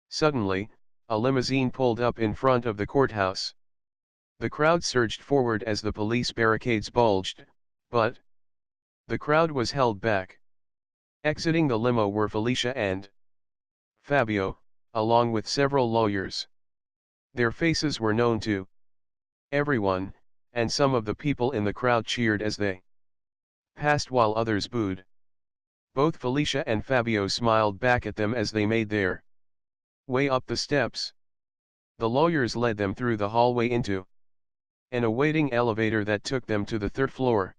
Suddenly, a limousine pulled up in front of the courthouse. The crowd surged forward as the police barricades bulged, but the crowd was held back. Exiting the limo were Felicia and Fabio, along with several lawyers. Their faces were known to everyone, and some of the people in the crowd cheered as they passed while others booed. Both Felicia and Fabio smiled back at them as they made their way up the steps. The lawyers led them through the hallway into an awaiting elevator that took them to the third floor.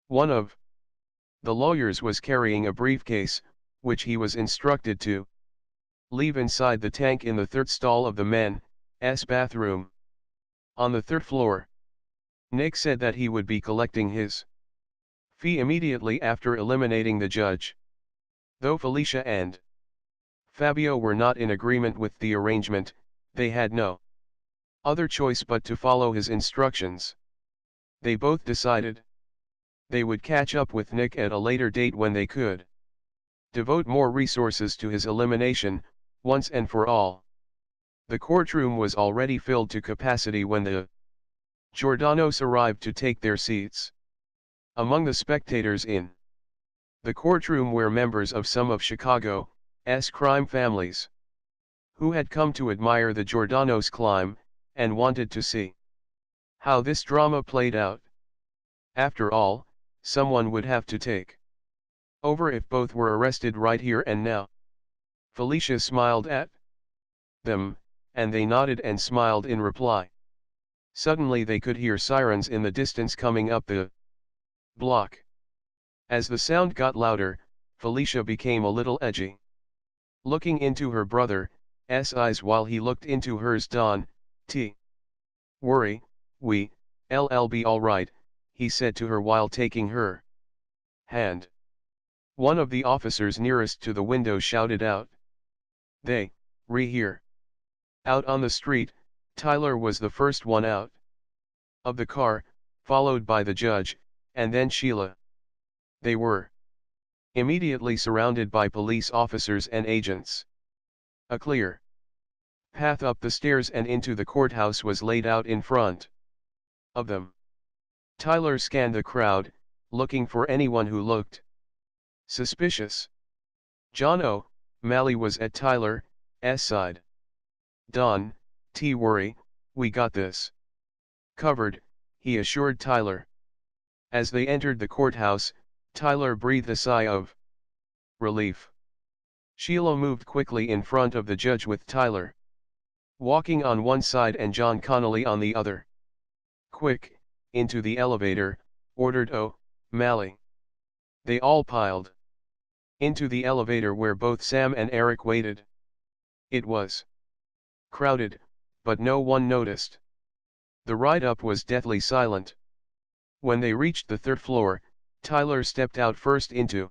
One of the lawyers was carrying a briefcase, which he was instructed to leave inside the tank in the third stall of the men's bathroom. On the third floor, Nick said that he would be collecting his fee immediately after eliminating the judge. Though Felicia and Fabio were not in agreement with the arrangement. They had no other choice but to follow his instructions. They both decided they would catch up with Nick at a later date when they could devote more resources to his elimination, once and for all. The courtroom was already filled to capacity when the Giordano's arrived to take their seats. Among the spectators in the courtroom were members of some of Chicago's crime families, who had come to admire the Giordano's climb, and wanted to see how this drama played out. After all, someone would have to take over if both were arrested right here and now. Felicia smiled at them, and they nodded and smiled in reply. Suddenly they could hear sirens in the distance coming up the block. As the sound got louder, Felicia became a little edgy. Looking into her brother's eyes while he looked into hers, "Don't worry, we'll be all right," he said to her while taking her hand. One of the officers nearest to the window shouted out, "They here." Out on the street, Tyler was the first one out of the car, followed by the judge, and then Sheila. They were immediately surrounded by police officers and agents. A clear path up the stairs and into the courthouse was laid out in front of them. Tyler scanned the crowd, looking for anyone who looked suspicious. John O'Malley was at Tyler's side. "Don't worry, we got this covered," he assured Tyler. As they entered the courthouse, Tyler breathed a sigh of relief. Sheila moved quickly in front of the judge with Tyler walking on one side and John Connolly on the other. "Quick, into the elevator," ordered O'Malley. They all piled into the elevator where both Sam and Eric waited. It was crowded, but no one noticed. The ride up was deathly silent. When they reached the third floor, Tyler stepped out first into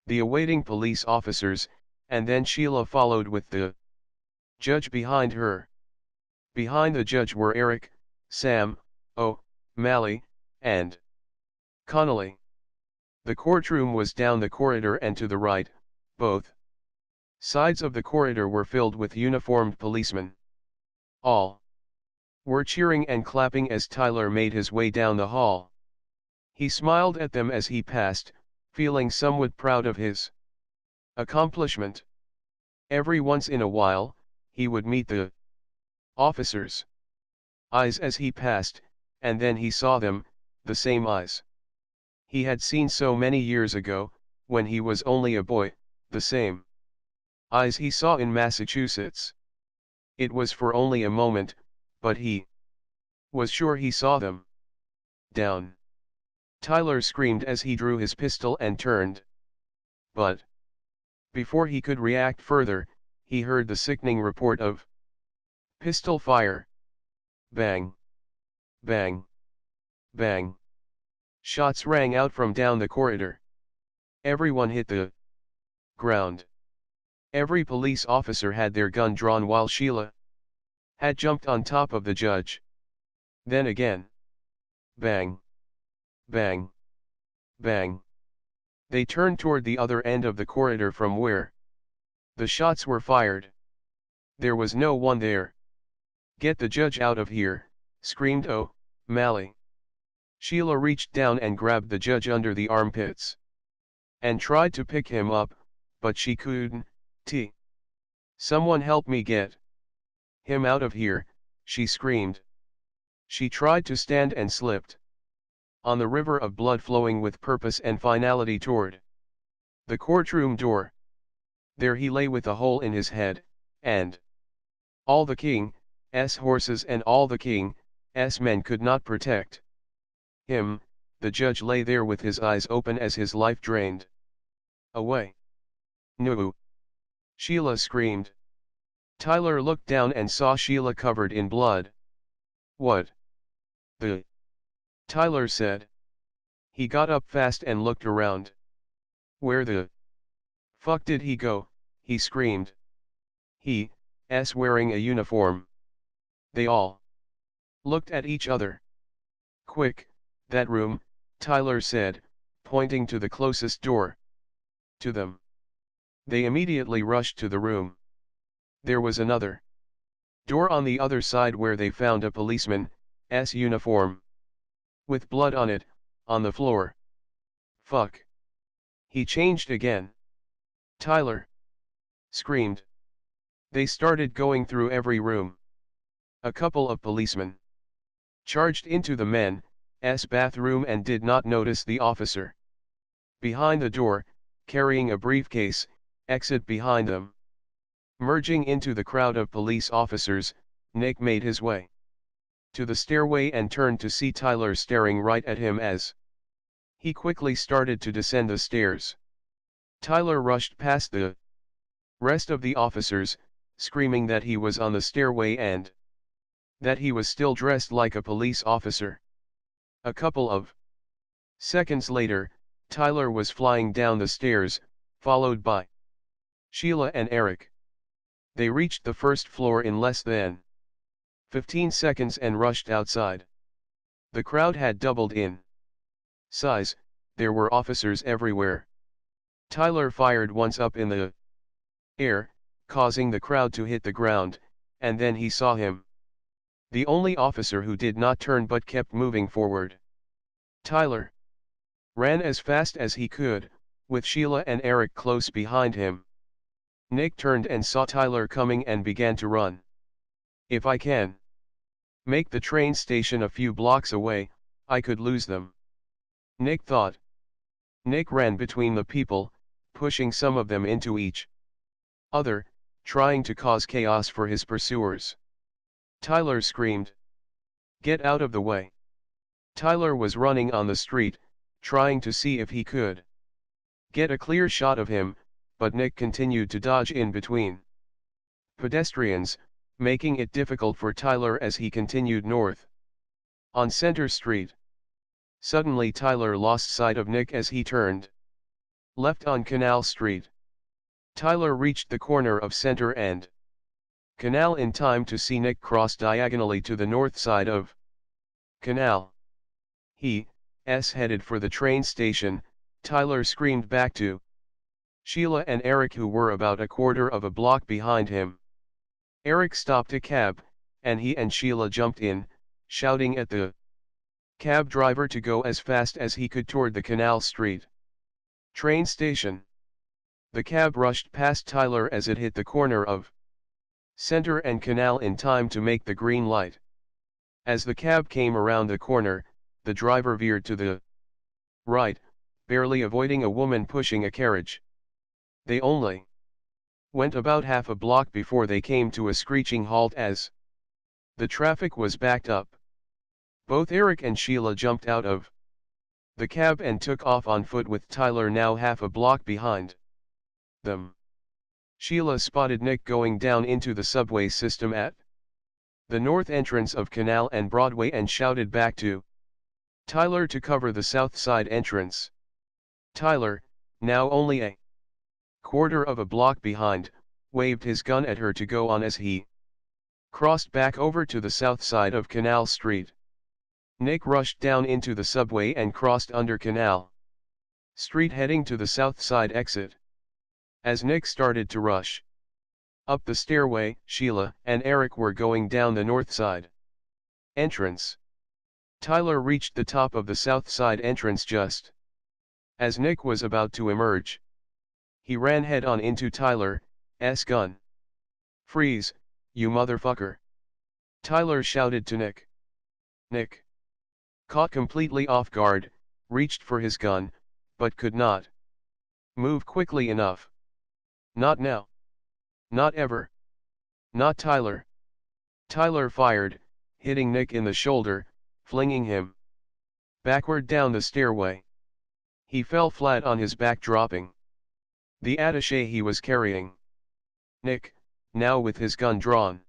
the awaiting police officers, and then Sheila followed with the judge behind her. Behind the judge were Eric, Sam, O'Malley, and Connolly. The courtroom was down the corridor and to the right. Both sides of the corridor were filled with uniformed policemen. All were cheering and clapping as Tyler made his way down the hall. He smiled at them as he passed, feeling somewhat proud of his accomplishment. Every once in a while, he would meet the officers' eyes as he passed, and then he saw them, the same eyes he had seen so many years ago, when he was only a boy, the same eyes he saw in Massachusetts. It was for only a moment, but he was sure he saw them. "Down!" Tyler screamed as he drew his pistol and turned. But before he could react further, he heard the sickening report of pistol fire. Bang! Bang! Bang! Shots rang out from down the corridor. Everyone hit the ground. Every police officer had their gun drawn while Sheila had jumped on top of the judge. Then again. Bang! Bang! Bang! They turned toward the other end of the corridor from where the shots were fired. There was no one there. "Get the judge out of here," screamed O'Malley. Sheila reached down and grabbed the judge under the armpits and tried to pick him up, but she couldn't. "Someone help me get him out of here," she screamed. She tried to stand and slipped on the river of blood flowing with purpose and finality toward the courtroom door. There he lay with a hole in his head, and all the king's horses and all the king's men could not protect him. The judge lay there with his eyes open as his life drained away. "No!" Sheila screamed. Tyler looked down and saw Sheila covered in blood. "What the?" Tyler said. He got up fast and looked around. "Where the fuck did he go?" he screamed. He's wearing a uniform. They all looked at each other. Quick, that room, Tyler said, pointing to the closest door to them. They immediately rushed to the room. There was another door on the other side where they found a policeman's uniform, with blood on it, on the floor. Fuck. He changed again. Tyler screamed. They started going through every room. A couple of policemen charged into the men's bathroom and did not notice the officer behind the door, carrying a briefcase, exit behind them. Merging into the crowd of police officers, Nick made his way to the stairway and turned to see Tyler staring right at him as he quickly started to descend the stairs. Tyler rushed past the rest of the officers, screaming that he was on the stairway and that he was still dressed like a police officer. A couple of seconds later, Tyler was flying down the stairs, followed by Sheila and Eric. They reached the first floor in less than 15 seconds and rushed outside. The crowd had doubled in size, there were officers everywhere. Tyler fired once up in the air, causing the crowd to hit the ground, and then he saw him. The only officer who did not turn but kept moving forward. Tyler ran as fast as he could, with Sheila and Eric close behind him. Nick turned and saw Tyler coming and began to run. If I can make the train station a few blocks away, I could lose them, Nick thought. Nick ran between the people, pushing some of them into each other, trying to cause chaos for his pursuers. Tyler screamed, "Get out of the way!" Tyler was running on the street, trying to see if he could get a clear shot of him, but Nick continued to dodge in between pedestrians, making it difficult for Tyler as he continued north. On Center Street. Suddenly Tyler lost sight of Nick as he turned left on Canal Street. Tyler reached the corner of Center and Canal in time to see Nick cross diagonally to the north side of Canal. He's headed for the train station, Tyler screamed back to Sheila and Eric, who were about a quarter of a block behind him. Eric stopped a cab, and he and Sheila jumped in, shouting at the cab driver to go as fast as he could toward the Canal Street train station. The cab rushed past Tyler as it hit the corner of Center and Canal in time to make the green light. As the cab came around the corner, the driver veered to the right, barely avoiding a woman pushing a carriage. They only went about half a block before they came to a screeching halt as the traffic was backed up. Both Eric and Sheila jumped out of the cab and took off on foot with Tyler now half a block behind them. Sheila spotted Nick going down into the subway system at the north entrance of Canal and Broadway and shouted back to Tyler to cover the south side entrance. Tyler, now only a quarter of a block behind, waved his gun at her to go on as he crossed back over to the south side of Canal Street. Nick rushed down into the subway and crossed under Canal Street heading to the south side exit. As Nick started to rush up the stairway, Sheila and Eric were going down the north side entrance. Tyler reached the top of the south side entrance just as Nick was about to emerge. He ran head on into Tyler's gun. "Freeze, you motherfucker!" Tyler shouted to Nick. Nick, caught completely off guard, reached for his gun, but could not move quickly enough. "Not now. Not ever. Not Tyler." Tyler fired, hitting Nick in the shoulder, flinging him backward down the stairway. He fell flat on his back, dropping the attaché he was carrying. Nick, now with his gun drawn,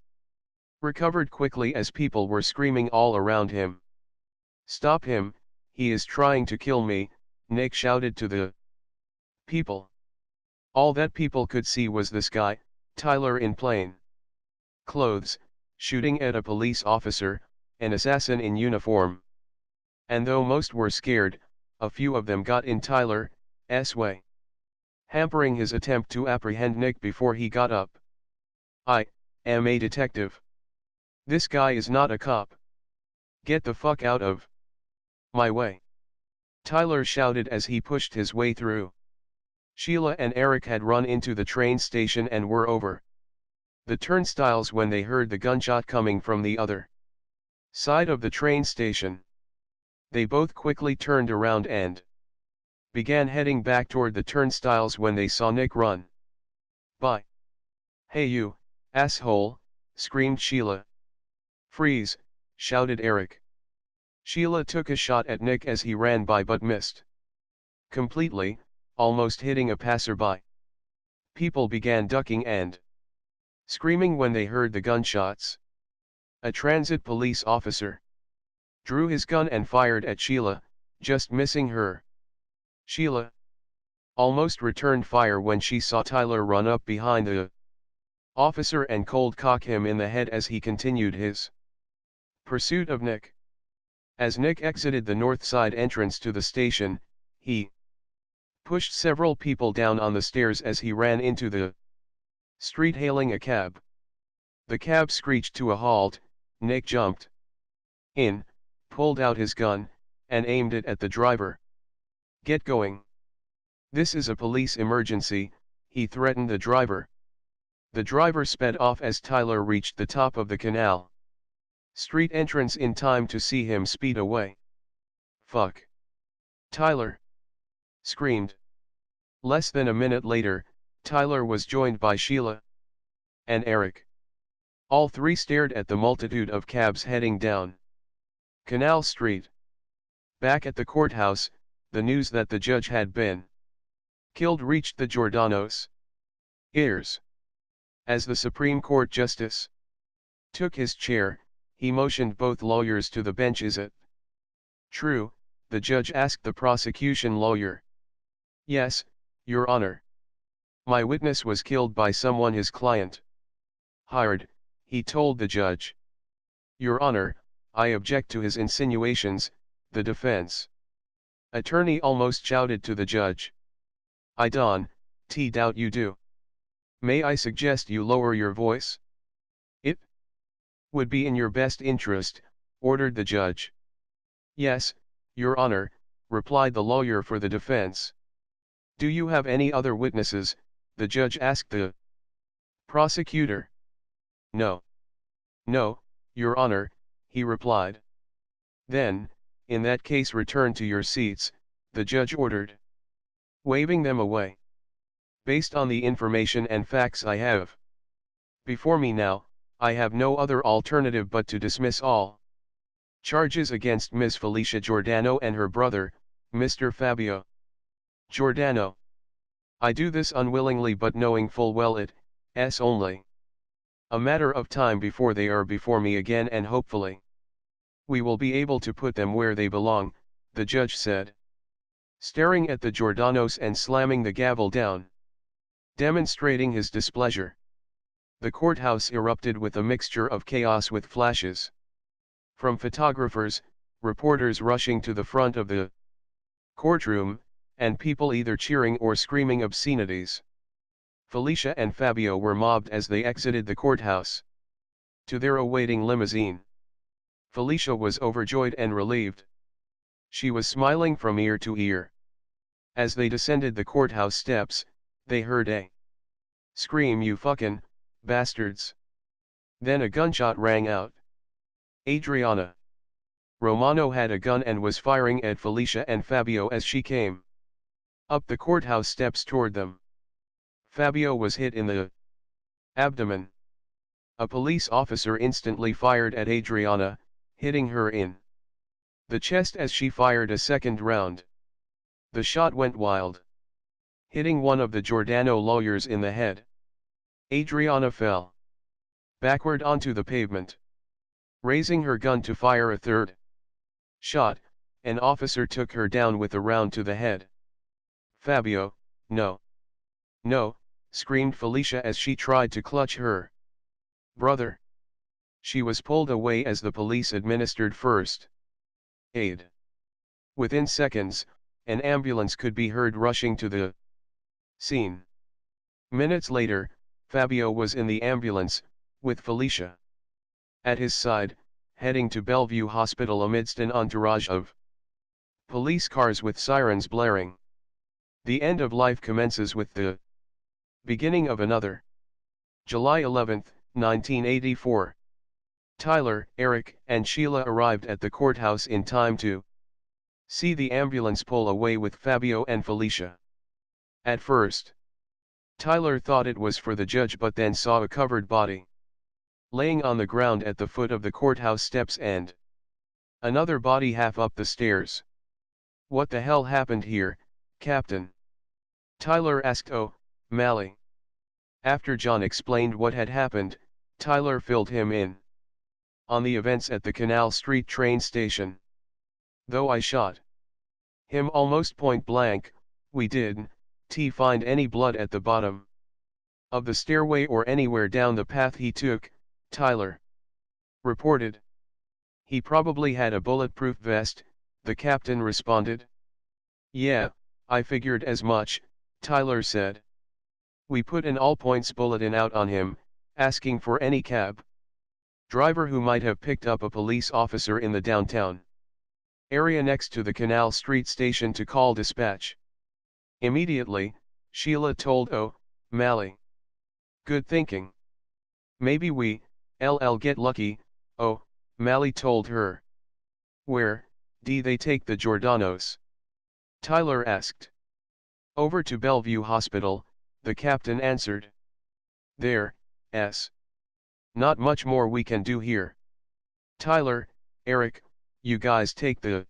recovered quickly as people were screaming all around him. "Stop him, he is trying to kill me," Nick shouted to the people. All that people could see was the sky, Tyler in plain clothes, shooting at a police officer, an assassin in uniform. And though most were scared, a few of them got in Tyler's way, hampering his attempt to apprehend Nick before he got up. "I am a detective. This guy is not a cop. Get the fuck out of my way," Tyler shouted as he pushed his way through. Sheila and Eric had run into the train station and were over the turnstiles when they heard the gunshot coming from the other side of the train station. They both quickly turned around and began heading back toward the turnstiles when they saw Nick run by. "Hey you, asshole," screamed Sheila. "Freeze," shouted Eric. Sheila took a shot at Nick as he ran by but missed completely, almost hitting a passerby. People began ducking and screaming when they heard the gunshots. A transit police officer drew his gun and fired at Sheila, just missing her. Sheila almost returned fire when she saw Tyler run up behind the officer and cold cock him in the head as he continued his pursuit of Nick. As Nick exited the north side entrance to the station, he pushed several people down on the stairs as he ran into the street hailing a cab. The cab screeched to a halt. Nick jumped in, pulled out his gun, and aimed it at the driver. "Get going. This is a police emergency," he threatened the driver. The driver sped off as Tyler reached the top of the canal street entrance in time to see him speed away. "Fuck!" Tyler screamed. Less than a minute later, Tyler was joined by Sheila and Eric. All three stared at the multitude of cabs heading down Canal Street. Back at the courthouse, the news that the judge had been killed reached the Giordano's ears. As the Supreme Court Justice took his chair, he motioned both lawyers to the bench. "Is it true?" the judge asked the prosecution lawyer. "Yes, Your Honor. My witness was killed by someone his client hired," he told the judge. "Your Honor, I object to his insinuations," the defense attorney almost shouted to the judge. "I don't doubt you do. May I suggest you lower your voice? It would be in your best interest," ordered the judge. "Yes, Your Honor," replied the lawyer for the defense. "Do you have any other witnesses?" the judge asked the prosecutor. "No. No, Your Honor," he replied. "Then, in that case return to your seats," the judge ordered, waving them away. "Based on the information and facts I have before me now, I have no other alternative but to dismiss all charges against Ms. Felicia Giordano and her brother, Mr. Fabio Giordano. I do this unwillingly but knowing full well it's only a matter of time before they are before me again, and hopefully we will be able to put them where they belong," the judge said, staring at the Giordanos and slamming the gavel down, demonstrating his displeasure. The courthouse erupted with a mixture of chaos with flashes from photographers, reporters rushing to the front of the courtroom, and people either cheering or screaming obscenities. Felicia and Fabio were mobbed as they exited the courthouse to their awaiting limousine. Felicia was overjoyed and relieved. She was smiling from ear to ear. As they descended the courthouse steps, they heard a scream, "You fucking bastards!" Then a gunshot rang out. Adriana Romano had a gun and was firing at Felicia and Fabio as she came up the courthouse steps toward them. Fabio was hit in the abdomen. A police officer instantly fired at Adriana, hitting her in the chest as she fired a second round. The shot went wild, hitting one of the Giordano lawyers in the head. Adriana fell backward onto the pavement. Raising her gun to fire a third shot, an officer took her down with a round to the head. "Fabio, no. No, screamed Felicia as she tried to clutch her brother. She was pulled away as the police administered first aid. Within seconds, an ambulance could be heard rushing to the scene. Minutes later, Fabio was in the ambulance, with Felicia at his side, heading to Bellevue Hospital amidst an entourage of police cars with sirens blaring. The end of life commences with the beginning of another. July 11, 1984. Tyler, Eric, and Sheila arrived at the courthouse in time to see the ambulance pull away with Fabio and Felicia. At first, Tyler thought it was for the judge, but then saw a covered body laying on the ground at the foot of the courthouse steps and another body half up the stairs. "What the hell happened here, Captain?" Tyler asked O'Malley. After John explained what had happened, Tyler filled him in on the events at the Canal Street train station. "Though I shot him almost point blank, we didn't find any blood at the bottom of the stairway or anywhere down the path he took," Tyler reported. "He probably had a bulletproof vest," the captain responded. "Yeah, I figured as much," Tyler said. "We put an all-points bulletin out on him, asking for any cab driver who might have picked up a police officer in the downtown area next to the Canal Street station to call dispatch. Immediately," Sheila told O'Malley. "Good thinking. Maybe we'll get lucky," O'Malley told her. "Where do they take the Giordano's?" Tyler asked. "Over to Bellevue Hospital," the captain answered. "There's not much more we can do here. Tyler, Eric, you guys take the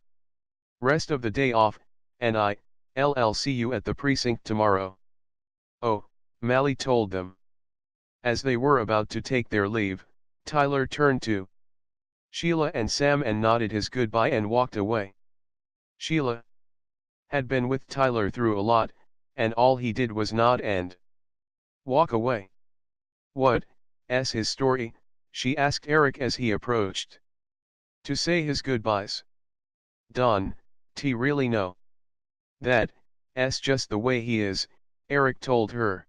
rest of the day off, and I'll see you at the precinct tomorrow," O'Malley told them. As they were about to take their leave, Tyler turned to Sheila and Sam and nodded his goodbye and walked away. Sheila had been with Tyler through a lot, and all he did was nod and walk away. "What's his story?" she asked Eric as he approached to say his goodbyes. "Don't really know. That's just the way he is," Eric told her,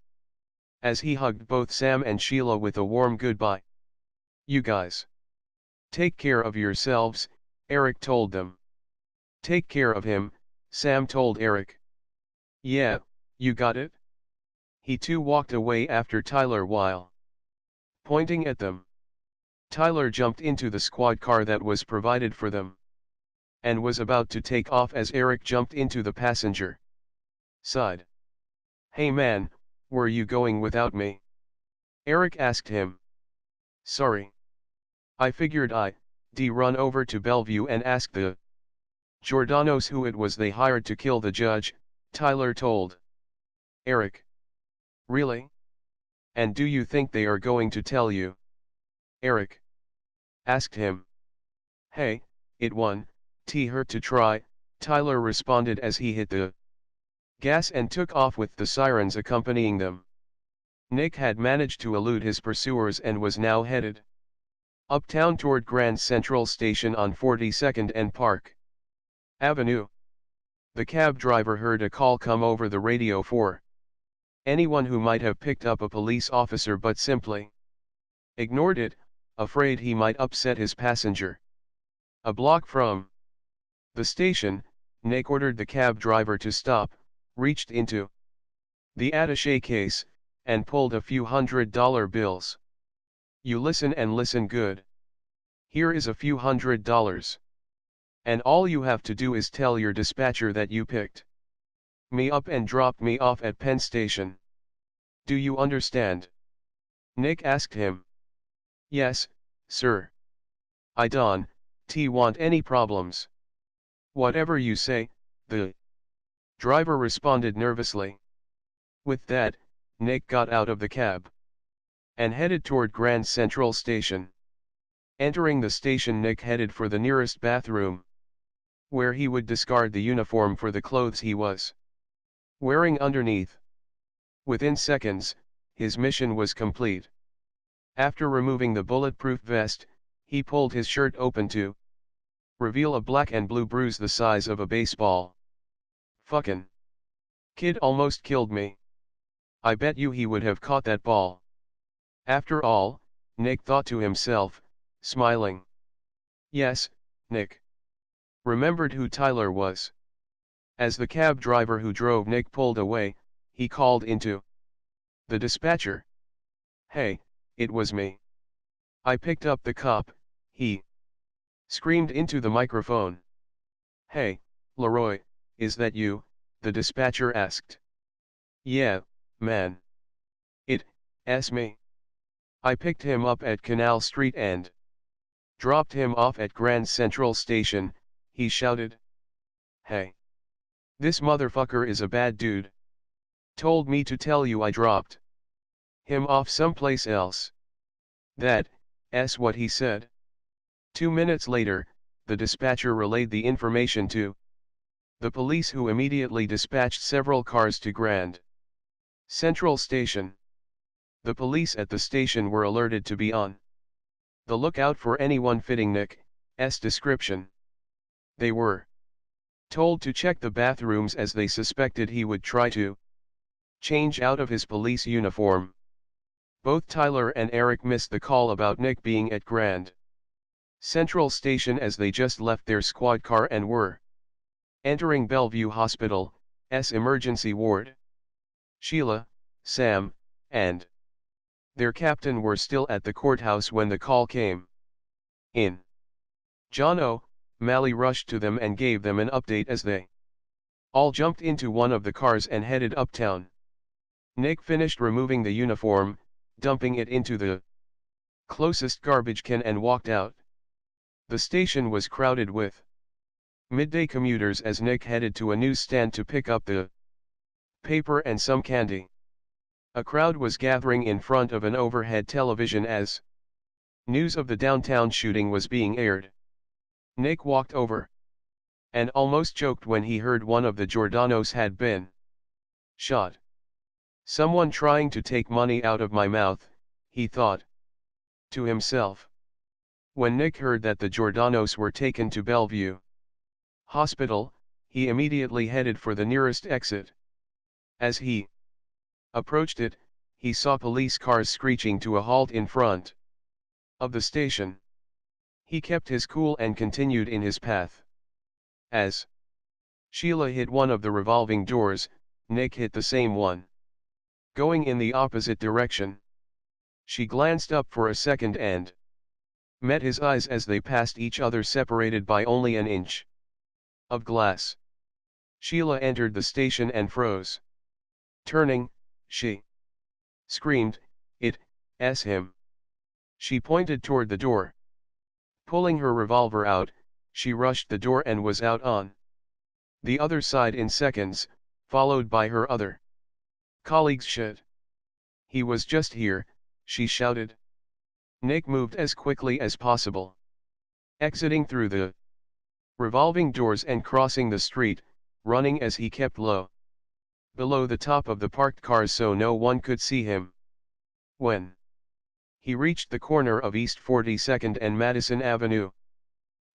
as he hugged both Sam and Sheila with a warm goodbye. "You guys take care of yourselves," Eric told them. "Take care of him," Sam told Eric. "Yeah, you got it." He too walked away after Tyler while pointing at them. Tyler jumped into the squad car that was provided for them and was about to take off as Eric jumped into the passenger side. "Hey man, where you going without me?" Eric asked him. "Sorry. I figured I'd run over to Bellevue and ask the Giordanos who it was they hired to kill the judge," Tyler told Eric. "Really? And do you think they are going to tell you?" Eric asked him. "Hey, it won't hurt to try," Tyler responded as he hit the gas and took off with the sirens accompanying them. Nick had managed to elude his pursuers and was now headed uptown toward Grand Central Station on 42nd and Park Avenue. The cab driver heard a call come over the radio for anyone who might have picked up a police officer but simply ignored it, afraid he might upset his passenger. A block from the station, Nick ordered the cab driver to stop, reached into the attaché case, and pulled a few $100 bills. "You listen and listen good. Here is a few $100. And all you have to do is tell your dispatcher that you picked me up and dropped me off at Penn Station. Do you understand?" Nick asked him. "Yes, sir. I don't want any problems." "Whatever you say," the driver responded nervously. With that, Nick got out of the cab and headed toward Grand Central Station. Entering the station, Nick headed for the nearest bathroom, where he would discard the uniform for the clothes he was wearing underneath. Within seconds, his mission was complete. After removing the bulletproof vest, he pulled his shirt open to reveal a black and blue bruise the size of a baseball. Fuckin' kid almost killed me. I bet you he would have caught that ball. After all, Nick thought to himself, smiling. Yes, Nick remembered who Tyler was. As the cab driver who drove Nick pulled away, he called into the dispatcher. Hey, it was me. I picked up the cop, he screamed into the microphone. Hey, Leroy, is that you? The dispatcher asked. Yeah, man. It's me. I picked him up at Canal Street and dropped him off at Grand Central Station, he shouted. Hey. This motherfucker is a bad dude. Told me to tell you I dropped him off someplace else. That's what he said. 2 minutes later, the dispatcher relayed the information to the police, who immediately dispatched several cars to Grand Central Station. The police at the station were alerted to be on the lookout for anyone fitting Nick's description. They were told to check the bathrooms as they suspected he would try to change out of his police uniform. Both Tyler and Eric missed the call about Nick being at Grand Central Station as they just left their squad car and were entering Bellevue Hospital's emergency ward. Sheila, Sam, and their captain were still at the courthouse when the call came in. John O'Malley rushed to them and gave them an update as they all jumped into one of the cars and headed uptown. Nick finished removing the uniform, dumping it into the closest garbage can, and walked out. The station was crowded with midday commuters as Nick headed to a newsstand to pick up the paper and some candy. A crowd was gathering in front of an overhead television as news of the downtown shooting was being aired. Nick walked over and almost choked when he heard one of the Giordano's had been shot. Someone trying to take money out of my mouth, he thought to himself. When Nick heard that the Giordano's were taken to Bellevue Hospital, he immediately headed for the nearest exit. As he approached it, he saw police cars screeching to a halt in front of the station. He kept his cool and continued in his path. As Sheila hit one of the revolving doors, Nick hit the same one, going in the opposite direction. She glanced up for a second and met his eyes as they passed each other, separated by only an inch of glass. Sheila entered the station and froze. Turning, she screamed, "It's him." She pointed toward the door. Pulling her revolver out, she rushed the door and was out on the other side in seconds, followed by her other colleagues. Shit. He was just here, she shouted. Nick moved as quickly as possible, exiting through the revolving doors and crossing the street, running as he kept low below the top of the parked cars so no one could see him. When he reached the corner of East 42nd and Madison Avenue,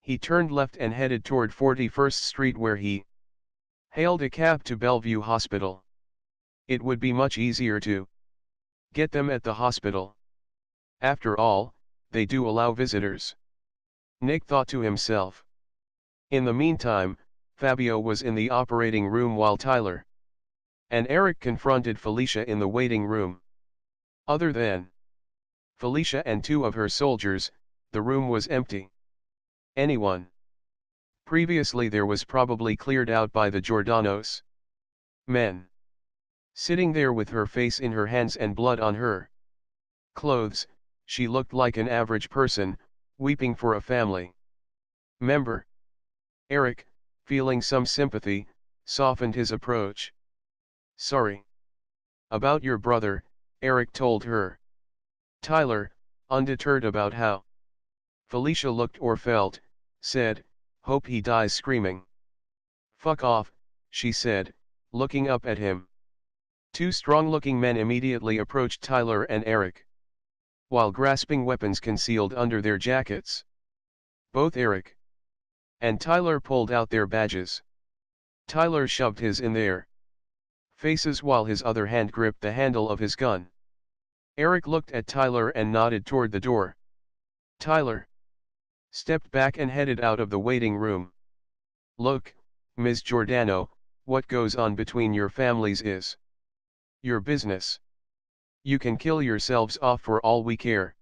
he turned left and headed toward 41st Street, where he hailed a cab to Bellevue Hospital. It would be much easier to get them at the hospital. After all, they do allow visitors, Nick thought to himself. In the meantime, Fabio was in the operating room while Tyler and Eric confronted Felicia in the waiting room. Other than Felicia and two of her soldiers, the room was empty. Anyone previously there was probably cleared out by the Giordano's men. Sitting there with her face in her hands and blood on her clothes, she looked like an average person, weeping for a family member. Eric, feeling some sympathy, softened his approach. Sorry about your brother, Eric told her. Tyler, undeterred about how Felicia looked or felt, said, hope he dies screaming. Fuck off, she said, looking up at him. Two strong-looking men immediately approached Tyler and Eric, while grasping weapons concealed under their jackets. Both Eric and Tyler pulled out their badges. Tyler shoved his in their faces while his other hand gripped the handle of his gun. Eric looked at Tyler and nodded toward the door. Tyler stepped back and headed out of the waiting room. "Look, Ms. Giordano, what goes on between your families is your business. You can kill yourselves off for all we care.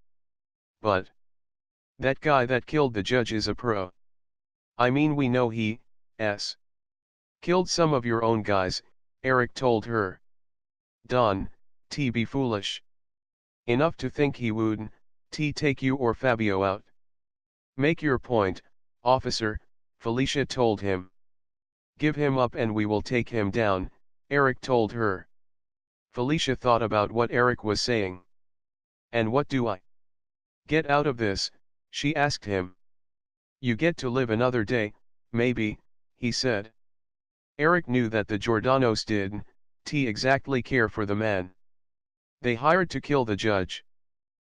But that guy that killed the judge is a pro. I mean, we know he's killed some of your own guys," Eric told her. "Don, be foolish enough to think he would take you or Fabio out." "Make your point, officer," Felicia told him. "Give him up and we will take him down," Eric told her. Felicia thought about what Eric was saying. "And what do I get out of this?" she asked him. "You get to live another day, maybe," he said. Eric knew that the Giordanos didn't exactly care for the man they hired to kill the judge.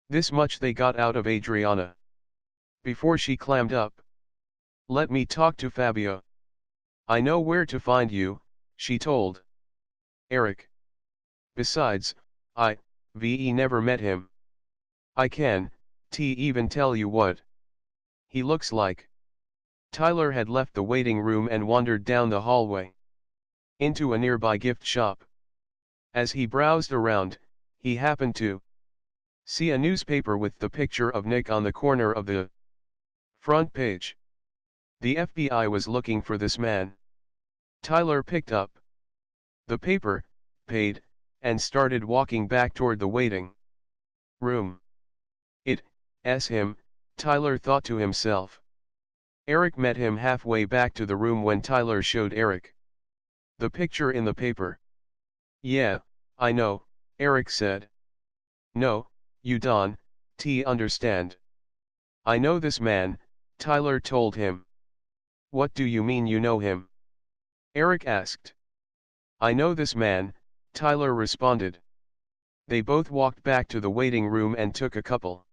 This much they got out of Adriana before she clammed up. "Let me talk to Fabio. I know where to find you," she told Eric. "Besides, I've never met him. I can even tell you what he looks like." Tyler had left the waiting room and wandered down the hallway into a nearby gift shop. As he browsed around, he happened to see a newspaper with the picture of Nick on the corner of the front page. The FBI was looking for this man. Tyler picked up the paper, paid, and started walking back toward the waiting room. "It's him," Tyler thought to himself. Eric met him halfway back to the room when Tyler showed Eric the picture in the paper. "Yeah, I know," Eric said. "No, you don't understand. I know this man," Tyler told him. "What do you mean you know him?" Eric asked. "I know this man," Tyler responded. They both walked back to the waiting room and took a couple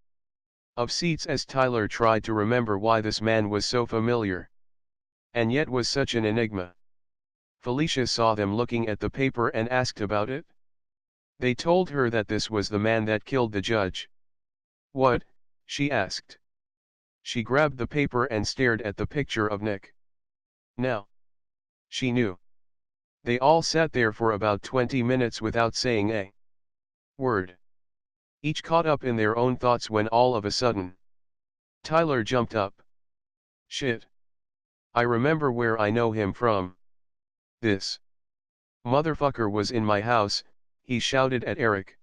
of seats as Tyler tried to remember why this man was so familiar and yet was such an enigma. Felicia saw them looking at the paper and asked about it. They told her that this was the man that killed the judge. "What?" she asked. She grabbed the paper and stared at the picture of Nick. Now she knew. They all sat there for about 20 minutes without saying a word, each caught up in their own thoughts when all of a sudden, Tyler jumped up. "Shit. I remember where I know him from. This motherfucker was in my house," he shouted at Eric.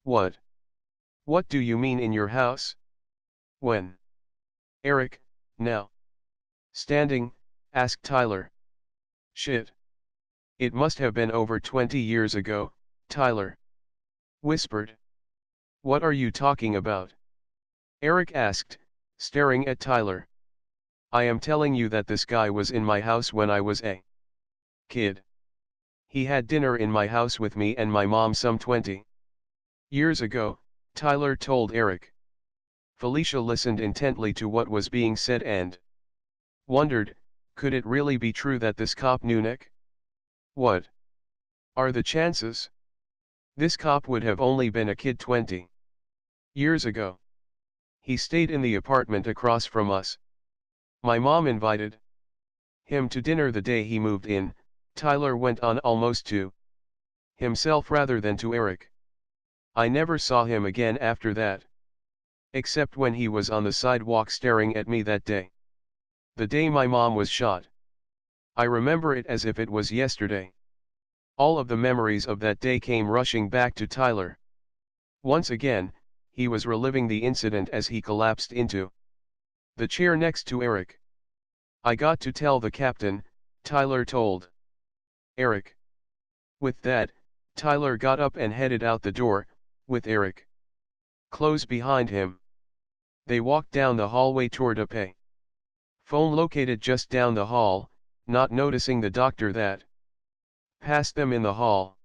"What? What do you mean in your house? When?" Eric, now standing, asked Tyler. "Shit. It must have been over 20 years ago," Tyler whispered. "What are you talking about?" Eric asked, staring at Tyler. "I am telling you that this guy was in my house when I was a kid. He had dinner in my house with me and my mom some 20 years ago," Tyler told Eric. Felicia listened intently to what was being said and wondered, could it really be true that this cop knew Nick? What are the chances? This cop would have only been a kid 20 years ago. He stayed in the apartment across from us. My mom invited him to dinner the day he moved in," Tyler went on almost to himself rather than to Eric. "I never saw him again after that. Except when he was on the sidewalk staring at me that day. The day my mom was shot. I remember it as if it was yesterday." All of the memories of that day came rushing back to Tyler. Once again, he was reliving the incident as he collapsed into the chair next to Eric. "I got to tell the captain," Tyler told Eric. With that, Tyler got up and headed out the door, with Eric close behind him. They walked down the hallway toward a pay phone located just down the hall, not noticing the doctor that passed them in the hall.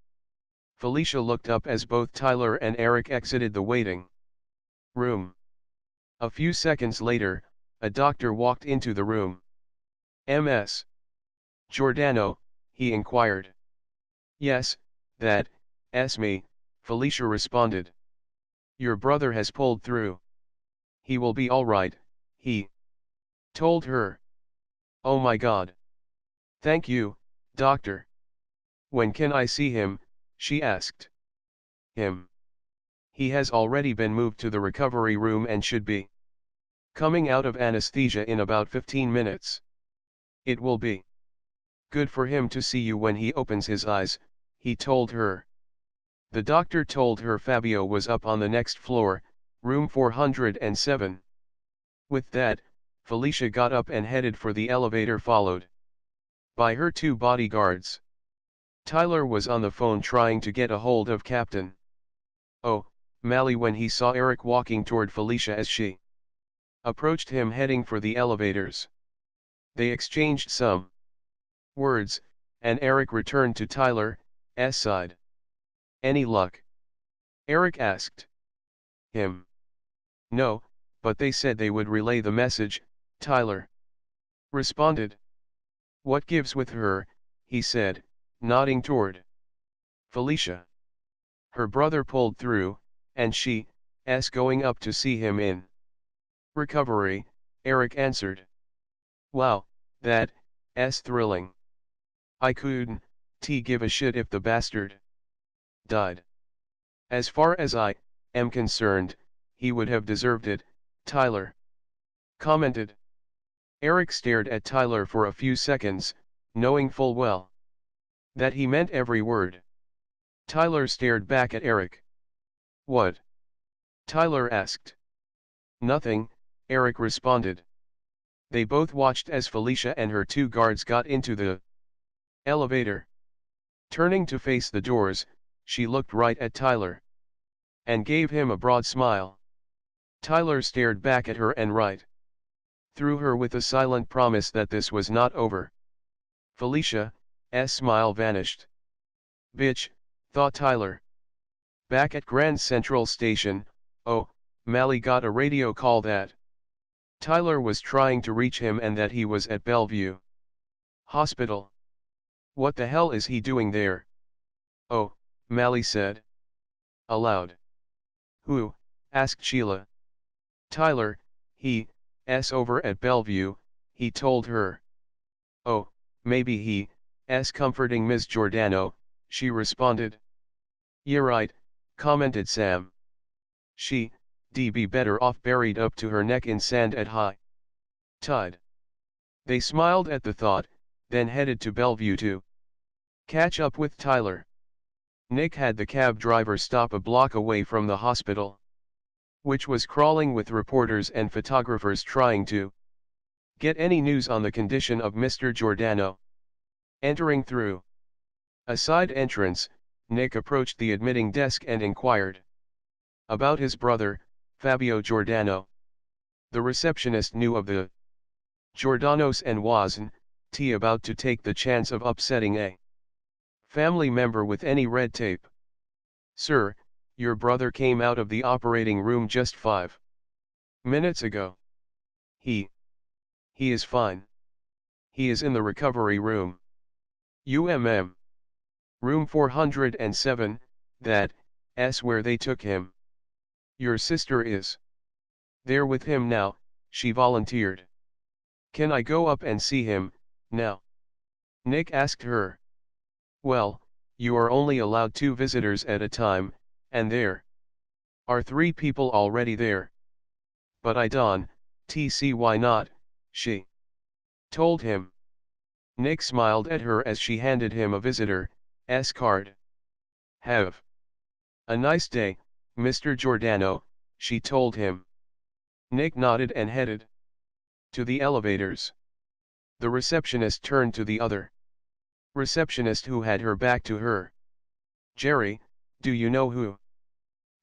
Felicia looked up as both Tyler and Eric exited the waiting room. A few seconds later, a doctor walked into the room. "Ms. Giordano," he inquired. "Yes, that's me," Felicia responded. "Your brother has pulled through. He will be all right," he told her. "Oh my God. Thank you, doctor. When can I see him?" she asked. "Him. He has already been moved to the recovery room and should be coming out of anesthesia in about 15 minutes. It will be good for him to see you when he opens his eyes," he told her. The doctor told her Fabio was up on the next floor, room 407. With that, Felicia got up and headed for the elevator, followed by her two bodyguards. Tyler was on the phone trying to get a hold of Captain O'Malley when he saw Eric walking toward Felicia as she approached him heading for the elevators. They exchanged some words, and Eric returned to Tyler's side. "Any luck?" Eric asked him. "No, but they said they would relay the message," Tyler responded. "What gives with her?" he said, nodding toward Felicia. "Her brother pulled through, and she's going up to see him in recovery," Eric answered. "Wow, that's thrilling. I couldn't give a shit if the bastard died. As far as I am concerned, he would have deserved it," Tyler commented. Eric stared at Tyler for a few seconds, knowing full well that he meant every word. Tyler stared back at Eric. "What?" Tyler asked. "Nothing," Eric responded. They both watched as Felicia and her two guards got into the elevator. Turning to face the doors, she looked right at Tyler and gave him a broad smile. Tyler stared back at her and right through her with a silent promise that this was not over. Felicia's smile vanished. "Bitch," thought Tyler. Back at Grand Central Station, O'Malley got a radio call that Tyler was trying to reach him and that he was at Bellevue Hospital. "What the hell is he doing there?" O'Malley said aloud. "Who?" asked Sheila. "Tyler, he's over at Bellevue," he told her. "Oh, maybe he's comforting Ms. Giordano," she responded. "Yeah right," commented Sam. "She'd be better off buried up to her neck in sand at high tide." They smiled at the thought, then headed to Bellevue to catch up with Tyler. Nick had the cab driver stop a block away from the hospital, which was crawling with reporters and photographers trying to get any news on the condition of Mr. Giordano. Entering through a side entrance, Nick approached the admitting desk and inquired about his brother, Fabio Giordano. The receptionist knew of the Giordanos and wasn't about to take the chance of upsetting a family member with any red tape. "Sir, your brother came out of the operating room just 5 minutes ago. He is fine. He is in the recovery room. Room 407, that's where they took him. Your sister is there with him now," she volunteered. "Can I go up and see him now?" Nick asked her. "Well, you are only allowed 2 visitors at a time, and there are 3 people already there. But I don't see why not," she told him. Nick smiled at her as she handed him a visitor's card. "Have a nice day, Mr. Giordano," she told him. Nick nodded and headed to the elevators. The receptionist turned to the other receptionist who had her back to her. "Jerry, do you know who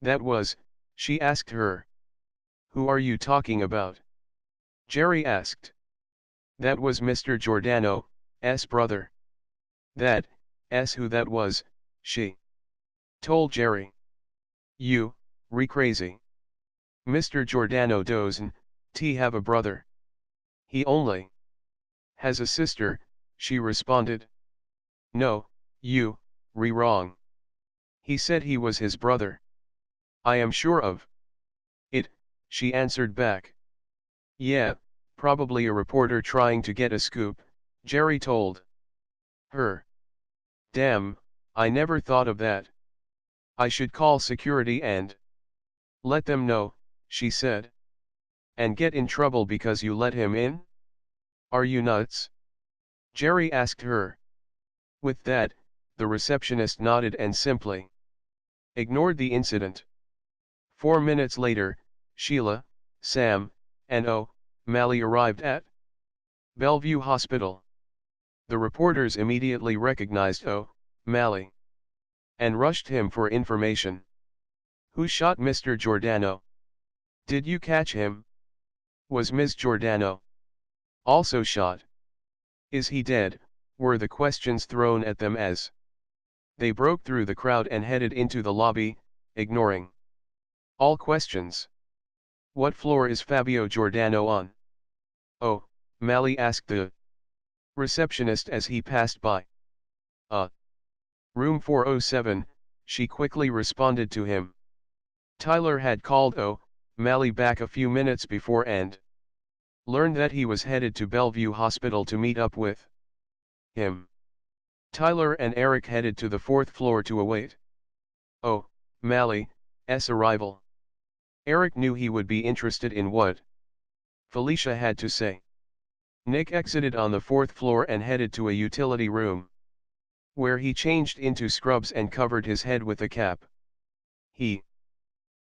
that was?" she asked her. "Who are you talking about?" Jerry asked. "That was Mr. Giordano's brother. That's who that was," she Told Jerry. You, crazy. Mr. Giordano doesn't, have a brother. He only has a sister, she responded. No, you, wrong. He said he was his brother. I am sure of it, she answered back. Yeah, probably a reporter trying to get a scoop, Jerry told her. Damn, I never thought of that. I should call security and let them know, she said. And get in trouble because you let him in? Are you nuts? Jerry asked her. With that, the receptionist nodded and simply ignored the incident. 4 minutes later, Sheila, Sam, and O'Malley arrived at Bellevue Hospital. The reporters immediately recognized O'Malley and rushed him for information. Who shot Mr. Giordano? Did you catch him? Was Ms. Giordano also shot? Is he dead? Were the questions thrown at them as they broke through the crowd and headed into the lobby, ignoring all questions. What floor is Fabio Giordano on? O'Malley asked the receptionist as he passed by. Room 407, she quickly responded to him. Tyler had called O'Malley back a few minutes before and learned that he was headed to Bellevue Hospital to meet up with him. Tyler and Eric headed to the 4th floor to await O'Malley's arrival. Eric knew he would be interested in what Felicia had to say. Nick exited on the 4th floor and headed to a utility room, where he changed into scrubs and covered his head with a cap. He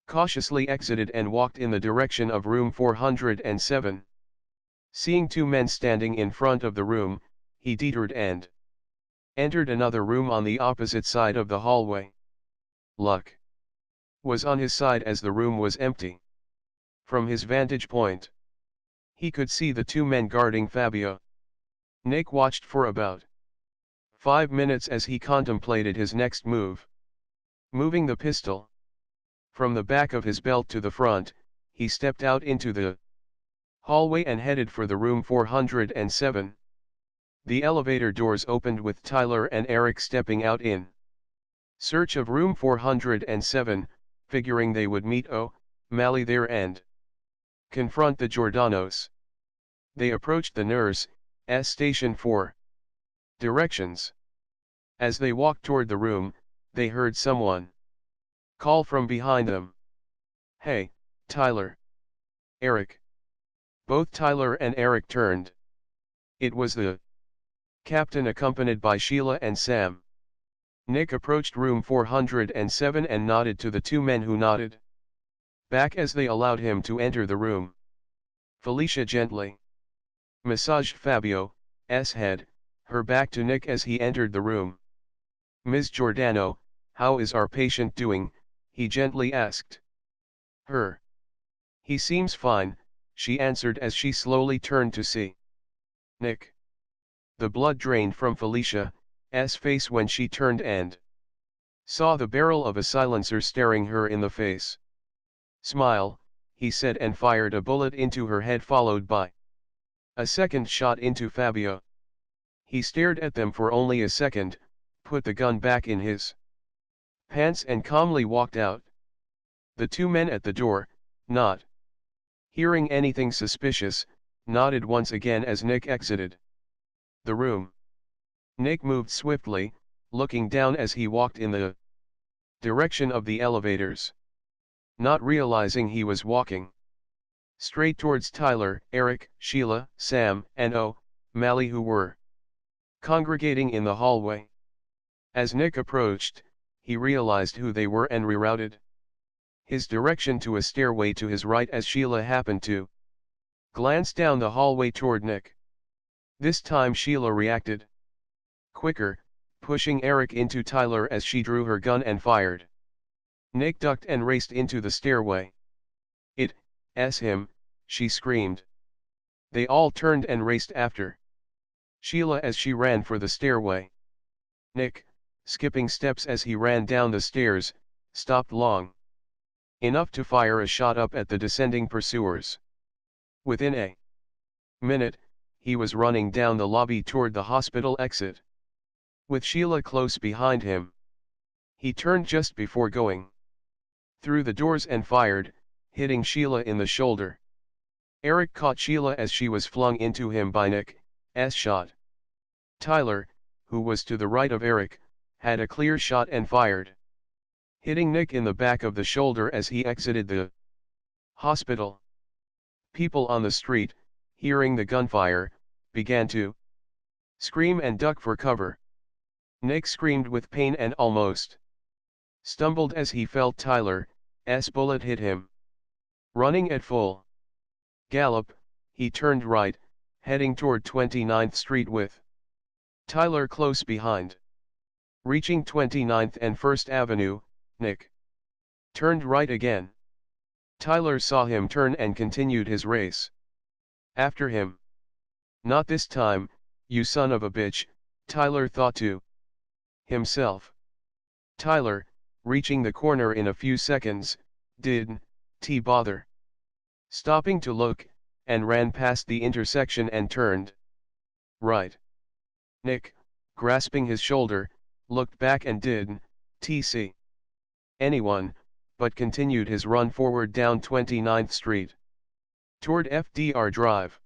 cautiously exited and walked in the direction of room 407. Seeing two men standing in front of the room, he detoured and entered another room on the opposite side of the hallway. Luck was on his side as the room was empty. From his vantage point, he could see the two men guarding Fabio. Nick watched for about 5 minutes as he contemplated his next move. Moving the pistol from the back of his belt to the front, he stepped out into the hallway and headed for the room 407. The elevator doors opened with Tyler and Eric stepping out in search of room 407, figuring they would meet O'Malley there and confront the Giordanos. They approached the nurse's station for directions. As they walked toward the room, they heard someone call from behind them. Hey, Tyler. Eric. Both Tyler and Eric turned. It was the captain accompanied by Sheila and Sam. Nick approached room 407 and nodded to the two men who nodded back as they allowed him to enter the room. Felicia gently massaged Fabio's head, her back to Nick as he entered the room. Ms. Giordano, how is our patient doing? He gently asked her. He seems fine, she answered as she slowly turned to see Nick. The blood drained from Felicia's face when she turned and saw the barrel of a silencer staring her in the face. Smile, he said and fired a bullet into her head followed by a second shot into Fabio. He stared at them for only a second, put the gun back in his pants and calmly walked out. The two men at the door, not hearing anything suspicious, nodded once again as Nick exited the room. Nick moved swiftly, looking down as he walked in the direction of the elevators. Not realizing he was walking straight towards Tyler, Eric, Sheila, Sam, and O'Malley who were congregating in the hallway. As Nick approached, he realized who they were and rerouted his direction to a stairway to his right as Sheila happened to glance down the hallway toward Nick. This time Sheila reacted quicker, pushing Eric into Tyler as she drew her gun and fired. Nick ducked and raced into the stairway. It's him, she screamed. They all turned and raced after Sheila as she ran for the stairway. Nick, skipping steps as he ran down the stairs, stopped long enough to fire a shot up at the descending pursuers. Within a minute, he was running down the lobby toward the hospital exit, with Sheila close behind him. He turned just before going through the doors and fired, hitting Sheila in the shoulder. Eric caught Sheila as she was flung into him by Nick's shot. Tyler, who was to the right of Eric, had a clear shot and fired, hitting Nick in the back of the shoulder as he exited the hospital. People on the street, hearing the gunfire, began to scream and duck for cover. Nick screamed with pain and almost stumbled as he felt Tyler's bullet hit him. Running at full gallop, he turned right, heading toward 29th Street with Tyler close behind. Reaching 29th and 1st Avenue, Nick turned right again. Tyler saw him turn and continued his race after him. "Not this time, you son of a bitch," Tyler thought to himself. Tyler, reaching the corner in a few seconds, didn't bother stopping to look, and ran past the intersection and turned right. Nick, grasping his shoulder, looked back and didn't see anyone, but continued his run forward down 29th Street toward FDR Drive.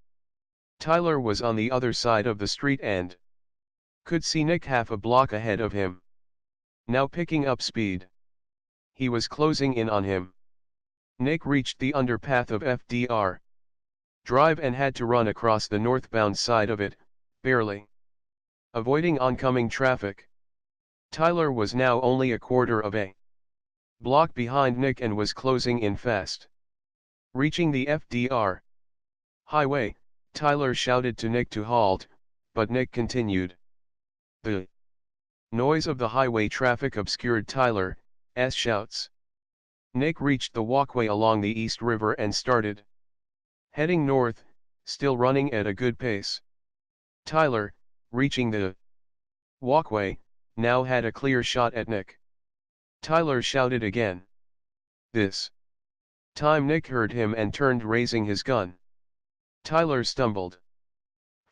Tyler was on the other side of the street and could see Nick half a block ahead of him, now picking up speed. He was closing in on him. Nick reached the underpath of FDR Drive and had to run across the northbound side of it, barely avoiding oncoming traffic. Tyler was now only a quarter of a block behind Nick and was closing in fast. Reaching the FDR highway, Tyler shouted to Nick to halt, but Nick continued. The noise of the highway traffic obscured Tyler's shouts. Nick reached the walkway along the East River and started heading north, still running at a good pace. Tyler, reaching the walkway, now had a clear shot at Nick. Tyler shouted again. This time Nick heard him and turned, raising his gun. Tyler stumbled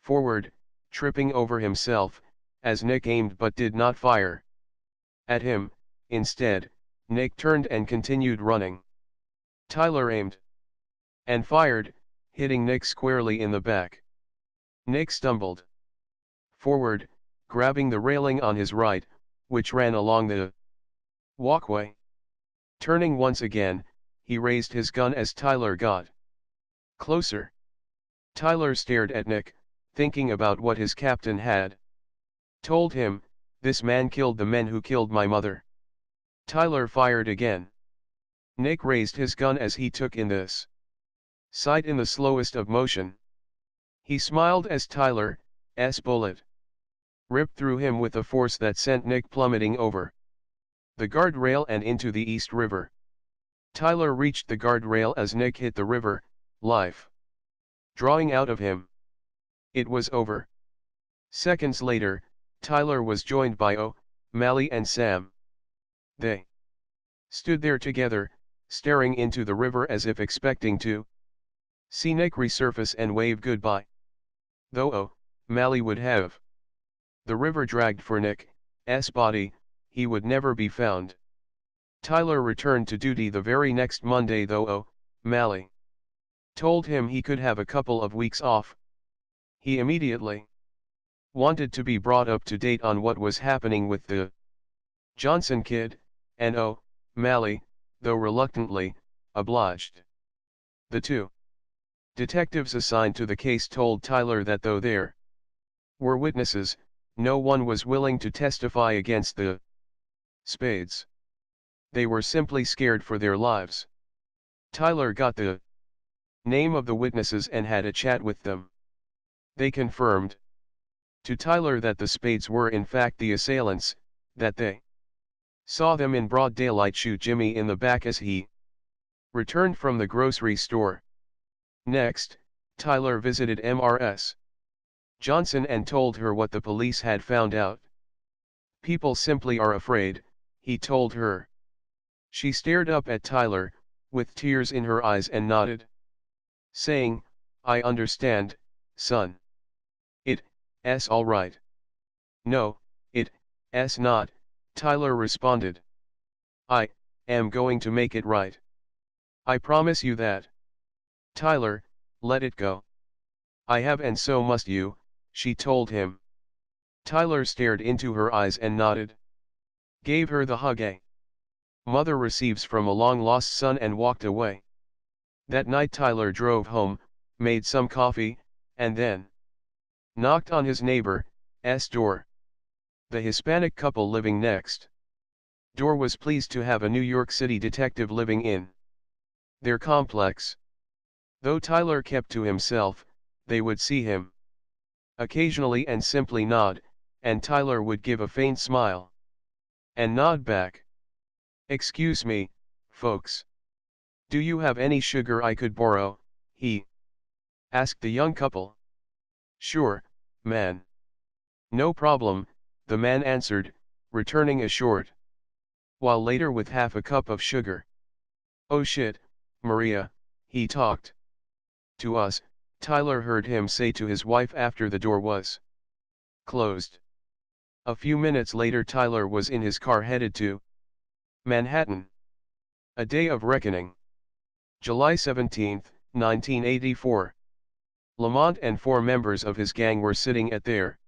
forward, tripping over himself, as Nick aimed but did not fire at him. Instead, Nick turned and continued running. Tyler aimed and fired, hitting Nick squarely in the back. Nick stumbled forward, grabbing the railing on his right, which ran along the walkway. Turning once again, he raised his gun as Tyler got closer. Tyler stared at Nick, thinking about what his captain had told him. "This man killed the men who killed my mother." Tyler fired again. Nick raised his gun as he took in this sight in the slowest of motion. He smiled as Tyler's bullet ripped through him with a force that sent Nick plummeting over the guardrail and into the East River. Tyler reached the guardrail as Nick hit the river, life drawing out of him. It was over. Seconds later, Tyler was joined by O'Malley and Sam. They stood there together, staring into the river as if expecting to see Nick resurface and wave goodbye. Though O'Malley would have the river dragged for Nick's body, he would never be found. Tyler returned to duty the very next Monday, though O'Malley told him he could have a couple of weeks off. He immediately wanted to be brought up to date on what was happening with the Johnson kid, and O'Malley, though reluctantly, obliged. The two detectives assigned to the case told Tyler that though there were witnesses, no one was willing to testify against the Spades. They were simply scared for their lives. Tyler got the name of the witnesses and had a chat with them. They confirmed to Tyler that the Spades were in fact the assailants, that they saw them in broad daylight shoot Jimmy in the back as he returned from the grocery store. Next, Tyler visited Mrs. Johnson and told her what the police had found out. People simply are afraid, he told her. She stared up at Tyler, with tears in her eyes and nodded, saying, I understand, son. It's all right. No, it's not, Tyler responded. I am going to make it right. I promise you that. Tyler, let it go. I have and so must you, she told him. Tyler stared into her eyes and nodded. Gave her the hug a mother receives from a long-lost son and walked away. That night Tyler drove home, made some coffee, and then knocked on his neighbor's door. The Hispanic couple living next door was pleased to have a New York City detective living in their complex. Though Tyler kept to himself, they would see him occasionally and simply nod, and Tyler would give a faint smile and nod back. Excuse me, folks. Do you have any sugar I could borrow? He asked the young couple. Sure, man. No problem, the man answered, returning a short while later with half a cup of sugar. Oh shit, Maria, he talked to us, Tyler heard him say to his wife after the door was closed. A few minutes later Tyler was in his car headed to Manhattan. A day of reckoning. July 17, 1984. Lamont and 4 members of his gang were sitting at their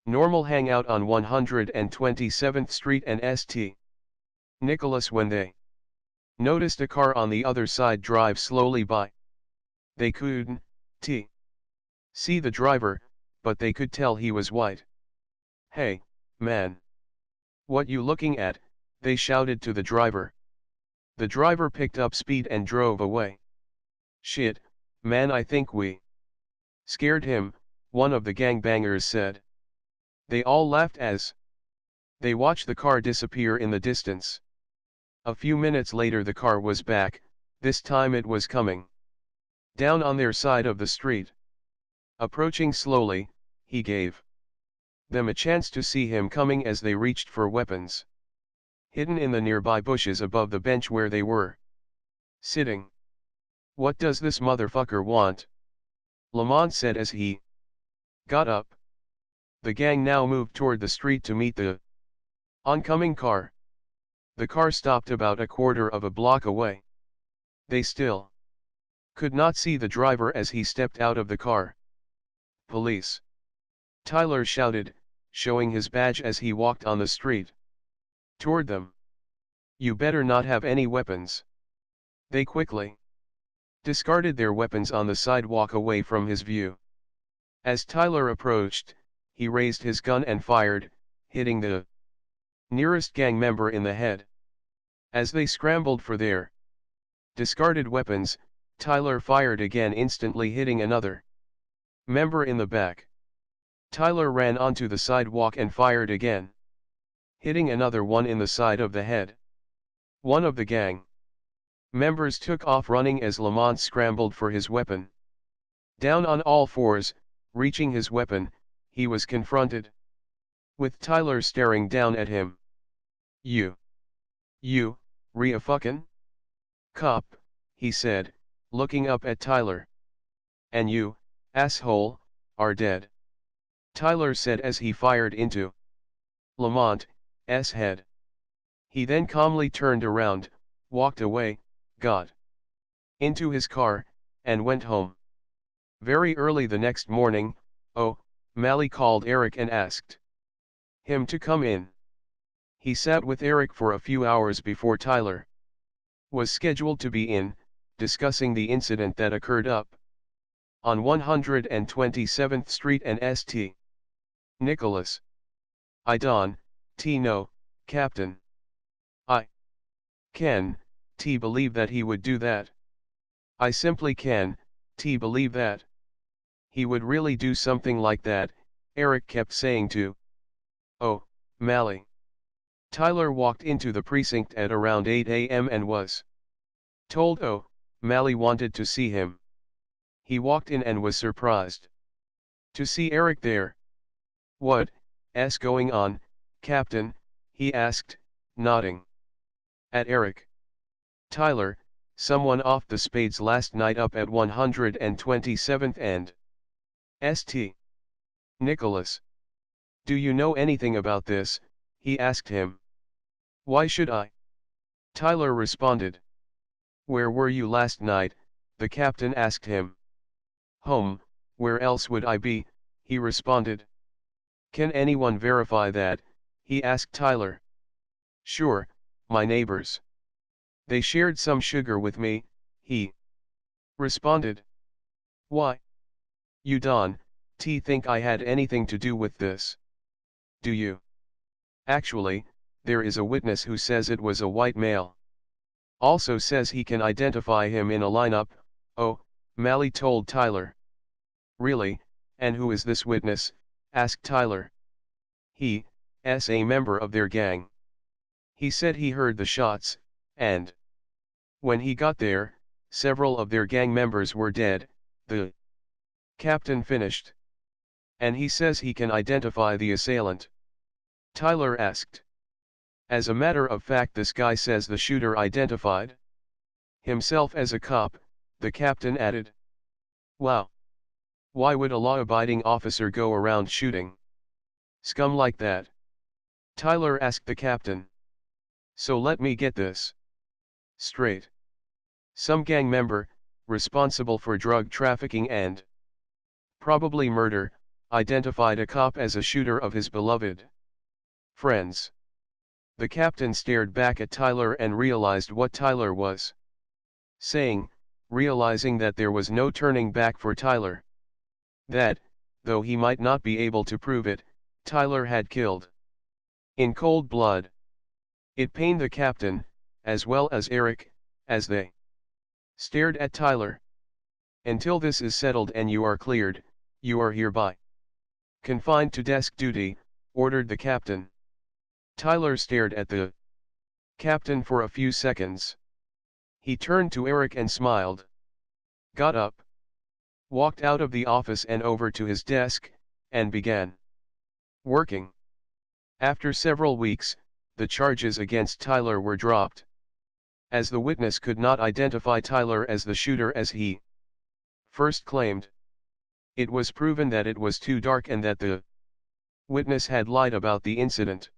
normal hangout on 127th Street and St. Nicholas when they noticed a car on the other side drive slowly by. They couldn't see the driver, but they could tell he was white. Hey, man. What you looking at? They shouted to the driver. The driver picked up speed and drove away. Shit, man, I think we scared him, one of the gangbangers said. They all laughed as they watched the car disappear in the distance. A few minutes later the car was back, this time it was coming down on their side of the street. Approaching slowly, he gave them a chance to see him coming as they reached for weapons. Hidden in the nearby bushes above the bench where they were sitting. What does this motherfucker want? Lamont said as he got up. The gang now moved toward the street to meet the oncoming car. The car stopped about a quarter of a block away. They still could not see the driver as he stepped out of the car. Police! Tyler shouted, showing his badge as he walked on the street toward them. You better not have any weapons. They quickly discarded their weapons on the sidewalk away from his view. As Tyler approached, he raised his gun and fired, hitting the nearest gang member in the head. As they scrambled for their discarded weapons, Tyler fired again, instantly hitting another member in the back. Tyler ran onto the sidewalk and fired again, hitting another one in the side of the head. One of the gang members took off running as Lamont scrambled for his weapon. Down on all fours, reaching his weapon, he was confronted with Tyler staring down at him. You, Rhea fucking cop, he said, looking up at Tyler. And you, asshole, are dead, Tyler said as he fired into Lamont's head. He then calmly turned around, walked away, got into his car, and went home. Very early the next morning, O'Malley called Eric and asked him to come in. He sat with Eric for a few hours before Tyler was scheduled to be in, discussing the incident that occurred up on 127th Street and St. Nicholas. I don't know, Captain. I can't believe that he would do that. I simply can't believe that he would really do something like that, Eric kept saying to O'Malley. Tyler walked into the precinct at around 8 a.m. and was told O'Malley wanted to see him. He walked in and was surprised to see Eric there. What's going on, Captain, he asked, nodding. At Eric. Tyler, someone off the spades last night up at 127th and St. Nicholas. Do you know anything about this? He asked him. Why should I? Tyler responded. Where were you last night? The captain asked him. Home, where else would I be? He responded. Can anyone verify that? He asked Tyler. Sure, my neighbors. They shared some sugar with me, he responded. Why? You don't think I had anything to do with this? Do you? Actually, there is a witness who says it was a white male. Also says he can identify him in a lineup. Oh, Mally told Tyler. Really, and who is this witness? Asked Tyler. He's a member of their gang. He said he heard the shots, and when he got there, several of their gang members were dead, the captain finished. And he says he can identify the assailant. Tyler asked. As a matter of fact, this guy says the shooter identified himself as a cop, the captain added. Wow. Why would a law-abiding officer go around shooting scum like that? Tyler asked the captain. So let me get this straight. Some gang member, responsible for drug trafficking and probably murder, identified a cop as a shooter of his beloved friends. The captain stared back at Tyler and realized what Tyler was saying, realizing that there was no turning back for Tyler. That, though he might not be able to prove it, Tyler had killed in cold blood. It pained the captain, as well as Eric, as they stared at Tyler. Until this is settled and you are cleared, you are hereby confined to desk duty, ordered the captain. Tyler stared at the captain for a few seconds. He turned to Eric and smiled. Got up, walked out of the office and over to his desk, and began working. After several weeks, the charges against Tyler were dropped. As the witness could not identify Tyler as the shooter as he first claimed. It was proven that it was too dark and that the witness had lied about the incident.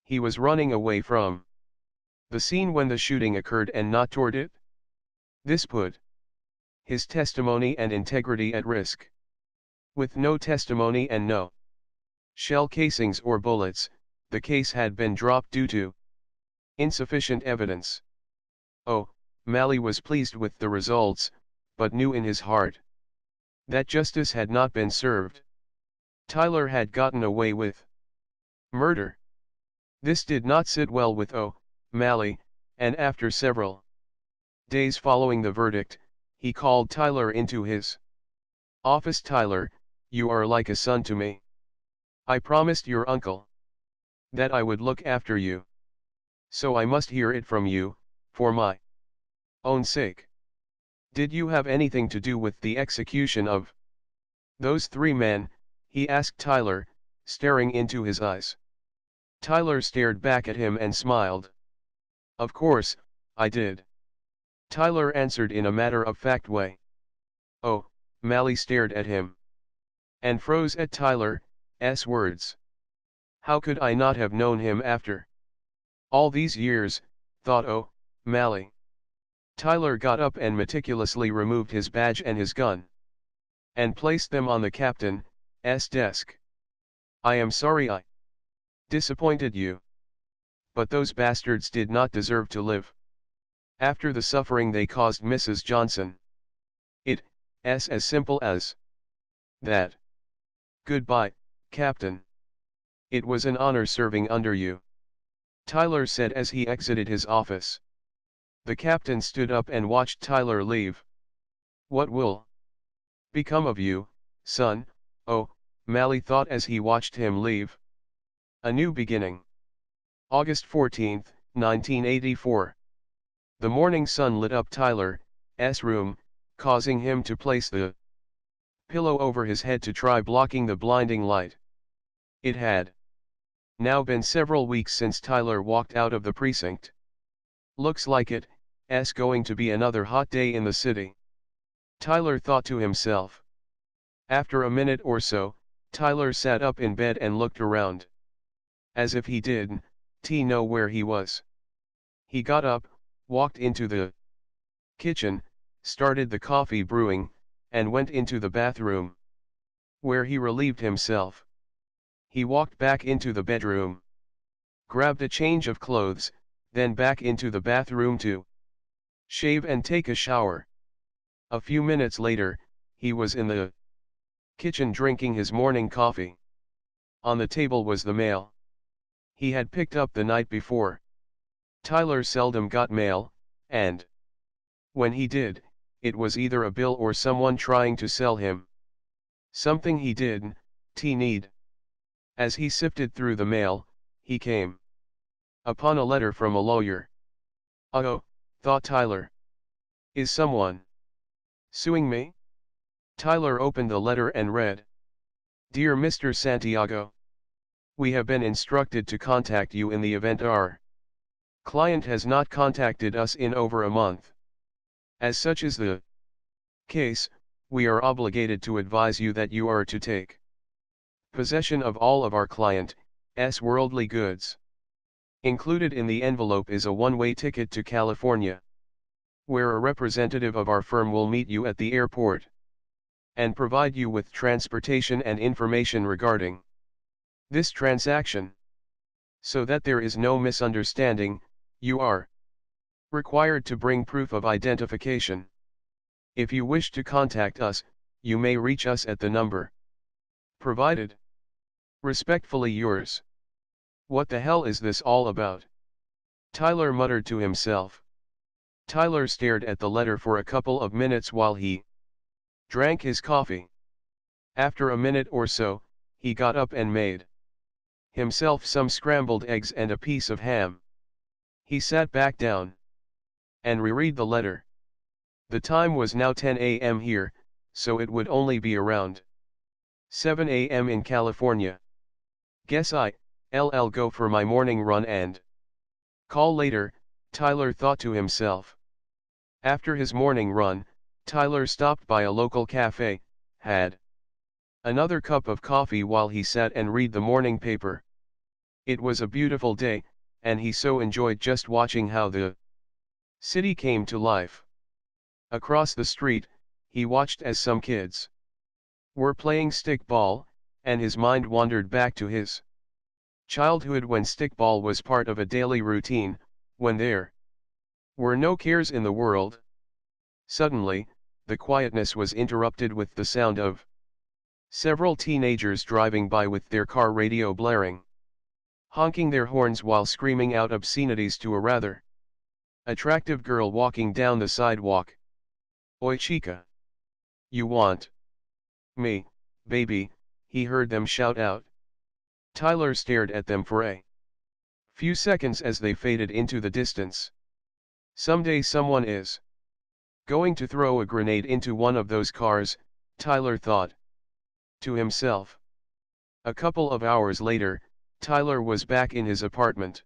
He was running away from the scene when the shooting occurred and not toward it. This put his testimony and integrity at risk. With no testimony and no shell casings or bullets, the case had been dropped due to insufficient evidence. Oh, Mally was pleased with the results, but knew in his heart that justice had not been served. Tyler had gotten away with murder. This did not sit well with Mally, and after several days following the verdict, he called Tyler into his office. Tyler, you are like a son to me. I promised your uncle that I would look after you. So I must hear it from you, for my own sake. Did you have anything to do with the execution of those three men? He asked Tyler, staring into his eyes. Tyler stared back at him and smiled. Of course, I did. Tyler answered in a matter-of-fact way. Oh, Mally stared at him and froze at Tyler's words. How could I not have known him after all these years, thought Mally. Tyler got up and meticulously removed his badge and his gun and placed them on the captain's desk. I am sorry I disappointed you. But those bastards did not deserve to live after the suffering they caused Mrs. Johnson. It's as simple as that. Goodbye, Captain. It was an honor serving under you, Tyler said as he exited his office. The captain stood up and watched Tyler leave. What will become of you, son? Mally thought as he watched him leave. A new beginning. August 14, 1984. The morning sun lit up Tyler's room, causing him to place the pillow over his head to try blocking the blinding light. It had Now been several weeks since Tyler walked out of the precinct. Looks like it's going to be another hot day in the city. Tyler thought to himself. After a minute or so, Tyler sat up in bed and looked around. As if he didn't know where he was. He got up, walked into the kitchen, started the coffee brewing, and went into the bathroom, where he relieved himself. He walked back into the bedroom, grabbed a change of clothes, then back into the bathroom to shave and take a shower. A few minutes later, he was in the kitchen drinking his morning coffee. On the table was the mail he had picked up the night before. Tyler seldom got mail, and when he did, it was either a bill or someone trying to sell him something he didn't need. As he sifted through the mail, he came upon a letter from a lawyer. Oh, thought Tyler. Is someone suing me? Tyler opened the letter and read. Dear Mr. Santiago. We have been instructed to contact you in the event our client has not contacted us in over a month. As such is the case, we are obligated to advise you that you are to take possession of all of our client's worldly goods. Included in the envelope is a one-way ticket to California, where a representative of our firm will meet you at the airport and provide you with transportation and information regarding this transaction. So that there is no misunderstanding, you are required to bring proof of identification. If you wish to contact us, you may reach us at the number provided. Respectfully yours. What the hell is this all about? Tyler muttered to himself. Tyler stared at the letter for a couple of minutes while he drank his coffee. After a minute or so, he got up and made himself some scrambled eggs and a piece of ham. He sat back down and reread the letter. The time was now 10 a.m. here, so it would only be around 7 a.m. in California. Guess I'll go for my morning run and call later, Tyler thought to himself. After his morning run, Tyler stopped by a local cafe, had another cup of coffee while he sat and read the morning paper. It was a beautiful day, and he so enjoyed just watching how the city came to life. Across the street, he watched as some kids were playing stickball, and his mind wandered back to his childhood when stickball was part of a daily routine, when there were no cares in the world. Suddenly, the quietness was interrupted with the sound of several teenagers driving by with their car radio blaring, honking their horns while screaming out obscenities to a rather attractive girl walking down the sidewalk. Oi chica! You want me, baby, he heard them shout out. Tyler stared at them for a few seconds as they faded into the distance. Someday someone is going to throw a grenade into one of those cars, Tyler thought to himself. A couple of hours later, Tyler was back in his apartment.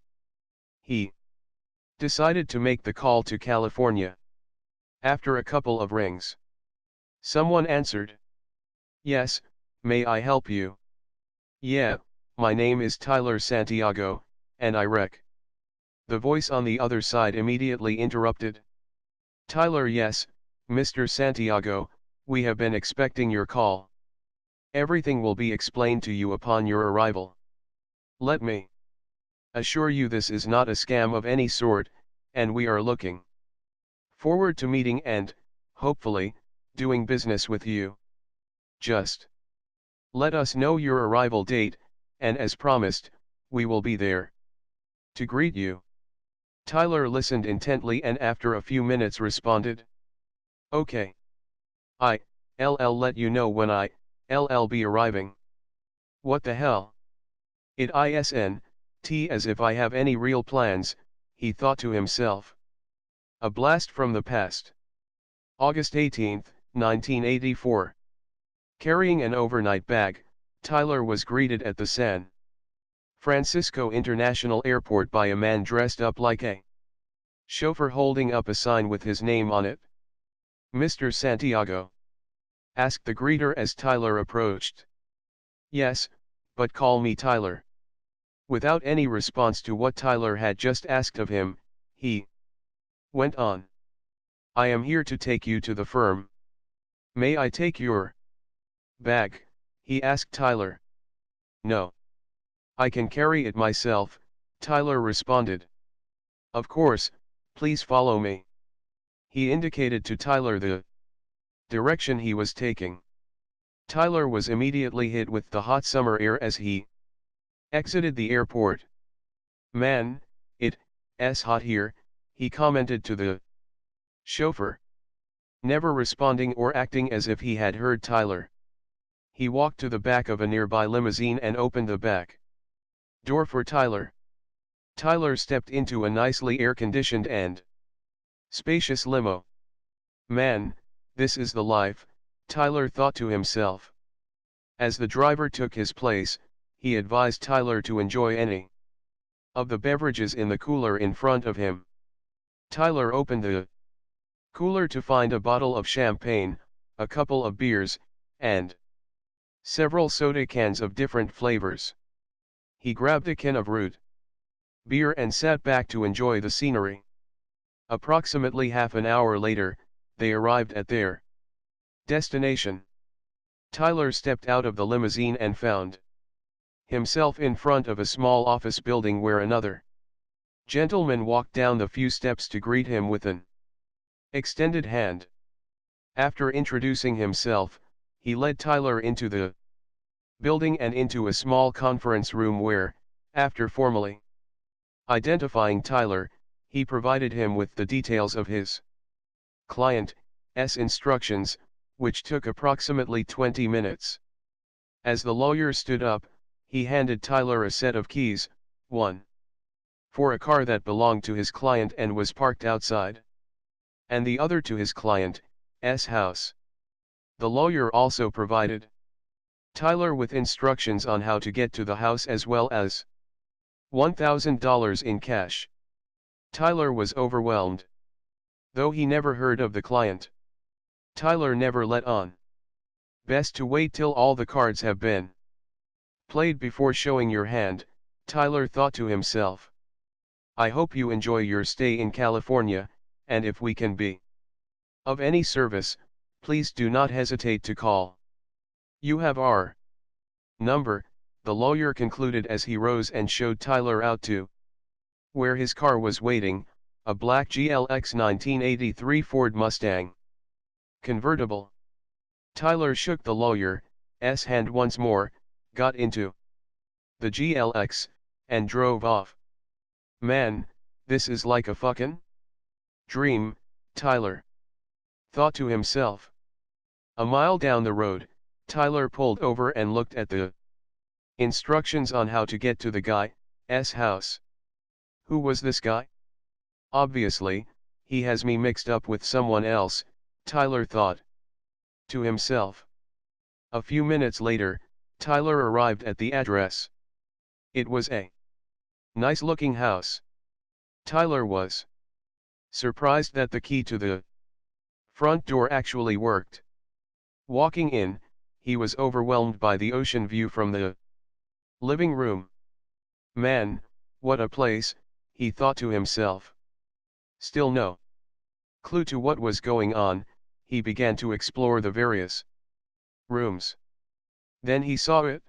He decided to make the call to California. After a couple of rings, someone answered. Yes, may I help you? Yeah, my name is Tyler Santiago, and I rec. The voice on the other side immediately interrupted. Tyler, yes, Mr. Santiago, we have been expecting your call. Everything will be explained to you upon your arrival. Let me assure you this is not a scam of any sort, and we are looking forward to meeting and, hopefully, doing business with you. Just let us know your arrival date, and as promised, we will be there to greet you. Tyler listened intently and after a few minutes responded. Okay. I'll let you know when I'll be arriving. What the hell? It isn't as if I have any real plans, he thought to himself. A blast from the past. August 18, 1984. Carrying an overnight bag, Tyler was greeted at the San Francisco International Airport by a man dressed up like a chauffeur holding up a sign with his name on it. "Mr. Santiago?" asked the greeter as Tyler approached. "Yes, but call me Tyler." Without any response to what Tyler had just asked of him, he went on. "I am here to take you to the firm. May I take your bag?" he asked Tyler. "No. I can carry it myself," Tyler responded. "Of course, please follow me." He indicated to Tyler the direction he was taking. Tyler was immediately hit with the hot summer air as he exited the airport. "Man, it's hot here," he commented to the chauffeur. Never responding or acting as if he had heard Tyler, he walked to the back of a nearby limousine and opened the back door for Tyler. Tyler stepped into a nicely air-conditioned and spacious limo. "Man, this is the life," Tyler thought to himself. As the driver took his place, he advised Tyler to enjoy any of the beverages in the cooler in front of him. Tyler opened the cooler to find a bottle of champagne, a couple of beers, and several soda cans of different flavors. He grabbed a can of root beer and sat back to enjoy the scenery. Approximately half an hour later, they arrived at their destination. Tyler stepped out of the limousine and found himself in front of a small office building where another gentleman walked down the few steps to greet him with an extended hand. After introducing himself, he led Tyler into the building and into a small conference room where, after formally identifying Tyler, he provided him with the details of his client's instructions, which took approximately 20 minutes. As the lawyer stood up, he handed Tyler a set of keys, one for a car that belonged to his client and was parked outside, and the other to his client's house. The lawyer also provided Tyler with instructions on how to get to the house as well as $1,000 in cash. Tyler was overwhelmed. Though he never heard of the client, Tyler never let on. Best to wait till all the cards have been played before showing your hand, Tyler thought to himself. I hope you enjoy your stay in California, and if we can be of any service, please do not hesitate to call. You have our number, the lawyer concluded as he rose and showed Tyler out to where his car was waiting, a black GLX 1983 Ford Mustang convertible. Tyler shook the lawyer's hand once more, got into the GLX, and drove off. Man, this is like a fucking dream, Tyler thought to himself. A mile down the road, Tyler pulled over and looked at the instructions on how to get to the guy's house. Who was this guy? Obviously, he has me mixed up with someone else, Tyler thought to himself. A few minutes later, Tyler arrived at the address. It was a nice-looking house. Tyler was surprised that the key to the front door actually worked. Walking in, he was overwhelmed by the ocean view from the living room. Man, what a place, he thought to himself. Still no clue to what was going on, he began to explore the various rooms. Then he saw it.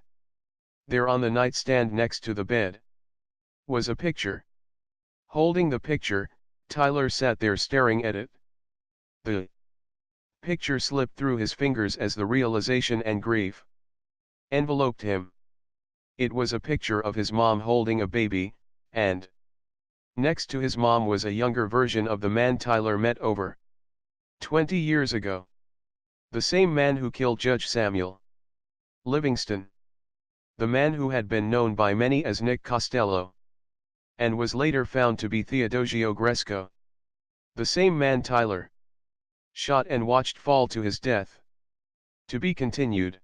There on the nightstand next to the bed was a picture. Holding the picture, Tyler sat there staring at it. The picture slipped through his fingers as the realization and grief enveloped him. It was a picture of his mom holding a baby, and next to his mom was a younger version of the man Tyler met over 20 years ago. The same man who killed Judge Samuel Livingston. The man who had been known by many as Nick Costello, and was later found to be Theo Gresco. The same man Tyler shot and watched fall to his death. To be continued.